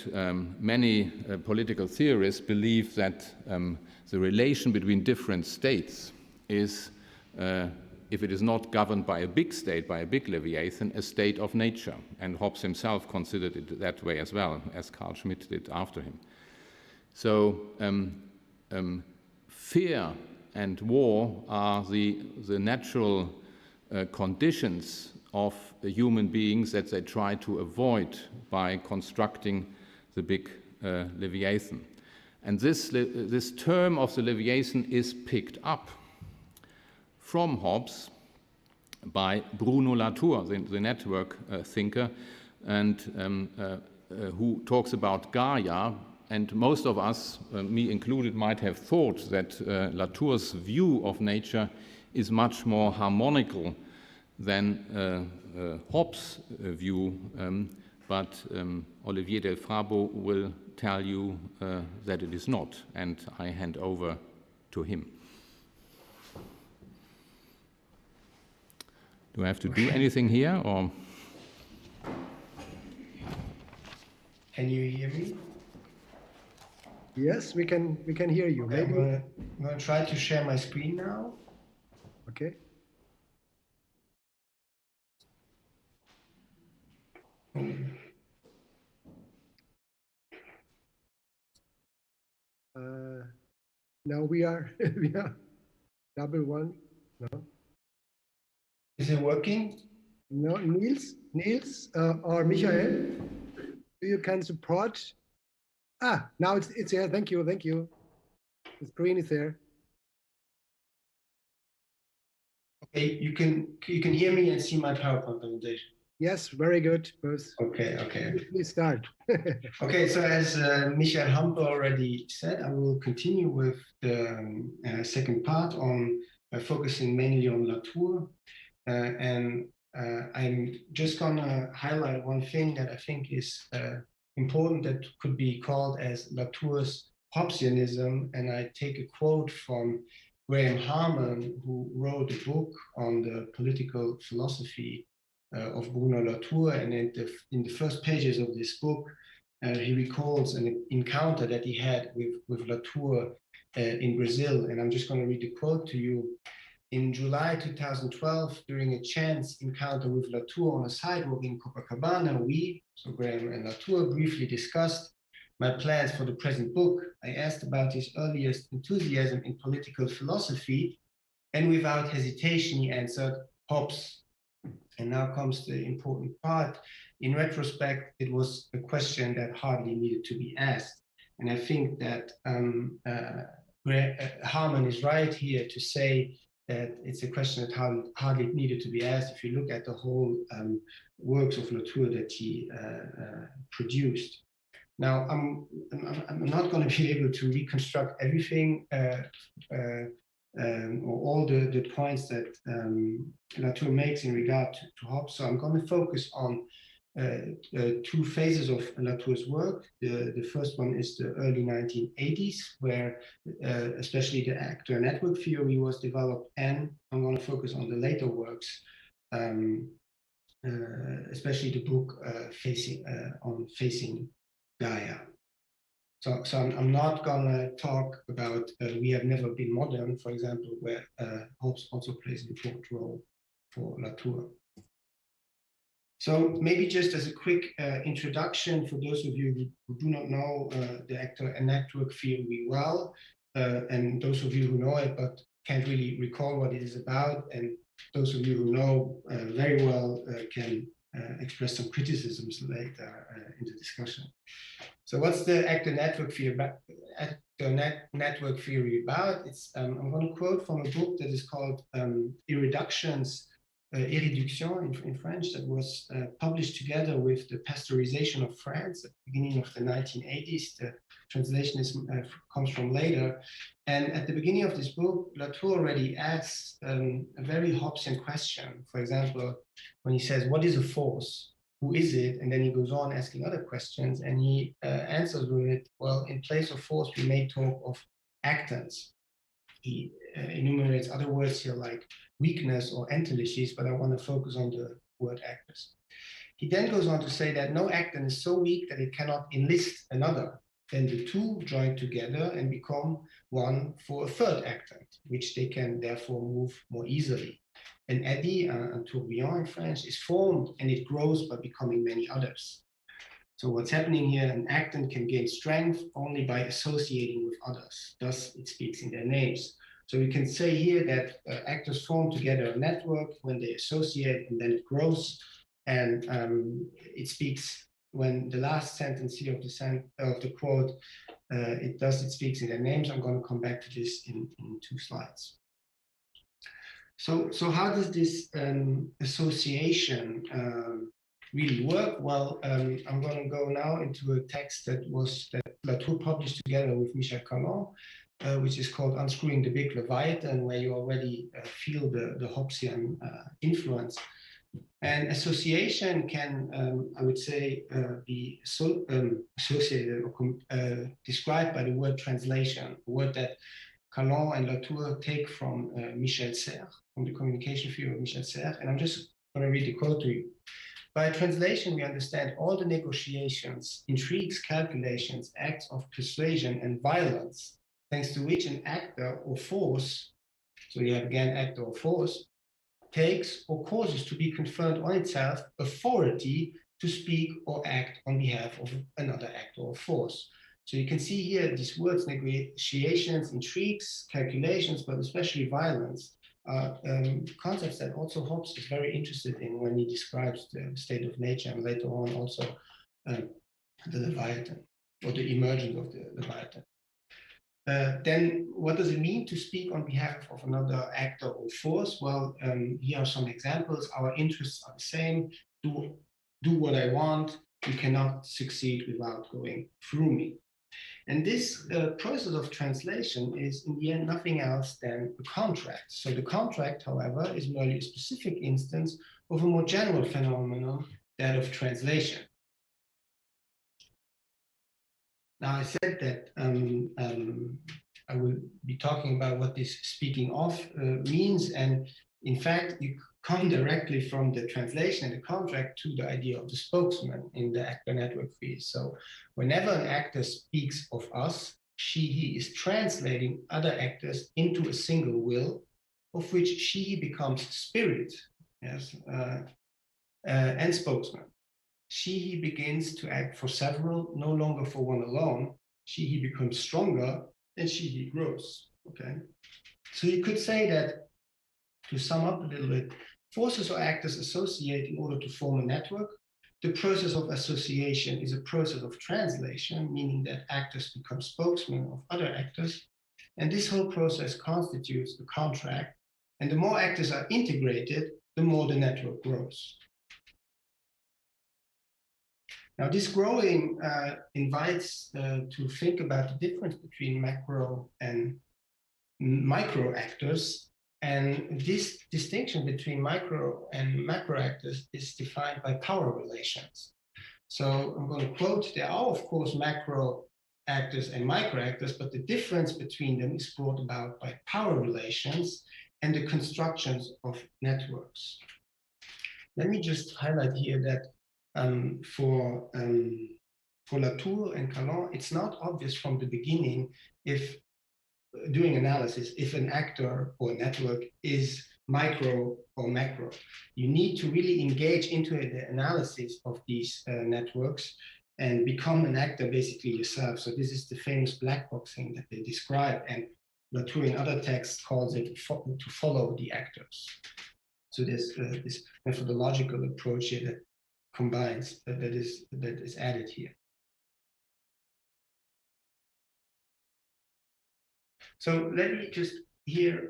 many political theorists believe that the relation between different states is, if it is not governed by a big state, by a big Leviathan, a state of nature. And Hobbes himself considered it that way as well, as Carl Schmitt did after him. So fear and war are the natural conditions of human beings that they try to avoid by constructing the big Leviathan. And this term of the Leviathan is picked up from Hobbes by Bruno Latour, the network thinker, and who talks about Gaia. And most of us, me included, might have thought that Latour's view of nature is much more harmonical than Hobbes' view, but Olivier del Fabbro will tell you that it is not, and I hand over to him. Do I have to do anything here, or? Can you hear me? Yes, we can hear you. Okay, I'm going to try to share my screen now. Okay. Now we are double one. No. Is it working? No, Niels or Michael, you can support. Now it's here. Thank you. The screen is there. Okay, you can hear me and see my PowerPoint presentation. Yes, very good, both. Okay. Please start. Okay, so as Michael Hampe already said, I will continue with the second part on focusing mainly on Latour. And I'm just gonna highlight one thing that I think is important, that could be called as Latour's Hobbesianism. And I take a quote from Graham Harman, who wrote a book on the political philosophy of Bruno Latour. And in the first pages of this book, he recalls an encounter that he had with Latour in Brazil. And I'm just going to read the quote to you. In July 2012, during a chance encounter with Latour on a sidewalk in Copacabana, we, so Graham and Latour, briefly discussed my plans for the present book. I asked about his earliest enthusiasm in political philosophy, and without hesitation, he answered, Hobbes. And now comes the important part. In retrospect, it was a question that hardly needed to be asked. And I think that Harman is right here to say that it's a question that hardly needed to be asked if you look at the whole works of Latour that he produced. Now, I'm not going to be able to reconstruct everything or all the points that Latour makes in regard to Hobbes. So I'm going to focus on two phases of Latour's work. The first one is the early 1980s, where especially the actor network theory was developed, and I'm going to focus on the later works especially the book Facing Gaia. So I'm not gonna talk about We Have Never Been Modern, for example, where Hobbes also plays an important role for Latour. So maybe just as a quick introduction for those of you who do not know the actor and network theory well, and those of you who know it but can't really recall what it is about, and those of you who know very well can express some criticisms later in the discussion. So what's the actor network theory about? Network theory about? It's I'm going to quote from a book that is called Irreductions. Irréduction in French, that was published together with the pasteurization of France at the beginning of the 1980s. The translation comes from later. And at the beginning of this book, Latour already asks a very Hobbesian question. For example, when he says, what is a force? Who is it? And then he goes on asking other questions, and he answers with it, well, in place of force, we may talk of actants. He enumerates other words here like weakness or entelechies, but I want to focus on the word actors. He then goes on to say that no actant is so weak that it cannot enlist another. Then the two join together and become one for a third actant, which they can therefore move more easily. An eddy, un tourbillon in French, is formed and it grows by becoming many others. So what's happening here, an actant can gain strength only by associating with others. Thus, it speaks in their names. So we can say here that actors form together a network when they associate, and then it grows. And it speaks when the last sentence here of the quote, it speaks in their names. I'm going to come back to this in 2 slides. So how does this association really work? Well, I'm going to go now into a text that Latour published together with Michel Caron, which is called Unscrewing the Big Leviathan, where you already feel the Hobbesian influence. And association can, I would say, be associated or described by the word translation, a word that Caron and Latour take from Michel Serres, from the communication theory of Michel Serres. And I'm just going to read the quote to you. By translation, we understand all the negotiations, intrigues, calculations, acts of persuasion and violence, thanks to which an actor or force, so you have again actor or force, takes or causes to be conferred on itself authority to speak or act on behalf of another actor or force. So you can see here these words, negotiations, intrigues, calculations, but especially violence, are concepts that also Hobbes is very interested in when he describes the state of nature, and later on also the Leviathan, or the emergence of the Leviathan. Then what does it mean to speak on behalf of another actor or force? Well, here are some examples. Our interests are the same. Do what I want. You cannot succeed without going through me. And this process of translation is in the end nothing else than a contract. So the contract, however, is merely a specific instance of a more general phenomenon, that of translation. Now, I said that I will be talking about what this speaking of means. And in fact, you come directly from the translation and the contract to the idea of the spokesman in the actor network theory. So whenever an actor speaks of us, he is translating other actors into a single will, of which he becomes spirit, yes, and spokesman. He begins to act for several, no longer for one alone. He becomes stronger, and he grows. Okay, so you could say that, to sum up a little bit, forces or actors associate in order to form a network. The process of association is a process of translation, meaning that actors become spokesmen of other actors. And this whole process constitutes a contract. And the more actors are integrated, the more the network grows. Now, this growing invites to think about the difference between macro and micro actors. And this distinction between micro and macro actors is defined by power relations. So I'm going to quote, there are, of course, macro actors and micro actors, but the difference between them is brought about by power relations and the constructions of networks. Let me just highlight here that for Latour and Calon, it's not obvious from the beginning if doing analysis, if an actor or network is micro or macro. You need to really engage into the analysis of these networks and become an actor basically yourself. So this is the famous black boxing that they describe, and Latour in other texts calls it to follow the actors. So there's this methodological approach here that combines, that is added here. So let me just here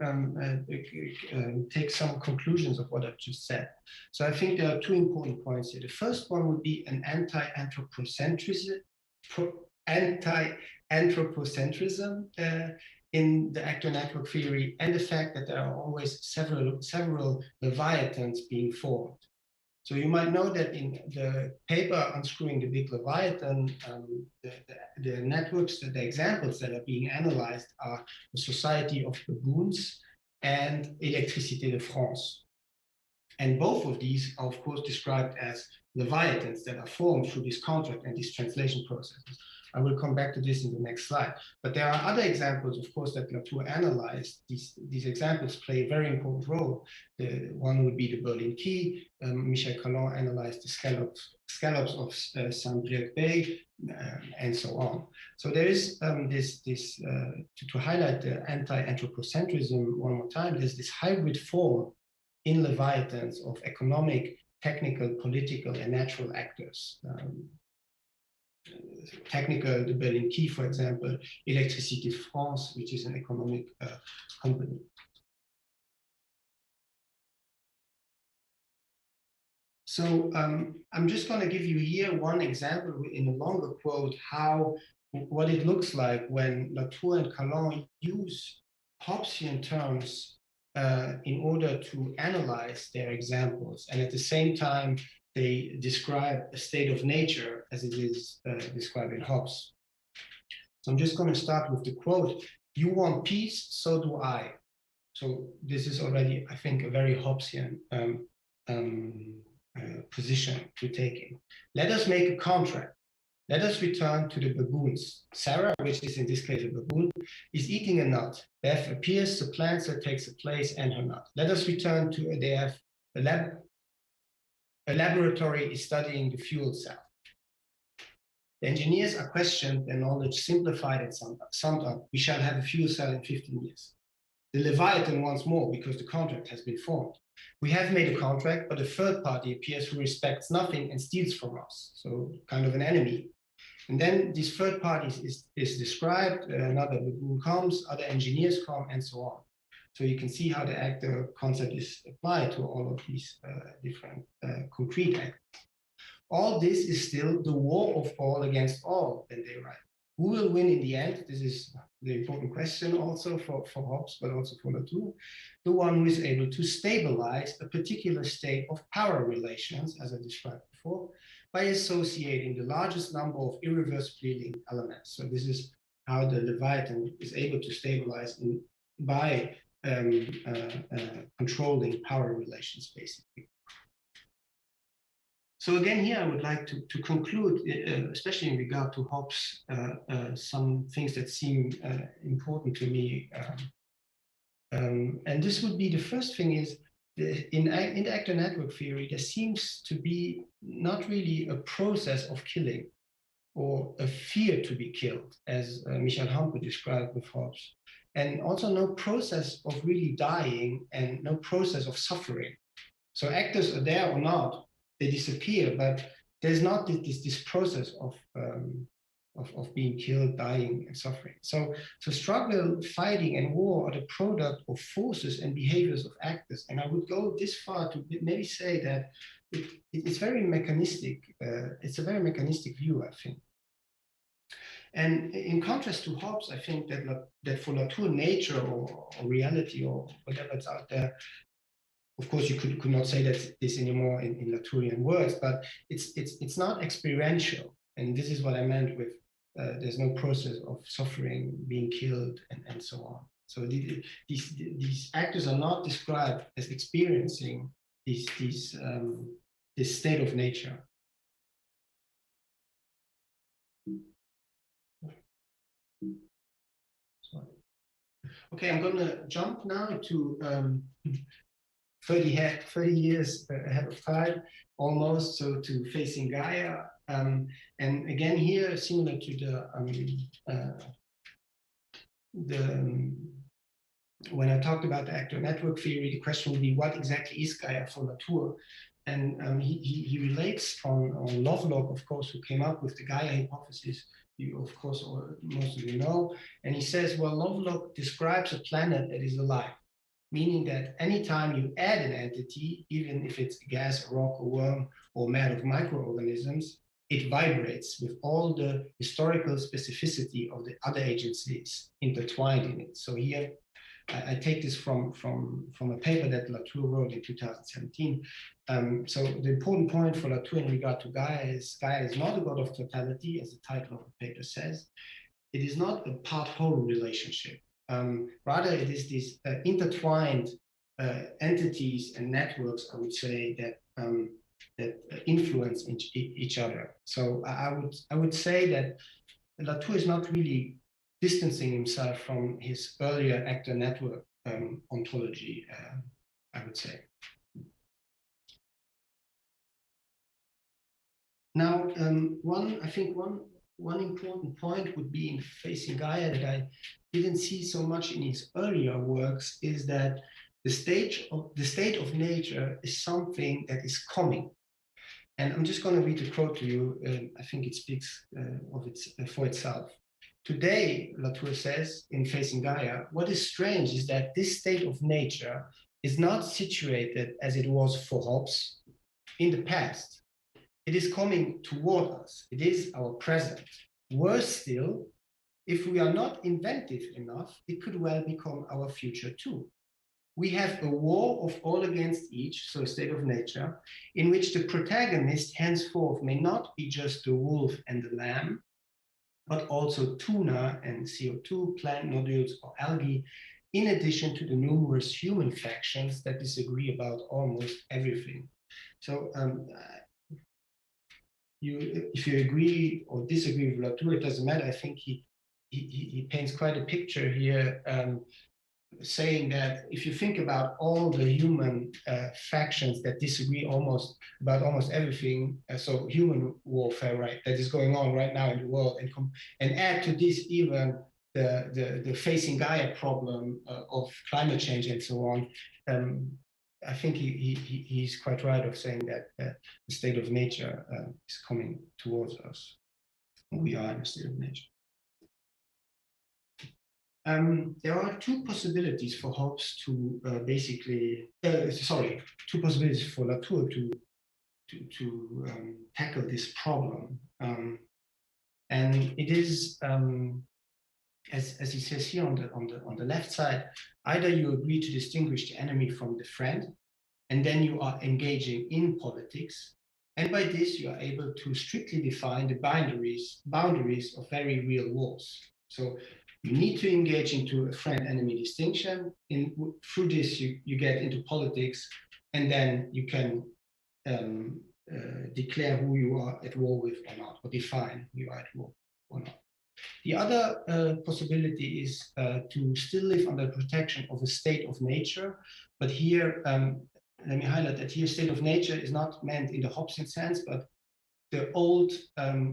take some conclusions of what I've just said. So I think there are two important points here. The first one would be an anti-anthropocentrism in the actor network theory, and the fact that there are always several leviathans being formed. So you might know that in the paper Unscrewing the Big Leviathan, the networks, the examples that are being analyzed are the Society of Baboons and Électricité de France. And both of these are, of course, described as leviathans that are formed through this contract and these translation processes. I will come back to this in the next slide. But there are other examples, of course, that Latour analyzed. These examples play a very important role. One would be the Berlin Key. Michel Calon analyzed the scallops of Saint-Brieuc Bay, and so on. So there is to highlight the anti-anthropocentrism one more time, there's this hybrid form in leviathans of economic, technical, political, and natural actors. Technical, the Berlin Key, for example, Électricité de France, which is an economic company. So I'm just going to give you here one example in a longer quote, what it looks like when Latour and Calon use Hobbesian terms in order to analyze their examples, and at the same time they describe a state of nature as it is described in Hobbes. So I'm just going to start with the quote, "You want peace, so do I." So this is already, I think, a very Hobbesian position to take in. "Let us make a contract. Let us return to the baboons. Sarah," which is in this case a baboon, "is eating a nut. Beth appears, supplants her, takes her place, and her nut. Let us return to, they have a laboratory is studying the fuel cell. The engineers are questioned, their knowledge simplified and summed up. We shall have a fuel cell in 15 years. The Leviathan wants more because the contract has been formed. We have made a contract, but a third party appears who respects nothing and steals from us. So kind of an enemy. And then this third party is described, another baboon comes, other engineers come, and so on. So you can see how the actor concept is applied to all of these different concrete actors. All this is still the war of all against all, then they write. Who will win in the end? This is the important question also for Hobbes, but also for Latour. The one who is able to stabilize a particular state of power relations, as I described before, by associating the largest number of irreversibly linked elements. So this is how the Leviathan is able to stabilize by controlling power relations, basically. So again, here I would like to conclude, especially in regard to Hobbes, some things that seem important to me. And this would be, the first thing is, in the actor network theory, there seems to be not really a process of killing or a fear to be killed, as Michel Hampe described with Hobbes. And also no process of really dying and no process of suffering. So actors are there or not, they disappear, but there's not this process of being killed, dying, and suffering. So struggle, fighting, and war are the product of forces and behaviors of actors. And I would go this far to maybe say that it's very mechanistic. It's a very mechanistic view, I think. And in contrast to Hobbes, I think that for Latour, nature or reality or whatever's out there, of course, you could not say that this anymore in Latourian words, but it's not experiential. And this is what I meant with there's no process of suffering, being killed, and so on. So these actors are not described as experiencing this state of nature. Sorry. Okay, I'm going to jump now to 30 years ahead of time, almost, so to Facing Gaia. And again here, similar to when I talked about the actor network theory, the question would be, what exactly is Gaia for Latour? And he relates on Lovelock, of course, who came up with the Gaia hypothesis, you of course, or most of you know. And he says, well, Lovelock describes a planet that is alive, meaning that anytime you add an entity, even if it's a gas, a rock, a worm, or made of microorganisms, it vibrates with all the historical specificity of the other agencies intertwined in it. So here, I take this from a paper that Latour wrote in 2017. So the important point for Latour in regard to Gaia is not a god of totality, as the title of the paper says. It is not a part-whole relationship. Rather, it is these intertwined entities and networks, I would say, that influence each other. So I would say that Latour is not really distancing himself from his earlier actor network ontology, I would say. Now, I think one important point would be in Facing Gaia that I didn't see so much in his earlier works is that the state of nature is something that is coming. And I'm just going to read a quote to you. I think it speaks for itself. Today, Latour says in Facing Gaia, what is strange is that this state of nature is not situated as it was for Hobbes in the past. It is coming toward us. It is our present. Worse still, if we are not inventive enough, it could well become our future too. We have a war of all against each, so a state of nature, in which the protagonist henceforth may not be just the wolf and the lamb, but also tuna and CO2, plant nodules or algae, in addition to the numerous human factions that disagree about almost everything. So if you agree or disagree with Latour, it doesn't matter. I think he paints quite a picture here, saying that if you think about all the human factions that disagree about almost everything, so human warfare, right, that is going on right now in the world, and add to this even the Facing Gaia problem of climate change and so on, I think he's quite right of saying that the state of nature is coming towards us. We are in a state of nature. There are two possibilities for Hobbes to two possibilities for Latour to tackle this problem. And it is, as he says here on the left side, either you agree to distinguish the enemy from the friend, and then you are engaging in politics. And by this, you are able to strictly define the boundaries of very real wars. So you need to engage into a friend-enemy distinction. Through this, you get into politics, and then you can declare who you are at war with or not, or define who you are at war or not. The other possibility is to still live under protection of a state of nature, but here, let me highlight that here state of nature is not meant in the Hobbesian sense, but the old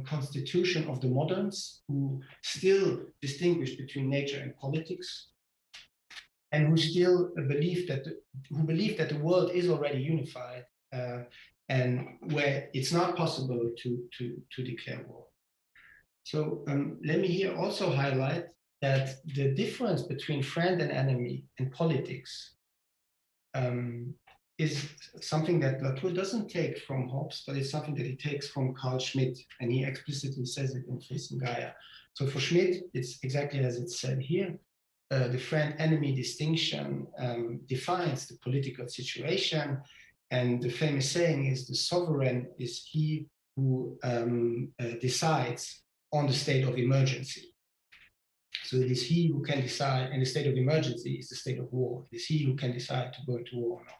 constitution of the moderns who still distinguish between nature and politics, and who still believe that the world is already unified, and where it's not possible to declare war. So let me here also highlight that the difference between friend and enemy in politics is something that Latour doesn't take from Hobbes, but it's something that he takes from Carl Schmitt, and he explicitly says it in Facing Gaia. So for Schmitt, it's exactly as it's said here. The friend-enemy distinction defines the political situation, and the famous saying is the sovereign is he who decides on the state of emergency. So it is he who can decide, and the state of emergency is the state of war. It is he who can decide to go into war or not.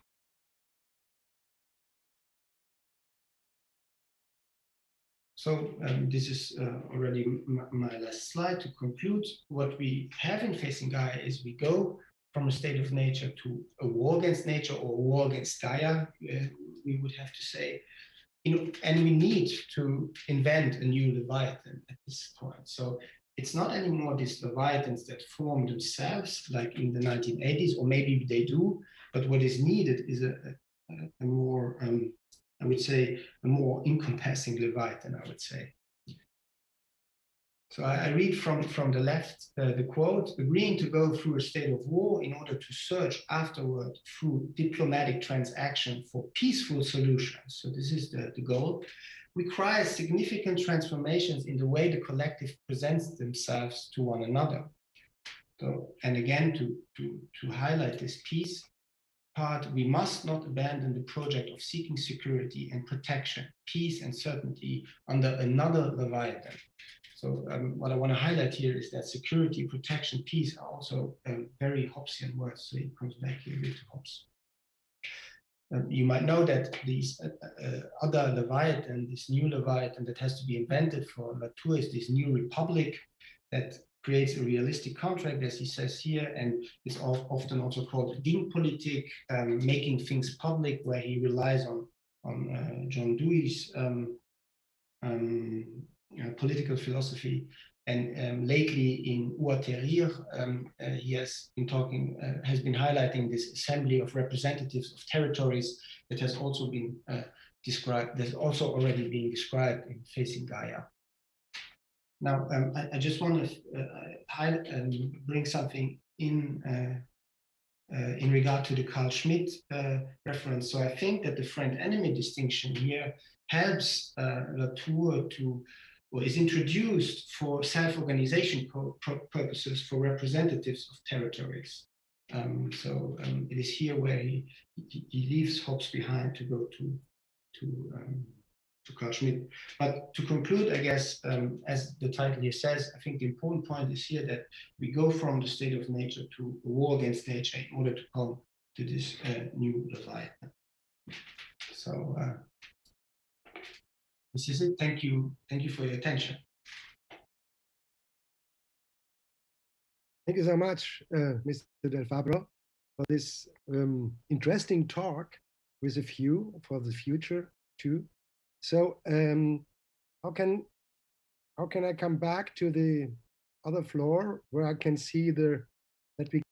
So this is already my last slide to conclude. What we have in Facing Gaia is we go from a state of nature to a war against nature, or a war against Gaia, we would have to say. And we need to invent a new Leviathan at this point. So it's not anymore these Leviathans that form themselves like in the 1980s, or maybe they do, but what is needed is a more, I would say, a more encompassing Leviathan, I would say. So I read from the left the quote: agreeing to go through a state of war in order to search afterward through diplomatic transaction for peaceful solutions. So this is the goal. Requires significant transformations in the way the collective presents themselves to one another. So, and again, to highlight this peace part, we must not abandon the project of seeking security and protection, peace and certainty under another Leviathan. So what I want to highlight here is that security, protection, peace are also very Hobbesian words. So it comes back here to Hobbes. You might know that these other Leviathan, this new Leviathan that has to be invented for Latour, is this new republic that creates a realistic contract, as he says here, and is often also called Dingpolitik, making things public, where he relies on John Dewey's political philosophy. And lately in Ouatterir, he has been highlighting this assembly of representatives of territories that has also been described, that's also already being described in Facing Gaia. Now, I just want to bring something in regard to the Carl Schmitt reference. So I think that the friend-enemy distinction here helps Latour to, or is introduced for self-organization purposes for representatives of territories. It is here where he leaves Hobbes behind to go to Carl Schmitt. But to conclude, I guess, as the title here says, I think the important point is here that we go from the state of nature to a war against nature in order to come to this new Leviathan. So this is it. Thank you for your attention. Thank you so much, Mr. Del Fabbro, for this interesting talk with a view for the future too. So how can I come back to the other floor where I can see that we?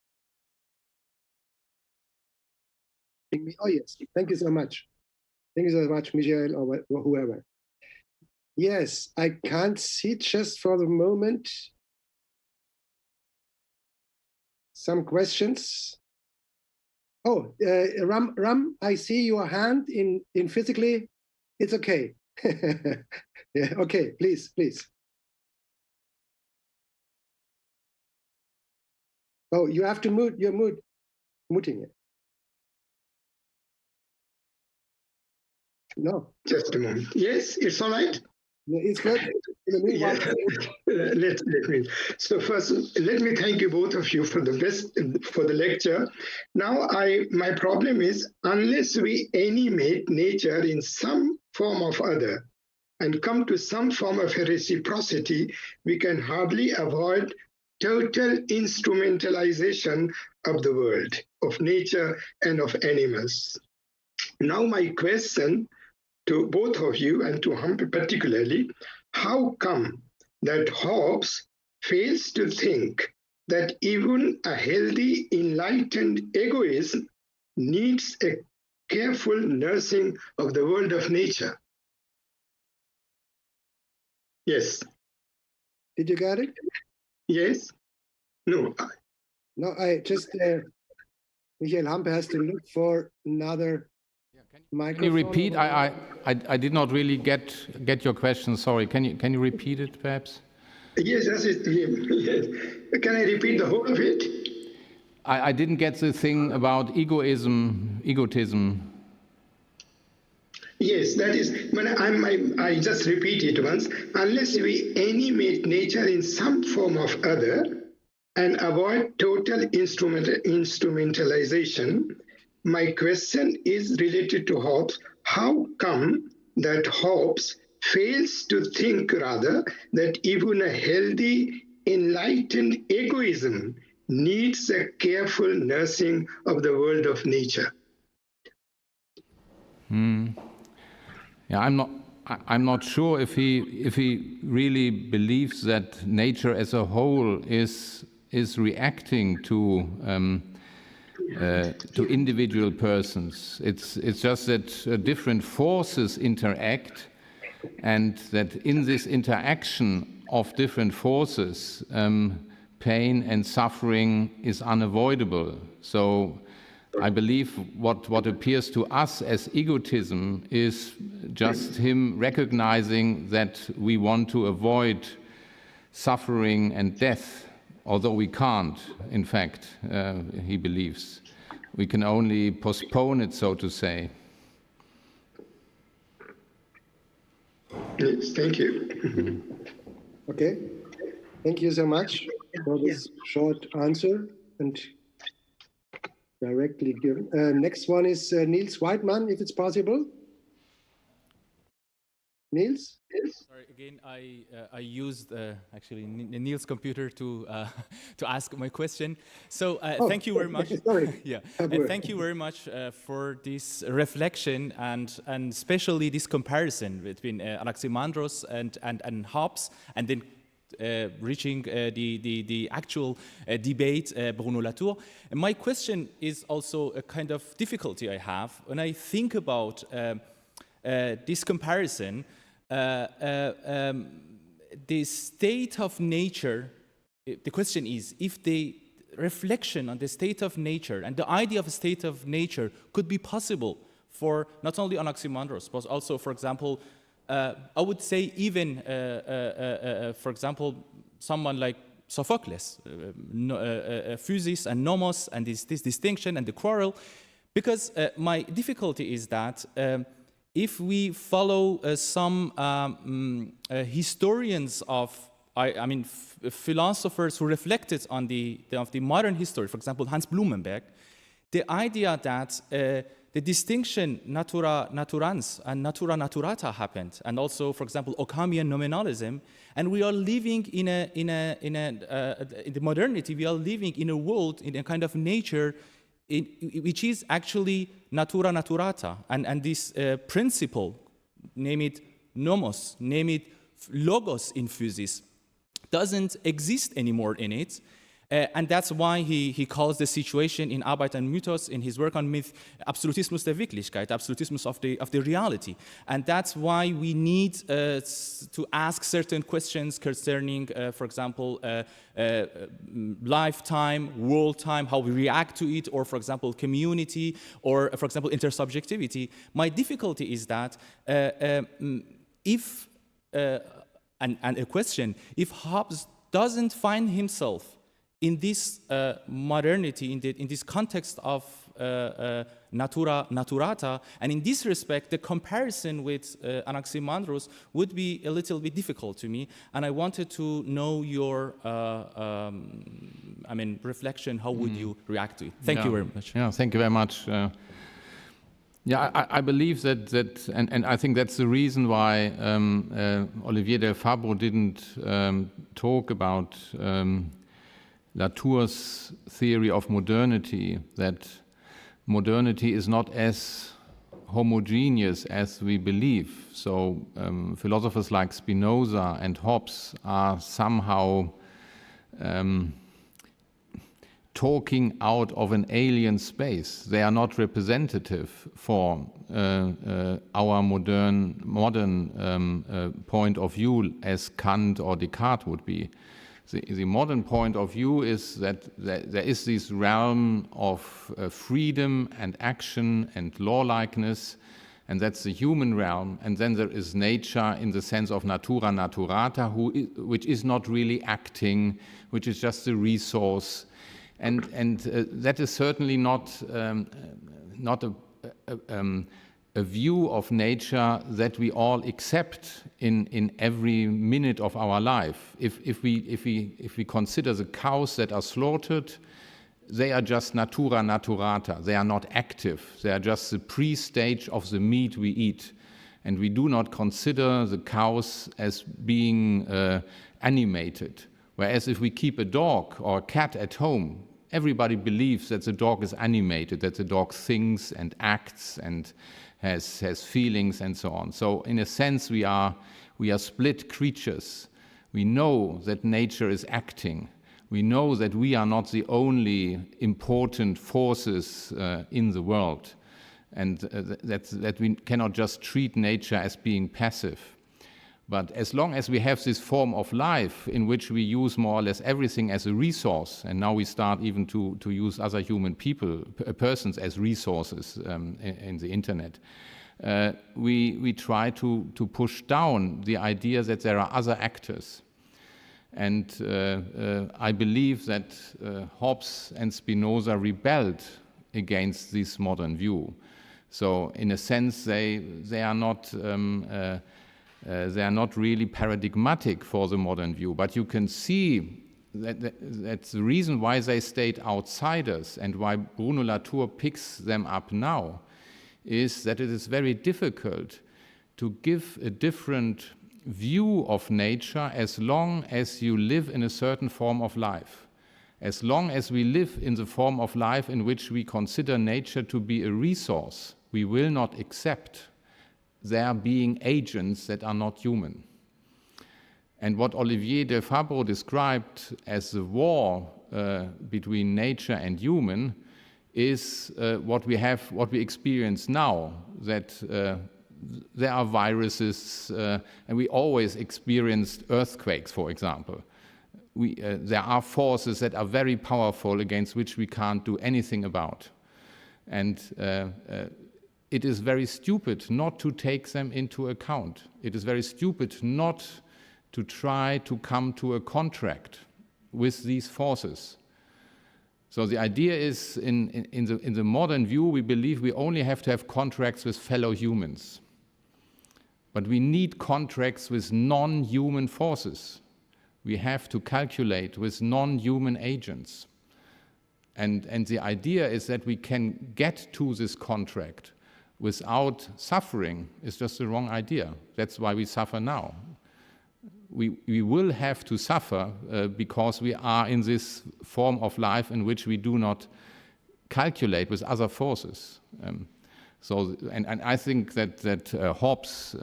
Oh yes, thank you so much. Thank you so much, Michael, or whoever. Yes, I can't see just for the moment. Some questions. Oh, Ram, I see your hand in physically. It's okay. Yeah, okay, please. Oh, you have to mute. You're muting it. No. Just a moment. Yes, it's all right. It's good. Yeah. let me. So first, let me thank you both of you for the lecture. Now, my problem is, unless we animate nature in some form of other and come to some form of a reciprocity, we can hardly avoid total instrumentalization of the world, of nature and of animals. Now, my question to both of you and to Hampe particularly, how come that Hobbes fails to think that even a healthy, enlightened egoism needs a careful nursing of the world of nature? Yes. Did you get it? Yes. No. No, I just, Michael Hampe has to look for another microphone. Can you repeat? I did not really get your question. Sorry. Can you repeat it, perhaps? Yes, that's it. Yes. Can I repeat the whole of it? I didn't get the thing about egotism. Yes, that is, when I just repeat it once. Unless we animate nature in some form of other and avoid total instrumentalization, my question is related to Hobbes. How come that Hobbes fails to think rather that even a healthy, enlightened egoism needs a careful nursing of the world of nature. Yeah, I'm not sure if he really believes that nature as a whole is reacting to individual persons. It's just that different forces interact, and that in this interaction of different forces, pain and suffering is unavoidable. So I believe what appears to us as egotism is just him recognizing that we want to avoid suffering and death, although we can't, in fact, he believes. We can only postpone it, so to say. Yes, thank you. Okay, thank you so much for this short answer and directly given. Next one is Niels Weidmann, if it's possible. Niels? Sorry, again, I used actually Niels' computer to ask my question. So thank you very much. Sorry. Yeah, and thank you very much for this reflection and especially this comparison between Anaximandros and Hobbes, and then reaching the actual debate, Bruno Latour. And my question is also a kind of difficulty I have when I think about this comparison. The state of nature, the question is if the reflection on the state of nature and the idea of a state of nature could be possible for not only Anaximandros, but also, for example, I would say even, for example, someone like Sophocles, physis and nomos, and this distinction and the quarrel, because my difficulty is that if we follow some historians I mean philosophers who reflected on the modern history, for example, Hans Blumenberg, the idea that the distinction natura naturans and natura naturata happened, and also, for example, Ockhamian nominalism, and we are living in the modernity. We are living in a world, in a kind of nature, which is actually natura naturata, and this principle, name it nomos, name it logos in physis, doesn't exist anymore in it. And that's why he calls the situation in Arbeit und Mythos, in his work on myth, Absolutismus der Wirklichkeit, Absolutismus of the reality. And that's why we need to ask certain questions concerning, for example, lifetime, world time, how we react to it, or, for example, community, or, for example, intersubjectivity. My difficulty is that if, and a question, if Hobbes doesn't find himself in this modernity, in this context of natura naturata, and in this respect, the comparison with Anaximandros would be a little bit difficult to me. And I wanted to know your, reflection. How would you react to it? Thank you very much. Yeah, thank you very much. I believe that and I think that's the reason why Olivier del Fabbro didn't talk about Latour's theory of modernity, that modernity is not as homogeneous as we believe. So philosophers like Spinoza and Hobbes are somehow talking out of an alien space. They are not representative for our modern point of view as Kant or Descartes would be. The modern point of view is that there is this realm of freedom and action and lawlikeness, and that's the human realm. And then there is nature in the sense of natura naturata, which is not really acting, which is just a resource. And that is certainly not a view of nature that we all accept in every minute of our life. If we consider the cows that are slaughtered, they are just natura naturata. They are not active. They are just the pre-stage of the meat we eat. And we do not consider the cows as being animated. Whereas if we keep a dog or a cat at home, everybody believes that the dog is animated, that the dog thinks and acts and has feelings and so on. So in a sense, we are split creatures. We know that nature is acting. We know that we are not the only important forces in the world, and that we cannot just treat nature as being passive. But as long as we have this form of life in which we use more or less everything as a resource, and now we start even to use other human persons as resources in the internet, we try to push down the idea that there are other actors. And I believe that Hobbes and Spinoza rebelled against this modern view. So in a sense, they are not really paradigmatic for the modern view, but you can see that's the reason why they stayed outsiders and why Bruno Latour picks them up now, is that it is very difficult to give a different view of nature as long as you live in a certain form of life. As long as we live in the form of life in which we consider nature to be a resource, we will not accept there being agents that are not human. And what Olivier de Fabbro described as the war between nature and human is what we experience now, that there are viruses, and we always experienced earthquakes, for example. There are forces that are very powerful against which we can't do anything about. And it is very stupid not to take them into account. It is very stupid not to try to come to a contract with these forces. So the idea is, in the modern view, we believe we only have to have contracts with fellow humans. But we need contracts with non-human forces. We have to calculate with non-human agents. And the idea is that we can get to this contract without suffering is just the wrong idea. That's why we suffer now. We will have to suffer because we are in this form of life in which we do not calculate with other forces. And I think that Hobbes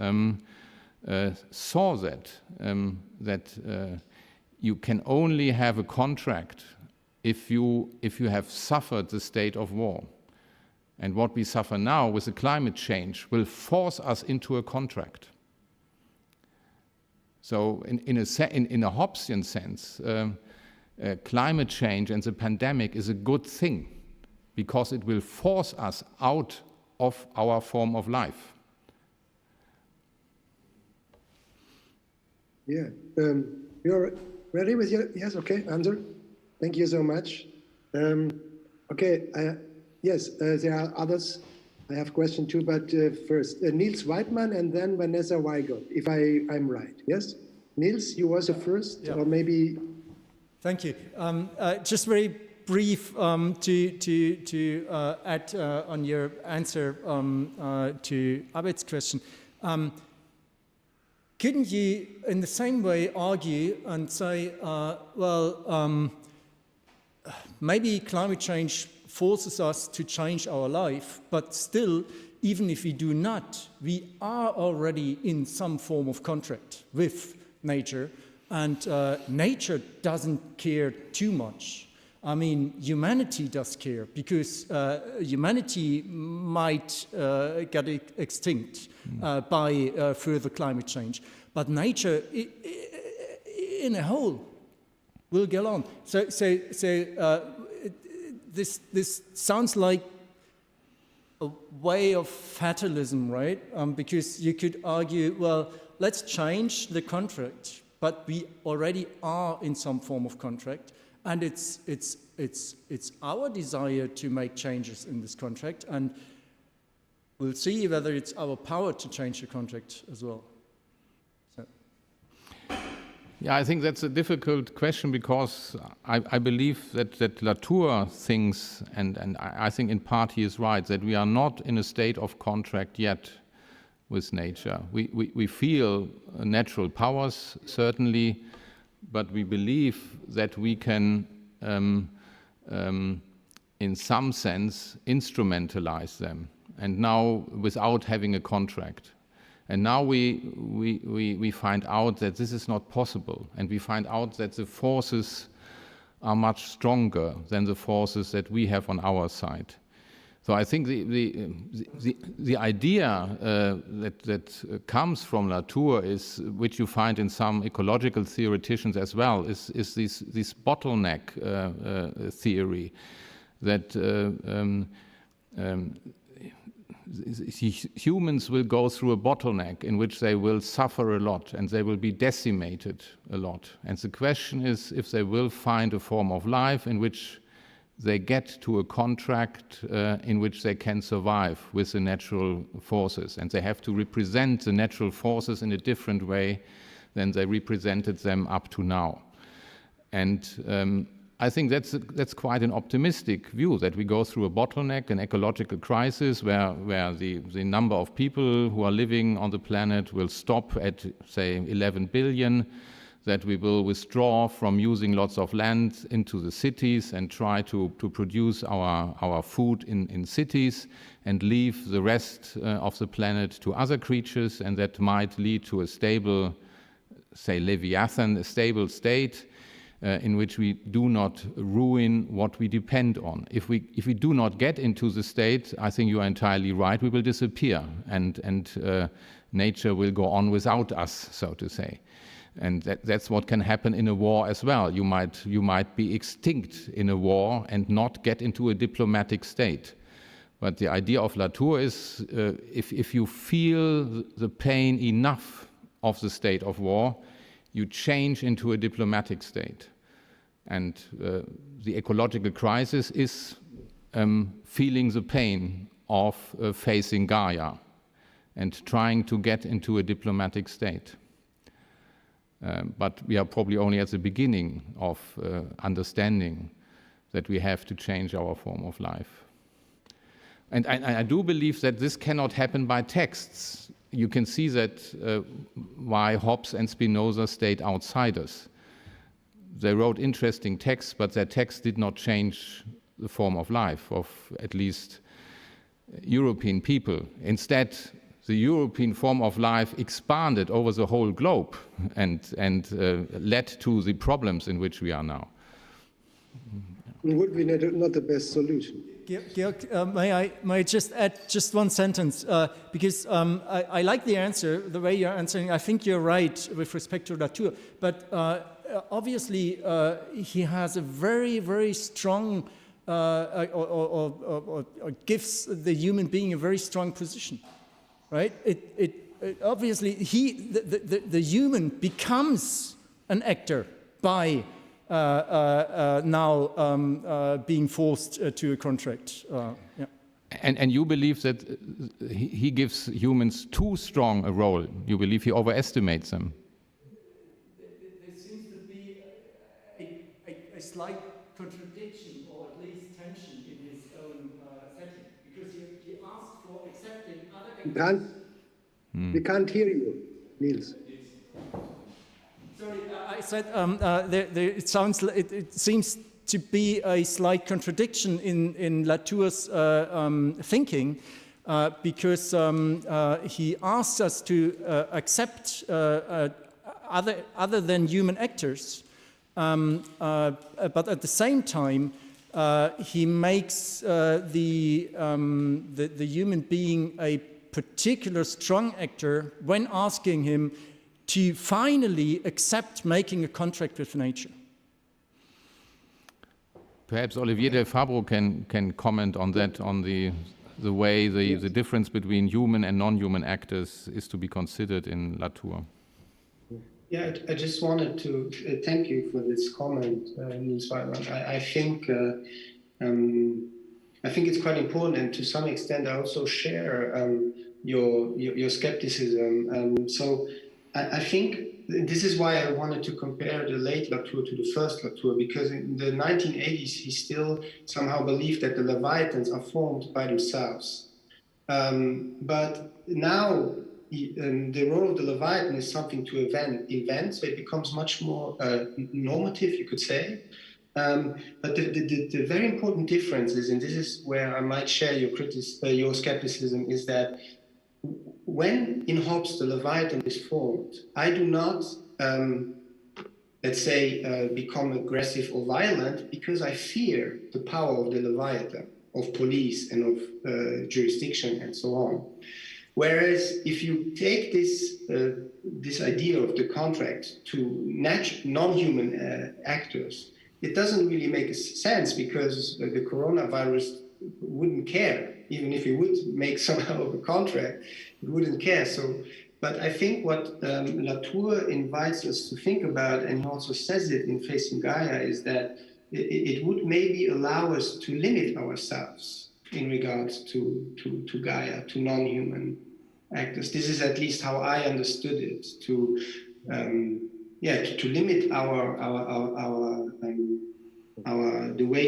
saw that you can only have a contract if you have suffered the state of war. And what we suffer now with the climate change will force us into a contract. So in a Hobbesian sense, climate change and the pandemic is a good thing because it will force us out of our form of life. Yeah, you're ready with your, yes, okay, answer. Thank you so much. Okay, yes, there are others. I have a question too, but first, Niels Weidmann and then Vanessa Weigelt, if I'm right. Yes? Niels, you was the first, yeah. Or maybe... Thank you. Just very brief to add on your answer to Abed's question. Couldn't you, in the same way, argue and say, maybe climate change forces us to change our life, but still, even if we do not, we are already in some form of contract with nature, and nature doesn't care too much. I mean, humanity does care, because humanity might get extinct by further climate change, but nature in a whole will go on. So this sounds like a way of fatalism, right? Because you could argue, well, let's change the contract, but we already are in some form of contract, and it's our desire to make changes in this contract, and we'll see whether it's our power to change the contract as well. So. Yeah, I think that's a difficult question because I believe that Latour thinks, and I think in part he is right, that we are not in a state of contract yet with nature. We feel natural powers, certainly, but we believe that we can, in some sense, instrumentalize them, and now without having a contract. And now we find out that this is not possible, and we find out that the forces are much stronger than the forces that we have on our side. So I think the idea that comes from Latour is, which you find in some ecological theoreticians as well, is this bottleneck theory, that humans will go through a bottleneck in which they will suffer a lot and they will be decimated a lot. And the question is if they will find a form of life in which they get to a contract in which they can survive with the natural forces. And they have to represent the natural forces in a different way than they represented them up to now. And I think that's quite an optimistic view, that we go through a bottleneck, an ecological crisis, where the number of people who are living on the planet will stop at, say, 11 billion, that we will withdraw from using lots of land into the cities and try to produce our food in cities and leave the rest of the planet to other creatures, and that might lead to a stable, say, Leviathan, a stable state, in which we do not ruin what we depend on. If we do not get into the state, I think you are entirely right, we will disappear, and nature will go on without us, so to say. And that's what can happen in a war as well. You might be extinct in a war and not get into a diplomatic state. But the idea of Latour is, if you feel the pain enough of the state of war, you change into a diplomatic state. And the ecological crisis is feeling the pain of facing Gaia and trying to get into a diplomatic state. But we are probably only at the beginning of understanding that we have to change our form of life. And I do believe that this cannot happen by texts. You can see that why Hobbes and Spinoza stayed outsiders. They wrote interesting texts, but their texts did not change the form of life of at least European people. Instead, the European form of life expanded over the whole globe and led to the problems in which we are now. Would be not the best solution. Georg, may I just add just one sentence? Because I like the answer, the way you're answering. I think you're right with respect to Latour. But obviously, he has a very, very strong, or gives the human being a very strong position. Right? It obviously, the human becomes an actor by now being forced to a contract. Yeah. And you believe that he gives humans too strong a role? You believe he overestimates them? There seems to be a slight contradiction, or at least tension, in his own setting, because he asks for accepting other actors. We can't hear you, Niels. Sorry, I said it seems to be a slight contradiction in Latour's thinking, because he asks us to accept other than human actors, but at the same time he makes the human being a particular strong actor when asking him to finally accept making a contract with nature. Perhaps Olivier de Fabbro can comment on that, on the way the difference between human and non-human actors is to be considered in Latour. Yeah, I just wanted to thank you for this comment, Niels Weidmann. I think it's quite important, and to some extent I also share your skepticism. So I think this is why I wanted to compare the late Latour to the first Latour, because in the 1980s he still somehow believed that the Leviathans are formed by themselves. But now the role of the Leviathan is something to invent, so it becomes much more normative, you could say. But the very important difference is, and this is where I might share your skepticism, is that when in Hobbes the Leviathan is formed, I do not, let's say, become aggressive or violent because I fear the power of the Leviathan, of police and of jurisdiction and so on. Whereas if you take this idea of the contract to non-human actors, it doesn't really make sense because the coronavirus wouldn't care. Even if it would make somehow of a contract, it wouldn't care. So, but I think what Latour invites us to think about, and he also says it in Facing Gaia, is that it would maybe allow us to limit ourselves in regards to Gaia, to non-human actors. This is at least how I understood it, to limit the way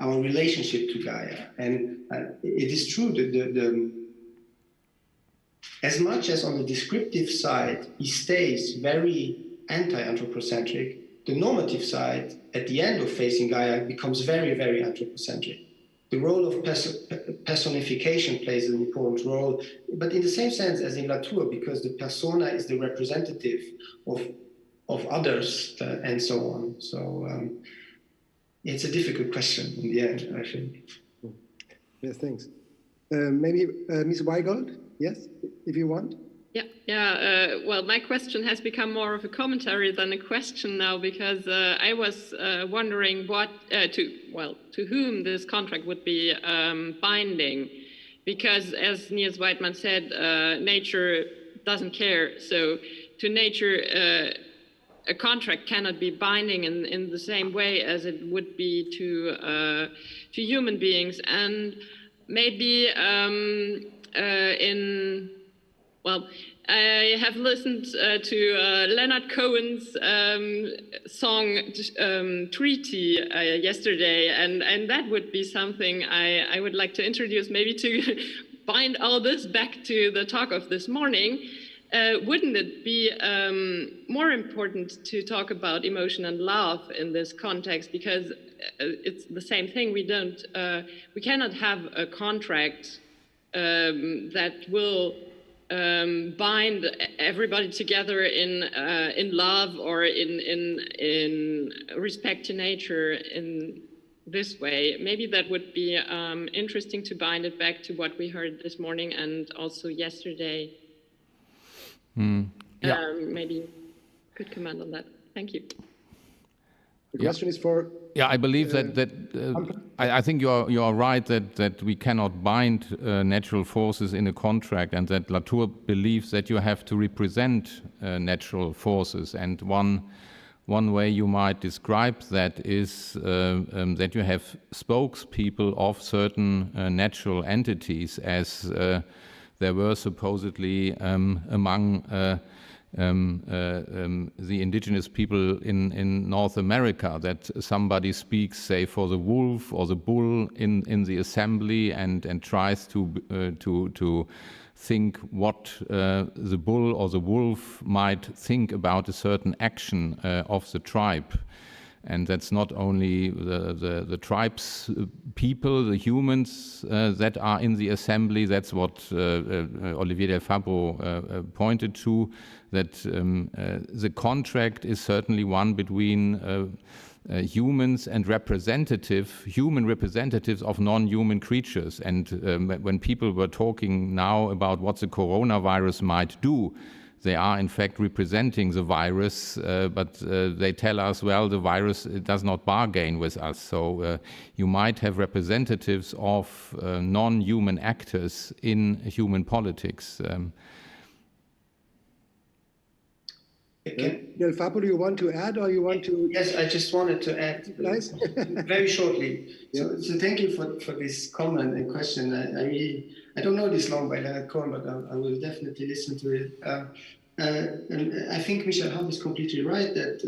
our relationship to Gaia. And it is true that as much as on the descriptive side he stays very anti-anthropocentric, the normative side at the end of Facing Gaia becomes very, very anthropocentric. The role of personification plays an important role, but in the same sense as in Latour, because the persona is the representative of others and so on. So it's a difficult question in the end, I think. Yes, thanks. Maybe Ms. Weigold, yes, if you want. Well, my question has become more of a commentary than a question now, because I was wondering to whom this contract would be binding, because as Niels Weidmann said, nature doesn't care. So to nature, a contract cannot be binding in the same way as it would be to human beings. And maybe I have listened to Leonard Cohen's song Treaty yesterday, and that would be something I would like to introduce, maybe to bind all this back to the talk of this morning. Wouldn't it be more important to talk about emotion and love in this context? Because it's the same thing. We cannot have a contract that will bind everybody together in love or in respect to nature in this way. Maybe that would be interesting to bind it back to what we heard this morning and also yesterday. Maybe you could comment on that. Thank you. The question is for... Yeah, I believe that I think you are right that we cannot bind natural forces in a contract, and that Latour believes that you have to represent natural forces. And one way you might describe that is that you have spokespeople of certain natural entities, as there were supposedly among the indigenous people in North America, that somebody speaks, say, for the wolf or the bull in the assembly and tries to think what the bull or the wolf might think about a certain action of the tribe. And that's not only the tribes people, the humans that are in the assembly. That's what Olivier de Fabbro pointed to, that the contract is certainly one between humans and human representatives of non-human creatures. And when people were talking now about what the coronavirus might do, they are in fact representing the virus, but they tell us, well, the virus does not bargain with us. So you might have representatives of non-human actors in human politics. Fabbro, you want to add, or you want to? Yes, I just wanted to add very shortly. So thank you for this comment and question. I don't know this long by Leonard Cohen, but I will definitely listen to it. And I think Michel Hampe is completely right that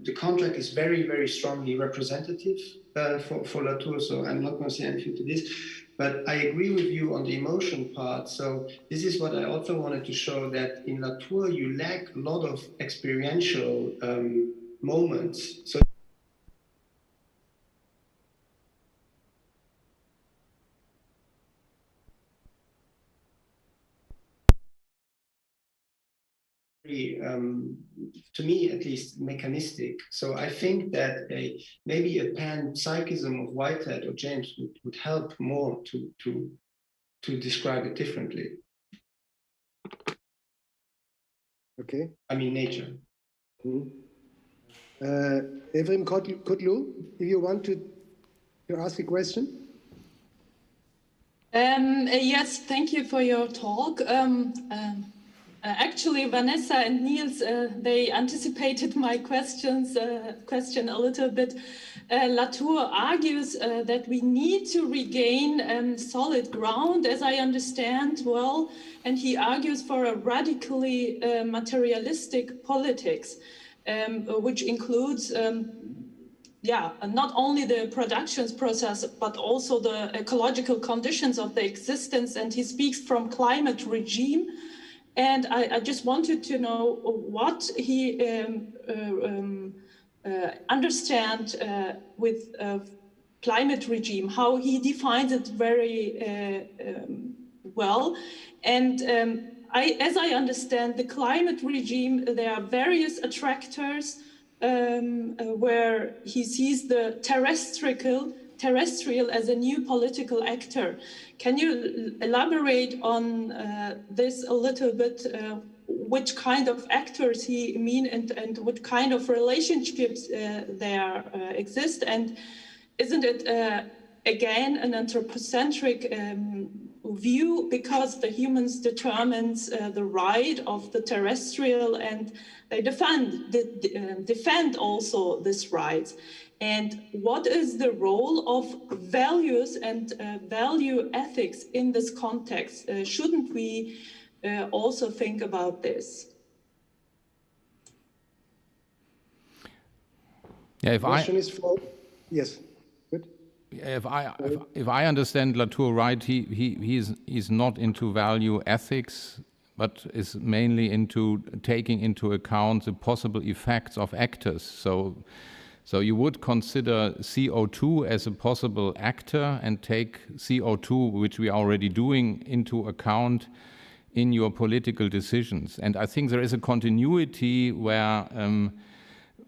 the contract is very, very strongly representative for Latour, so I'm not going to say anything to this. But I agree with you on the emotion part. So this is what I also wanted to show, that in Latour you lack a lot of experiential moments. So to me at least mechanistic. So I think that maybe a panpsychism of Whitehead or James would help more to describe it differently. Okay. I mean nature. Evrim Kotlu, if you want to ask a question. Yes, thank you for your talk. Actually, Vanessa and Niels, they anticipated my question a little bit. Latour argues that we need to regain solid ground, as I understand well, and he argues for a radically materialistic politics, which includes not only the productions process, but also the ecological conditions of the existence. And he speaks from climate regime. And I just wanted to know what he understands with climate regime, how he defines it very well. And as I understand the climate regime, there are various attractors where he sees the terrestrial as a new political actor. Can you elaborate on this a little bit, which kind of actors he mean and what kind of relationships there exist? And isn't it, again, an anthropocentric view, because the humans determines the right of the terrestrial, and they defend also this right? And what is the role of values and value ethics in this context? Shouldn't we also think about this? Yeah, yes. Good. If I understand Latour right, he's not into value ethics, but is mainly into taking into account the possible effects of actors. So you would consider CO2 as a possible actor and take CO2, which we are already doing, into account in your political decisions. And I think there is a continuity where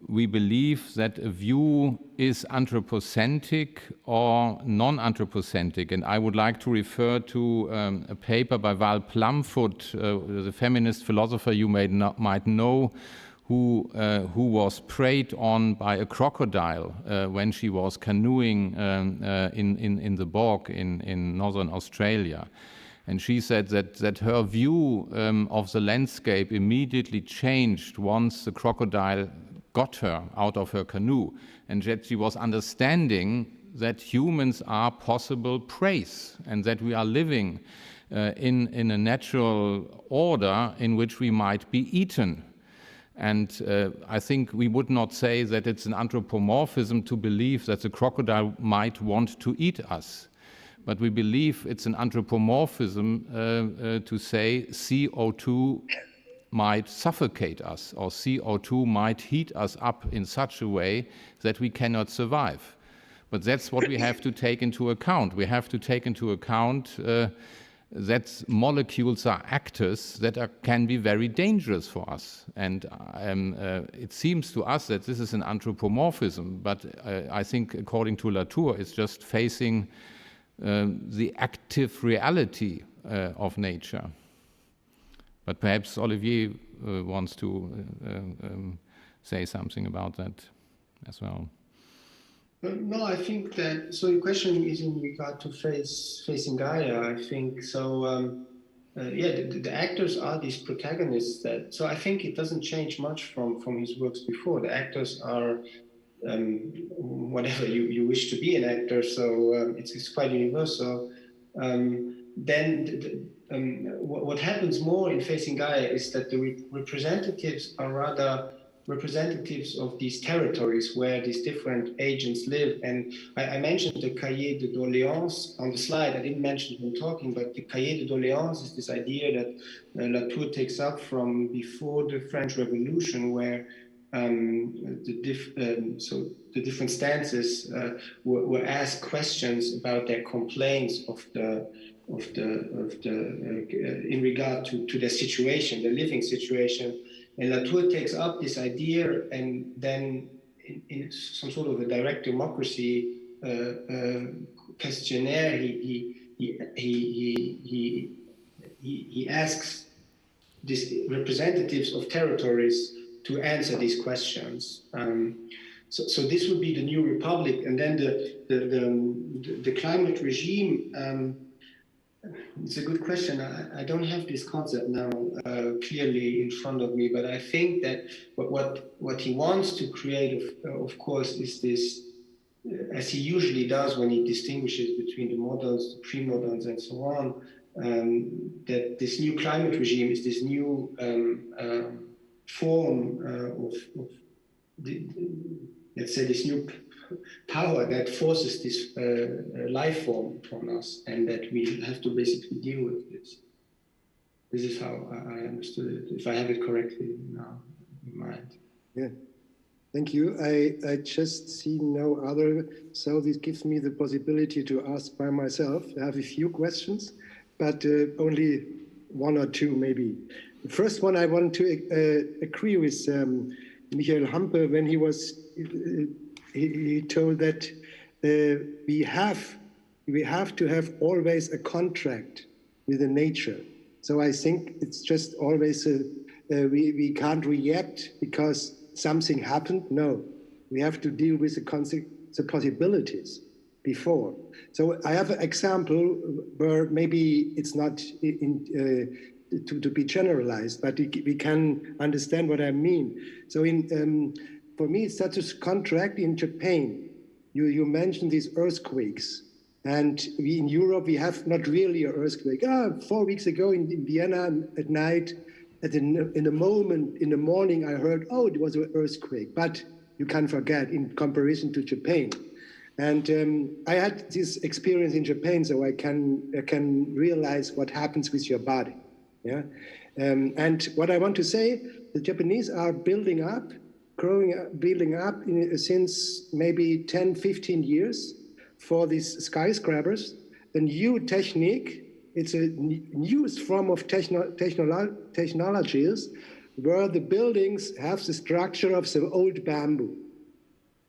we believe that a view is anthropocentric or non-anthropocentric. And I would like to refer to a paper by Val Plumfoot, the feminist philosopher you might know, who was preyed on by a crocodile when she was canoeing in the bog in northern Australia. And she said that her view of the landscape immediately changed once the crocodile got her out of her canoe, and that she was understanding that humans are possible prey, and that we are living in a natural order in which we might be eaten. And I think we would not say that it's an anthropomorphism to believe that the crocodile might want to eat us. But we believe it's an anthropomorphism to say CO2 might suffocate us, or CO2 might heat us up in such a way that we cannot survive. But that's what we have to take into account. We have to take into account that molecules are actors that can be very dangerous for us. And it seems to us that this is an anthropomorphism, but I think according to Latour, it's just facing the active reality of nature. But perhaps Olivier wants to say something about that as well. No, I think that, so your question is in regard to facing Gaia, I think. So, yeah, the actors are these protagonists so I think it doesn't change much from his works before. The actors are whatever you wish to be an actor, so it's quite universal. Then what happens more in Facing Gaia is that the representatives are rather representatives of these territories where these different agents live. And I mentioned the Cahiers de Doléances on the slide. I didn't mention it when talking, but the Cahiers de Doléances is this idea that Latour takes up from before the French Revolution, where so the different stances were asked questions about their complaints in regard to their situation, their living situation. And Latour takes up this idea, and then in some sort of a direct democracy questionnaire, he asks these representatives of territories to answer these questions. So this would be the new republic, and then the climate regime. It's a good question. I don't have this concept now clearly in front of me, but I think that what he wants to create, of course, is this, as he usually does when he distinguishes between the moderns, the pre-moderns, and so on, that this new climate regime is this new form of let's say, this new power that forces this life form from us, and that we have to basically deal with this. This is how I understood it, if I have it correctly now in mind. Yeah, thank you. I just see no other, so this gives me the possibility to ask by myself. I have a few questions, but only one or two maybe. The first one, I want to agree with Michael Hampe when he was, he told that we have to have always a contract with the nature. So I think it's just always we can't react because something happened. No, we have to deal with the possibilities before. So I have an example where maybe it's not to be generalized, but we can understand what I mean. So for me, it's such a contract in Japan. You mentioned these earthquakes. And in Europe, we have not really an earthquake. 4 weeks ago in Vienna at night, in the morning, I heard, oh, it was an earthquake. But you can't forget in comparison to Japan. And I had this experience in Japan, so I can realize what happens with your body. Yeah. And what I want to say, the Japanese are building up since maybe 10, 15 years. For these skyscrapers, a new technique, it's a newest form of technologies where the buildings have the structure of the old bamboo,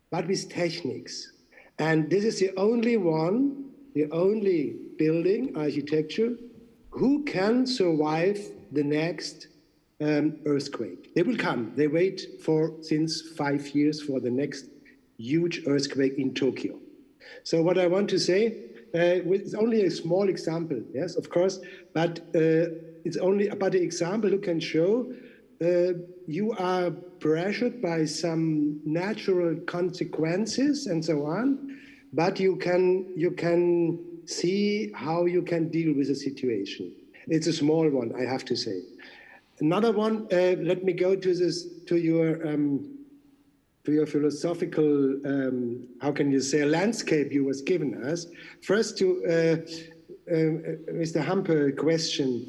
but with techniques. And this is the only building architecture who can survive the next earthquake. They will come. They wait since 5 years for the next huge earthquake in Tokyo. So what I want to say, it's only a small example, yes, of course, but it's only about the example who can show you are pressured by some natural consequences and so on, but you can see how you can deal with the situation. It's a small one, I have to say. Another one, let me go to your philosophical, how can you say, landscape you was given us. First to Mr. Hampe question.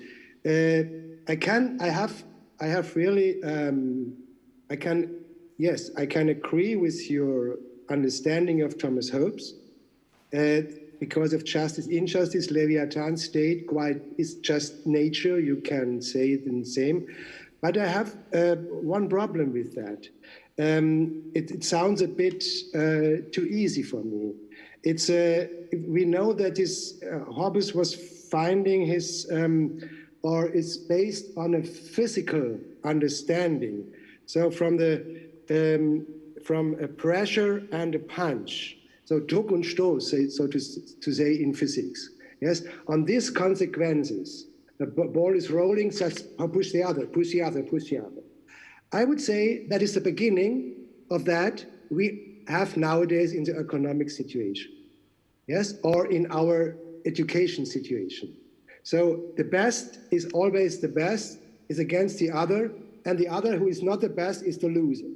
I can agree with your understanding of Thomas Hobbes. Because of justice, injustice, Leviathan state is just nature. You can say it in the same. But I have one problem with that. It sounds a bit too easy for me. We know that Hobbes was finding his, or it's based on a physical understanding. So from a pressure and a punch. So Druck und Stoß, so to say in physics. Yes, on these consequences, the ball is rolling, just push the other, push the other, push the other. I would say that is the beginning of that we have nowadays in the economic situation, yes, or in our education situation. So the best is always the best, is against the other, and the other who is not the best is the loser.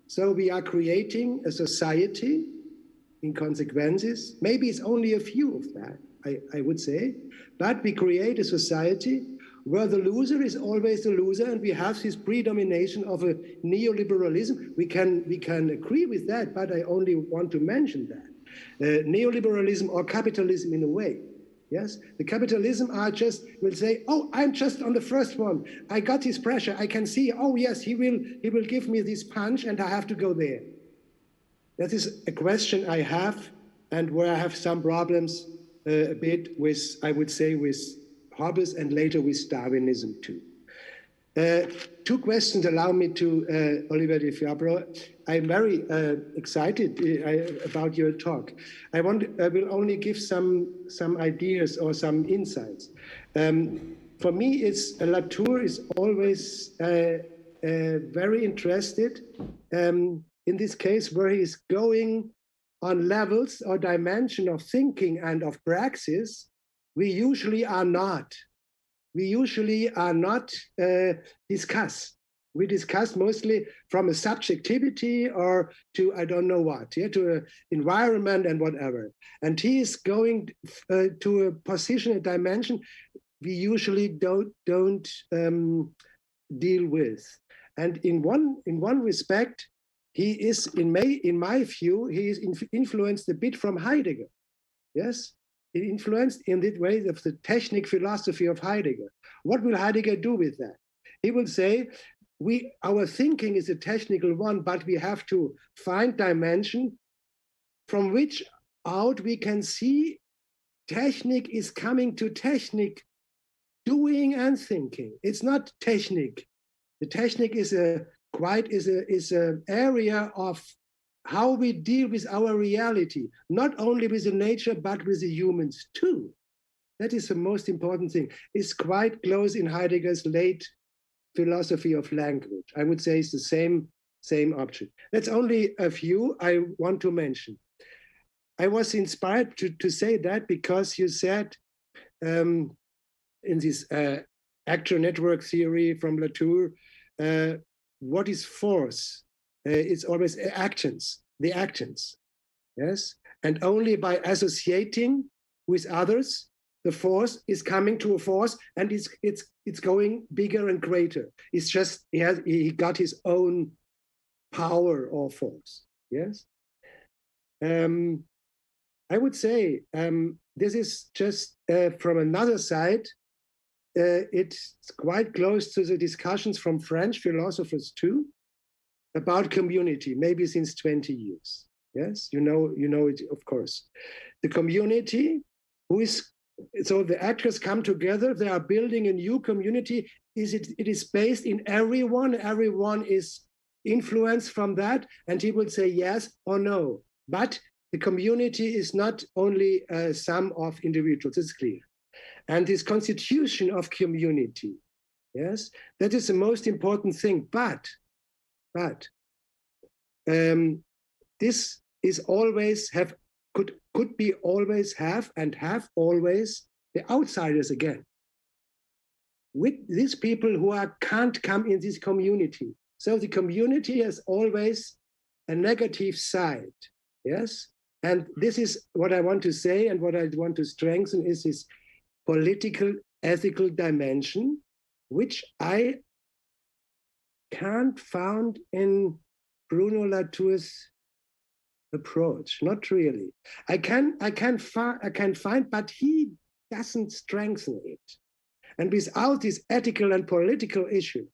So we are creating a society in consequences. Maybe it's only a few of that, I would say, but we create a society where the loser is always the loser, and we have this predomination of a neoliberalism. We can agree with that, but I only want to mention that. Neoliberalism or capitalism in a way. Yes, the capitalism will say, oh, I'm just on the first one. I got his pressure. I can see, oh yes, he will give me this punch and I have to go there. That is a question I have, and where I have some problems a bit with, I would say, with Hobbes and later with Darwinism too. Two questions allow me to, Olivier de Fabbro. I'm very excited about your talk. I will only give some ideas or some insights. For me, Latour is always very interested in this case where he's going on levels or dimension of thinking and of praxis we usually are not. We usually are not discuss. We discuss mostly from a subjectivity or to I don't know what, yeah, to an environment and whatever. And he is going to a position, a dimension we usually don't deal with. And in one respect, he is in my view, he is influenced a bit from Heidegger. Yes. Influenced in that way of the technic philosophy of Heidegger. What will Heidegger do with that? He will say, our thinking is a technical one, but we have to find dimension from which out we can see technic is coming to technic, doing and thinking. It's not technic. The technic is an area of how we deal with our reality, not only with the nature, but with the humans too. That is the most important thing. It's quite close in Heidegger's late philosophy of language. I would say it's the same object. That's only a few I want to mention. I was inspired to say that because you said in this actor network theory from Latour, what is force? It's always the actions, yes? And only by associating with others, the force is coming to a force and it's going bigger and greater. It's just, he got his own power or force, yes? I would say this is just from another side, it's quite close to the discussions from French philosophers too, about community, maybe since 20 years. Yes, you know it, of course. The community, so the actors come together, they are building a new community. It is based in everyone is influenced from that, and he would say yes or no. But the community is not only a sum of individuals, it's clear. And this constitution of community, yes, that is the most important thing. But this is always could be always have and have always the outsiders again. With these people who can't come in this community. So the community has always a negative side, yes? And this is what I want to say, and what I want to strengthen is this political, ethical dimension, which I can't find in Bruno Latour's approach. Not really. I can find, but he doesn't strengthen it. And without this ethical and political issue,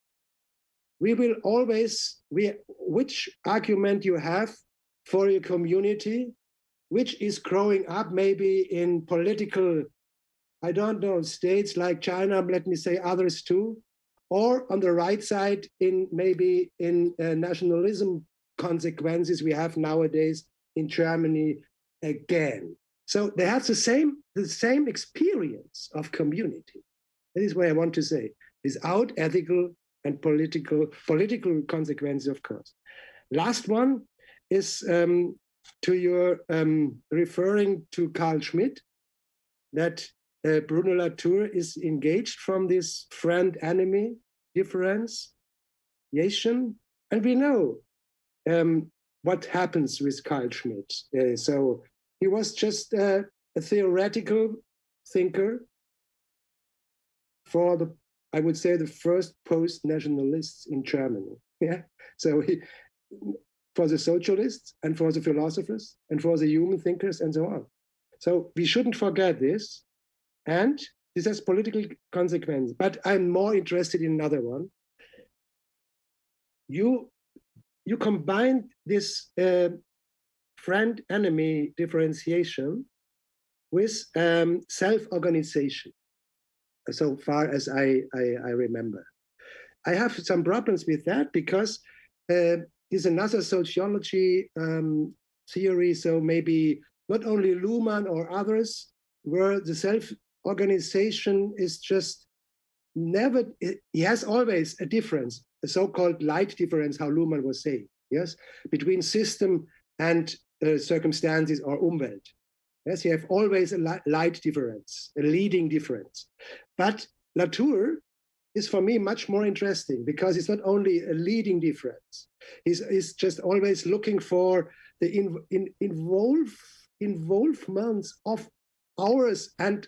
we will always, which argument you have for your community, which is growing up maybe in political, I don't know, states like China, let me say others too, or on the right side in maybe in nationalism consequences we have nowadays in Germany again. So they have the same experience of community. That is what I want to say, without ethical and political consequences, of course. Last one is to your referring to Carl Schmitt, that Bruno Latour is engaged from this friend-enemy differentiation. And we know what happens with Carl Schmitt. So he was just a theoretical thinker for I would say, the first post-nationalists in Germany. Yeah. So for the socialists and for the philosophers and for the human thinkers and so on. So we shouldn't forget this. And this has political consequences. But I'm more interested in another one. You combine this friend-enemy differentiation with self-organization, so far as I remember. I have some problems with that because there's another sociology theory, so maybe not only Luhmann or others, where the self-organization is just never, he has always a difference, a so-called light difference, how Luhmann was saying, yes, between system and circumstances or Umwelt. Yes, you have always a light difference, a leading difference. But Latour is for me much more interesting because it's not only a leading difference. He's just always looking for the involvements of ours and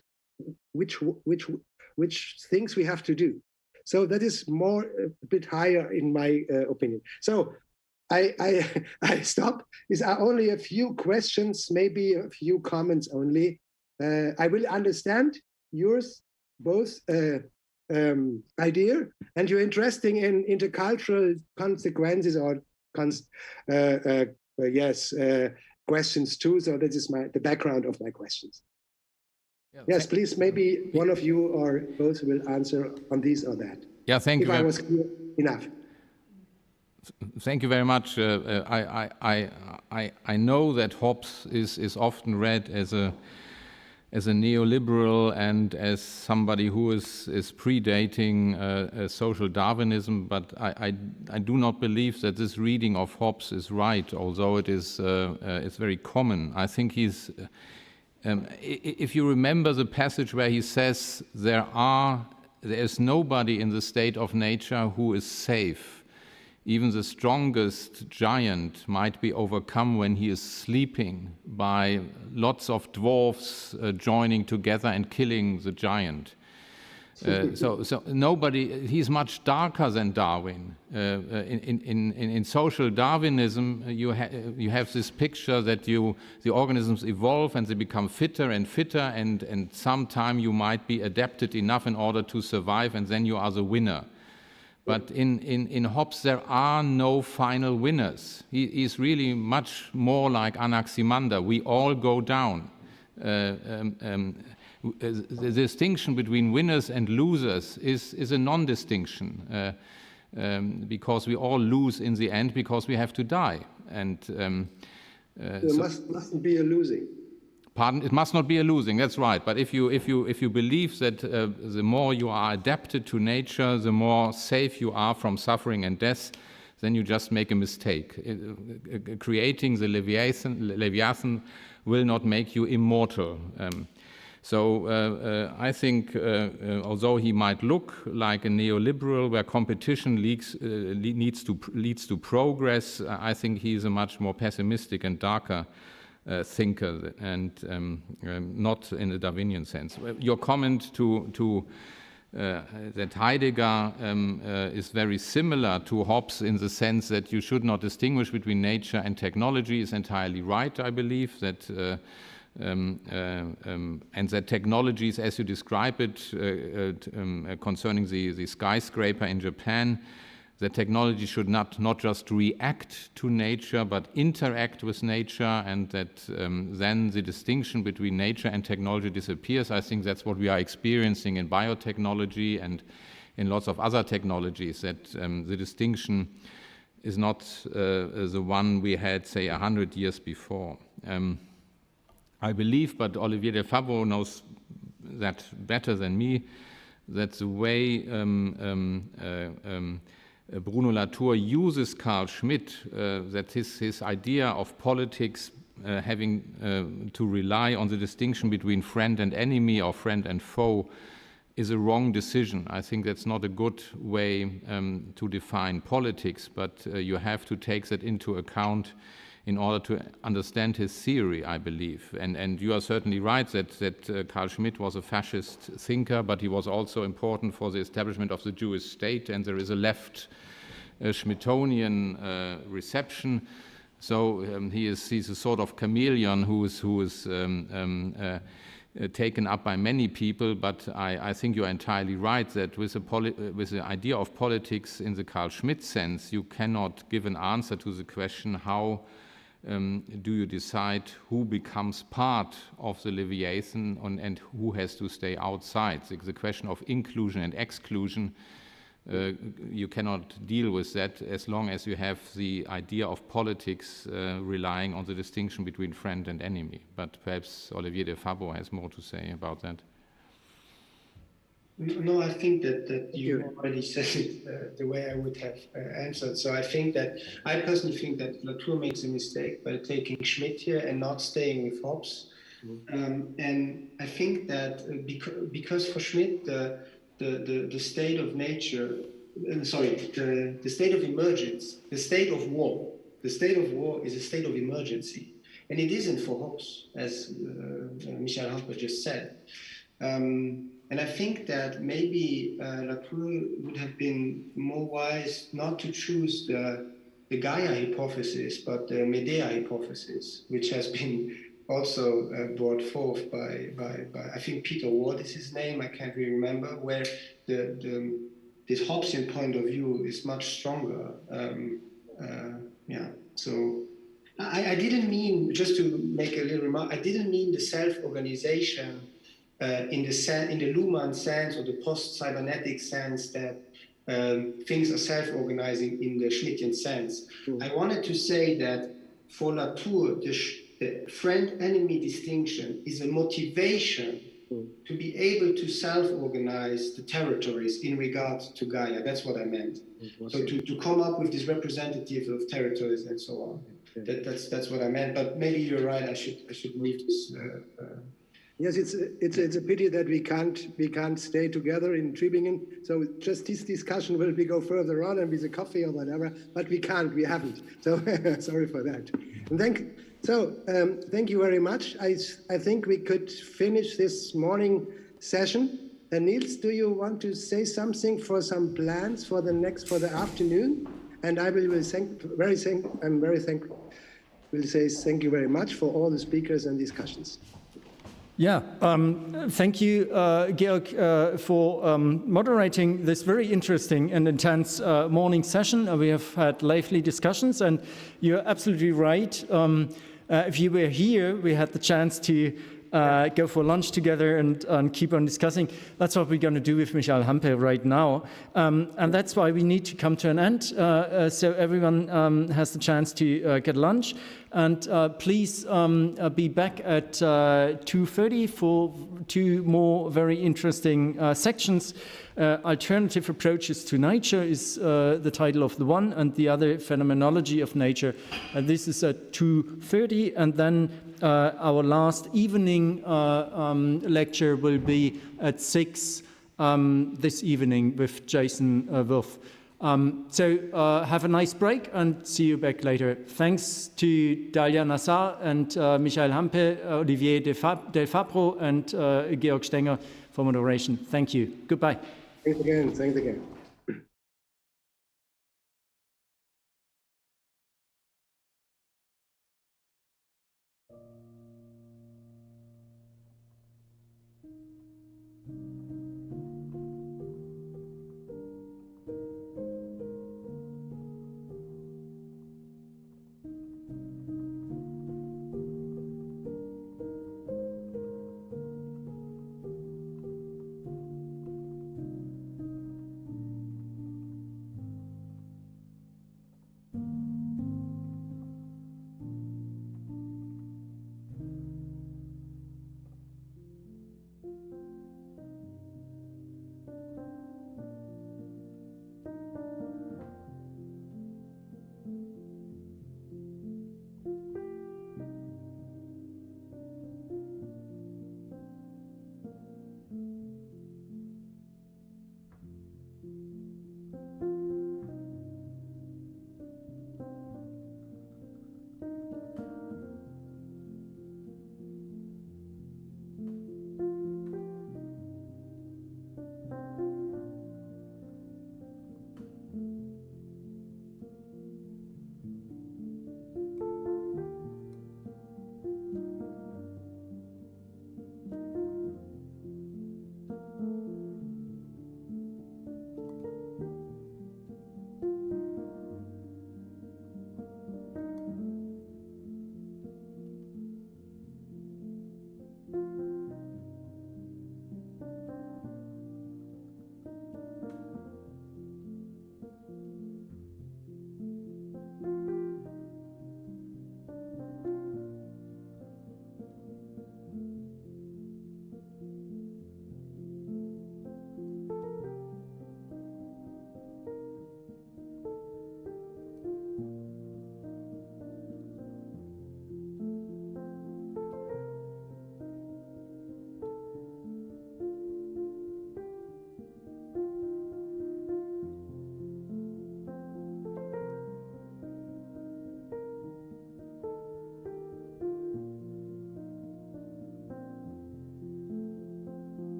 which things we have to do. So that is more a bit higher in my opinion. So I stop. These are only a few questions, maybe a few comments only. I will understand yours both idea, and you're interesting in intercultural consequences or questions too. So this is the background of my questions. Yeah, yes, please. Maybe one of you or both will answer on this or that. Yeah, thank you. If I was clear enough. Thank you very much. I know that Hobbes is often read as a neoliberal and as somebody who is predating social Darwinism, but I do not believe that this reading of Hobbes is right, although it is it's very common. I think he's if you remember the passage where he says there is nobody in the state of nature who is safe. Even the strongest giant might be overcome when he is sleeping by lots of dwarfs joining together and killing the giant. So nobody, he's much darker than Darwin. In social Darwinism, you have this picture that the organisms evolve and they become fitter and fitter, and sometime you might be adapted enough in order to survive, and then you are the winner. But in Hobbes, there are no final winners. He's really much more like Anaximander. We all go down. The distinction between winners and losers is a non-distinction because we all lose in the end because we have to die. And mustn't be a losing. Pardon? It must not be a losing. That's right. But if you believe that the more you are adapted to nature, the more safe you are from suffering and death, then you just make a mistake. Creating the Leviathan will not make you immortal. So I think, although he might look like a neoliberal where competition leads to progress, I think he is a much more pessimistic and darker thinker, and not in a Darwinian sense. Your comment to that Heidegger is very similar to Hobbes in the sense that you should not distinguish between nature and technology is entirely right, I believe, that and that technologies, as you describe it, concerning the skyscraper in Japan, that technology should not just react to nature, but interact with nature, and that then the distinction between nature and technology disappears. I think that's what we are experiencing in biotechnology and in lots of other technologies, that the distinction is not the one we had, say, 100 years before. I believe, but Olivier de Fabbro knows that better than me, that the way Bruno Latour uses Carl Schmitt, that his idea of politics having to rely on the distinction between friend and enemy or friend and foe is a wrong decision. I think that's not a good way to define politics, but you have to take that into account in order to understand his theory, I believe. And you are certainly right that Carl Schmitt was a fascist thinker, but he was also important for the establishment of the Jewish state, and there is a left Schmittonian reception. So he's a sort of chameleon who is taken up by many people, but I think you're entirely right that with the idea of politics in the Carl Schmitt sense, you cannot give an answer to the question how do you decide who becomes part of the Leviathan and who has to stay outside. The question of inclusion and exclusion, you cannot deal with that as long as you have the idea of politics relying on the distinction between friend and enemy. But perhaps Olivier de Fabbro has more to say about that. No, I think that you already said it the way I would have answered. So I personally think that Latour makes a mistake by taking Schmitt here and not staying with Hobbes. And I think that because for Schmitt, the state of nature, the state of emergence, the state of war is a state of emergency. And it isn't for Hobbes, as Michael Hampe just said. And I think that maybe Latour would have been more wise not to choose the Gaia hypothesis, but the Medea hypothesis, which has been also brought forth by I think Peter Ward is his name, I can't really remember, where this Hobbesian point of view is much stronger. So I didn't mean, just to make a little remark, I didn't mean the self-organization in the Luhmann sense or the post-cybernetic sense that things are self-organizing in the Schmittian sense. I wanted to say that for Latour, the friend-enemy distinction is a motivation to be able to self-organize the territories in regard to Gaia. That's what I meant. So to come up with this representative of territories and so on. That's what I meant. But maybe you're right. I should leave this. Yes, it's a pity that we can't stay together in Tübingen. So just this discussion will go further on and with a coffee or whatever. But we haven't. So sorry for that. And thank you very much. I think we could finish this morning session. And Niels, do you want to say something for some plans for the afternoon? And I will say thank you very much for all the speakers and discussions. Yeah, thank you, Georg, for moderating this very interesting and intense morning session. We have had lively discussions, and you're absolutely right. If you were here, we had the chance to go for lunch together and keep on discussing. That's what we're going to do with Michael Hampe right now. And that's why we need to come to an end. So everyone has the chance to get lunch. And please be back at 2:30 for two more very interesting sections. Alternative Approaches to Nature is the title of the one, and the other, Phenomenology of Nature. This is at 2:30, and then our last evening lecture will be at 6 this evening with Jason Wirth. So have a nice break and see you back later. Thanks to Dalia, Nasser and Michael Hampe, Olivier Del Fabbro and Georg Stenger for moderation. Thank you. Goodbye. Thanks again.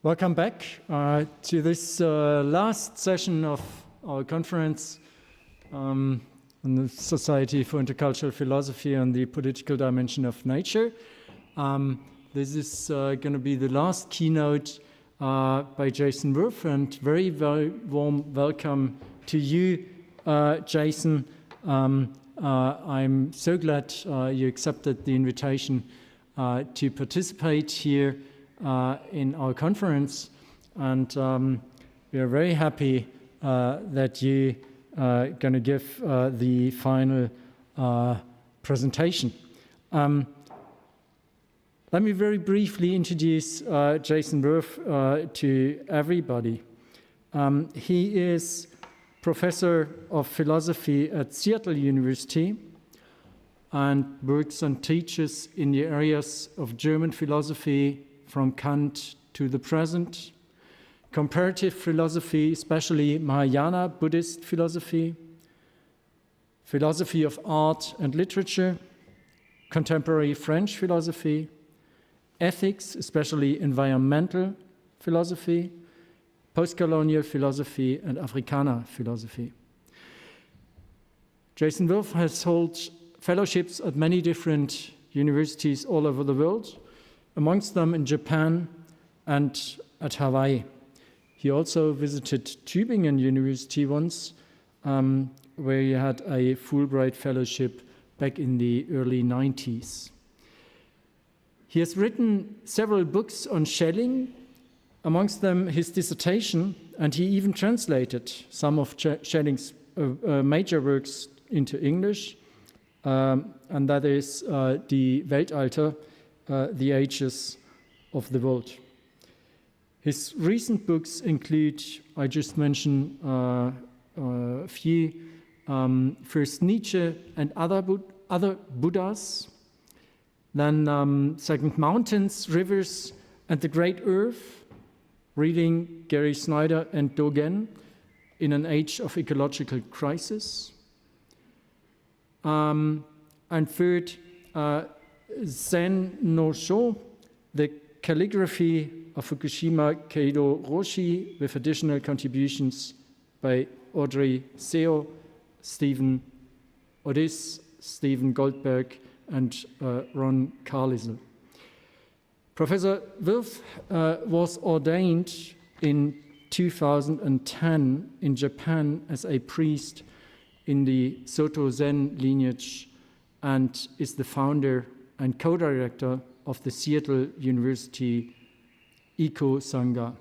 Welcome back to this last session of our conference on the Society for Intercultural Philosophy and the Political Dimension of Nature. This is going to be the last keynote by Jason Wirth, and very, very warm welcome to you, Jason. I'm so glad you accepted the invitation to participate here in our conference, and we are very happy that you are going to give the final presentation. Let me very briefly introduce Jason Wirth to everybody. He is professor of philosophy at Seattle University and works and teaches in the areas of German philosophy from Kant to the present, comparative philosophy, especially Mahayana Buddhist philosophy, philosophy of art and literature, contemporary French philosophy, ethics, especially environmental philosophy, post-colonial philosophy, and Afrikaner philosophy. Jason Wirth has held fellowships at many different universities all over the world, amongst them in Japan and at Hawaii. He also visited Tübingen University once, where he had a Fulbright fellowship back in the early 90s. He has written several books on Schelling, amongst them his dissertation, and he even translated some of Schelling's major works into English, and that is Die Weltalter, The Ages of the World. His recent books include, I just mentioned a few, first Nietzsche and Other Buddhas, then second Mountains, Rivers, and the Great Earth, reading Gary Snyder and Dogen in an age of ecological crisis. And third, Zen no Sho, the calligraphy of Fukushima Keido Roshi, with additional contributions by Audrey Seo, Stephen Odis, Stephen Goldberg, and Ron Carlisle. Professor Wirth was ordained in 2010 in Japan as a priest in the Soto Zen lineage, and is the founder and co-director of the Seattle University Eco Sangha.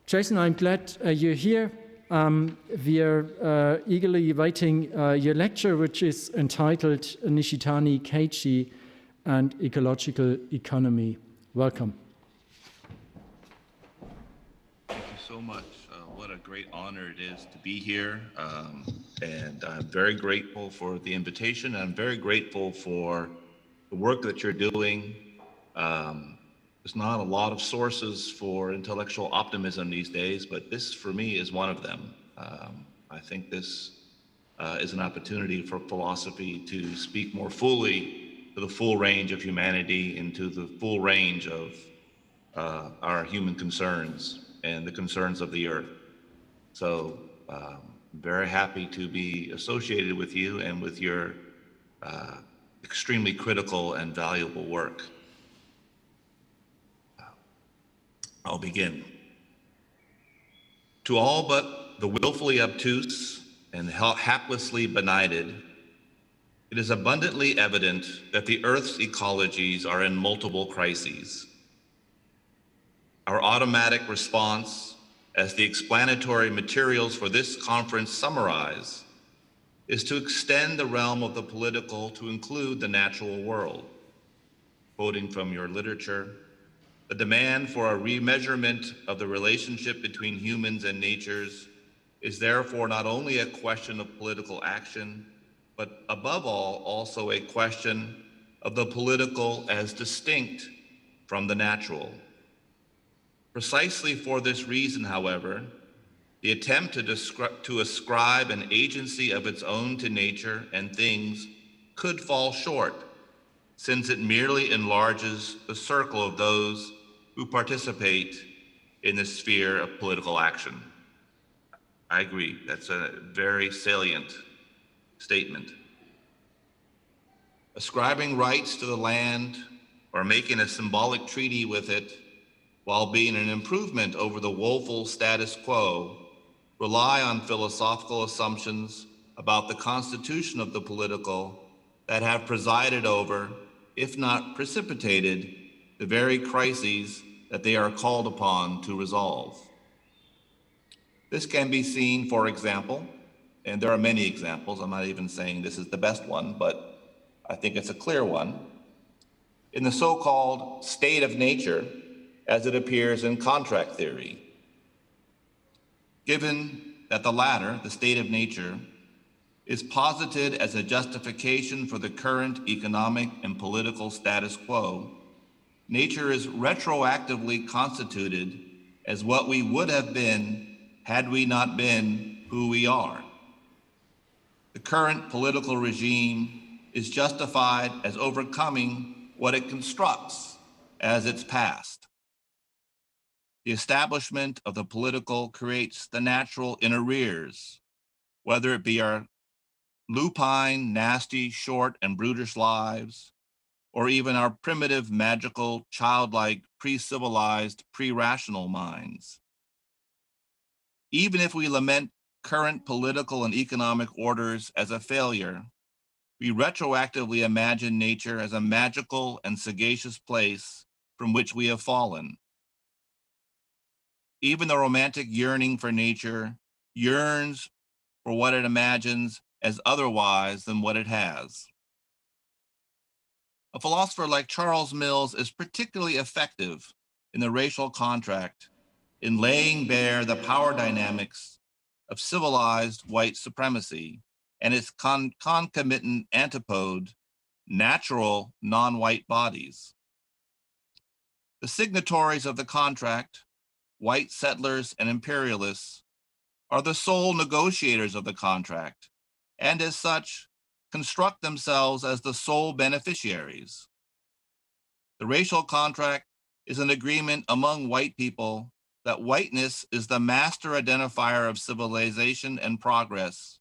Jason, I'm glad you're here. We are eagerly awaiting your lecture, which is entitled Nishitani, Keiji, and Ecological Economy. Welcome. Thank you so much. What a great honor it is to be here. And I'm very grateful for the invitation. I'm very grateful for the work that you're doing. There's not a lot of sources for intellectual optimism these days, but this for me is one of them. I think this is an opportunity for philosophy to speak more fully to the full range of humanity and to the full range of our human concerns and the concerns of the earth. So I'm very happy to be associated with you and with your extremely critical and valuable work. I'll begin. To all but the willfully obtuse and haplessly benighted, it is abundantly evident that the Earth's ecologies are in multiple crises. Our automatic response, as the explanatory materials for this conference summarize, is to extend the realm of the political to include the natural world. Quoting from your literature, the demand for a remeasurement of the relationship between humans and natures is therefore not only a question of political action, but above all, also a question of the political as distinct from the natural. Precisely for this reason, however, the attempt to ascribe an agency of its own to nature and things could fall short, since it merely enlarges the circle of those who participate in the sphere of political action. I agree, that's a very salient statement. Ascribing rights to the land or making a symbolic treaty with it while being an improvement over the woeful status quo rely on philosophical assumptions about the constitution of the political that have presided over, if not precipitated, the very crises that they are called upon to resolve. This can be seen, for example, and there are many examples, I'm not even saying this is the best one, but I think it's a clear one, in the so-called state of nature as it appears in contract theory. Given that the latter, the state of nature, is posited as a justification for the current economic and political status quo, nature is retroactively constituted as what we would have been had we not been who we are. The current political regime is justified as overcoming what it constructs as its past. The establishment of the political creates the natural in arrears, whether it be our lupine, nasty, short, and brutish lives, or even our primitive, magical, childlike, pre-civilized, pre-rational minds. Even if we lament current political and economic orders as a failure, we retroactively imagine nature as a magical and sagacious place from which we have fallen. Even the romantic yearning for nature yearns for what it imagines as otherwise than what it has. A philosopher like Charles Mills is particularly effective in the racial contract in laying bare the power dynamics of civilized white supremacy and its concomitant antipode, natural non-white bodies. The signatories of the contract, white settlers and imperialists, are the sole negotiators of the contract, and as such, construct themselves as the sole beneficiaries. The racial contract is an agreement among white people that whiteness is the master identifier of civilization and progress,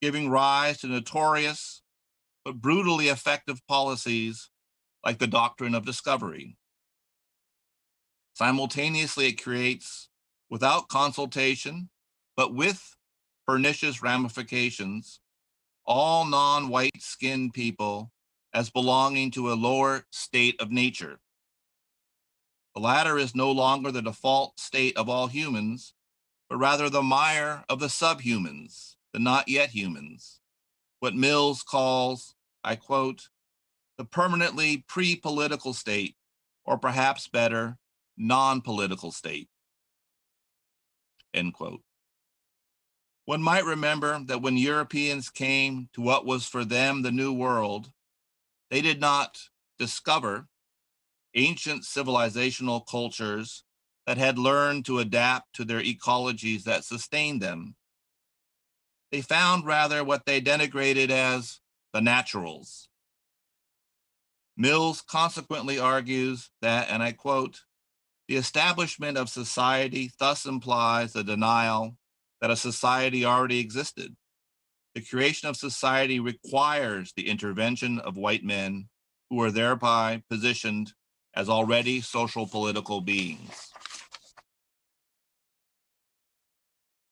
giving rise to notorious but brutally effective policies like the doctrine of discovery. Simultaneously, it creates, without consultation, but with pernicious ramifications, all non-white skinned people as belonging to a lower state of nature. The latter is no longer the default state of all humans, but rather the mire of the subhumans, the not yet humans, what Mills calls, I quote, the permanently pre-political state, or perhaps better, non-political state, end quote. One might remember that when Europeans came to what was for them the New World, they did not discover ancient civilizational cultures that had learned to adapt to their ecologies that sustained them. They found rather what they denigrated as the naturals. Mills consequently argues that, and I quote, the establishment of society thus implies the denial that a society already existed. The creation of society requires the intervention of white men who are thereby positioned as already social political beings.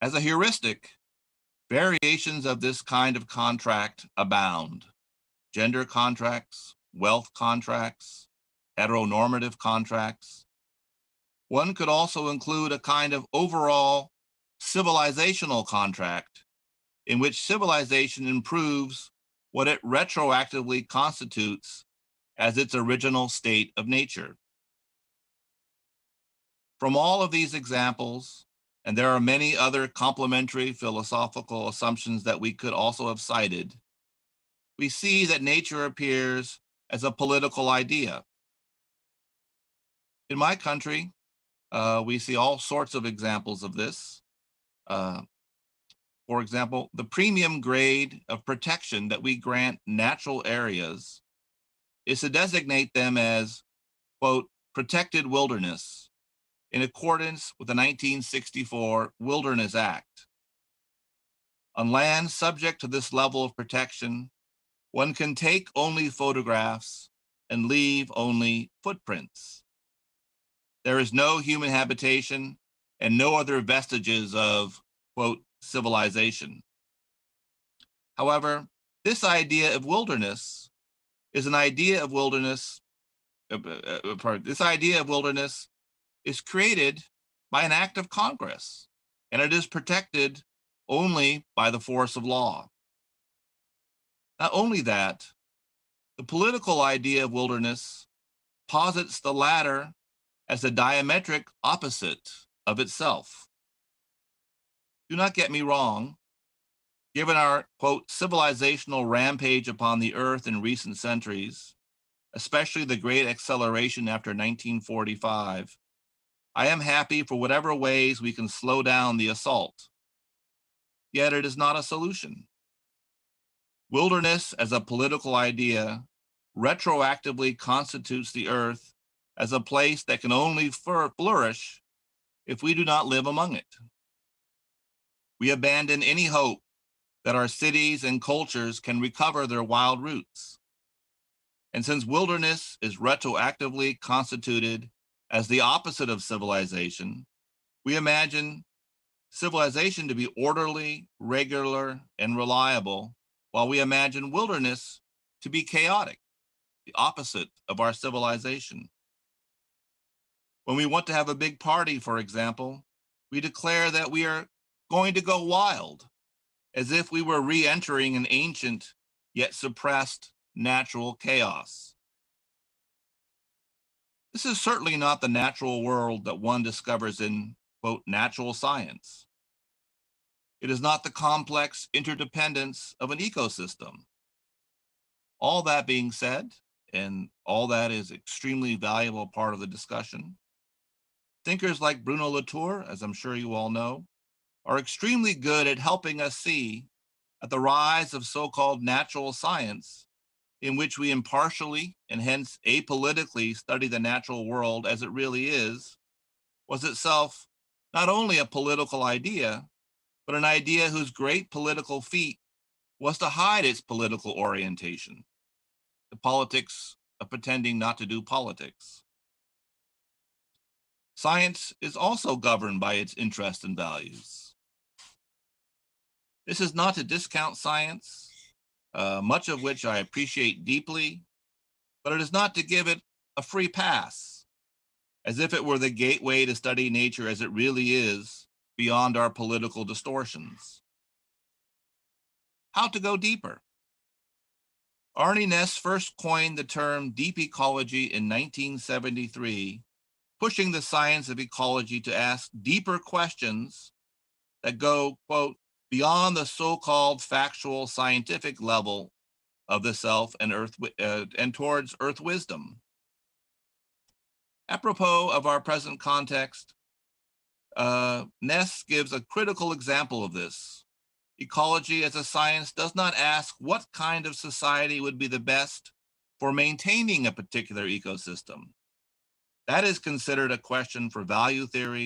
As a heuristic, variations of this kind of contract abound. Gender contracts, wealth contracts, heteronormative contracts. One could also include a kind of overall civilizational contract in which civilization improves what it retroactively constitutes as its original state of nature. From all of these examples, and there are many other complementary philosophical assumptions that we could also have cited, we see that nature appears as a political idea. In my country, we see all sorts of examples of this. For example, the premium grade of protection that we grant natural areas is to designate them as, quote, protected wilderness in accordance with the 1964 Wilderness Act. On land subject to this level of protection, one can take only photographs and leave only footprints. There is no human habitation and no other vestiges of, quote, civilization. However, this idea of wilderness is an idea of wilderness, this idea of wilderness is created by an act of Congress, and it is protected only by the force of law. Not only that, the political idea of wilderness posits the latter as a diametric opposite of itself. Do not get me wrong. Given our, quote, civilizational rampage upon the earth in recent centuries, especially the great acceleration after 1945, I am happy for whatever ways we can slow down the assault. Yet it is not a solution. Wilderness as a political idea retroactively constitutes the earth as a place that can only flourish if we do not live among it. We abandon any hope that our cities and cultures can recover their wild roots. And since wilderness is retroactively constituted as the opposite of civilization, we imagine civilization to be orderly, regular, and reliable, while we imagine wilderness to be chaotic, the opposite of our civilization. When we want to have a big party, for example, we declare that we are going to go wild, as if we were re-entering an ancient yet suppressed natural chaos. This is certainly not the natural world that one discovers in, quote, natural science. It is not the complex interdependence of an ecosystem. All that being said, and all that is extremely valuable part of the discussion, thinkers like Bruno Latour, as I'm sure you all know, are extremely good at helping us see that the rise of so-called natural science, in which we impartially and hence apolitically study the natural world as it really is, was itself not only a political idea, but an idea whose great political feat was to hide its political orientation, the politics of pretending not to do politics. Science is also governed by its interests and values. This is not to discount science, much of which I appreciate deeply, but it is not to give it a free pass, as if it were the gateway to study nature as it really is, beyond our political distortions. How to go deeper? Arne Næss first coined the term deep ecology in 1973, pushing the science of ecology to ask deeper questions that go, quote, beyond the so-called factual scientific level of the self and and towards earth wisdom. Apropos of our present context, Næss gives a critical example of this. Ecology as a science does not ask what kind of society would be the best for maintaining a particular ecosystem. That is considered a question for value theory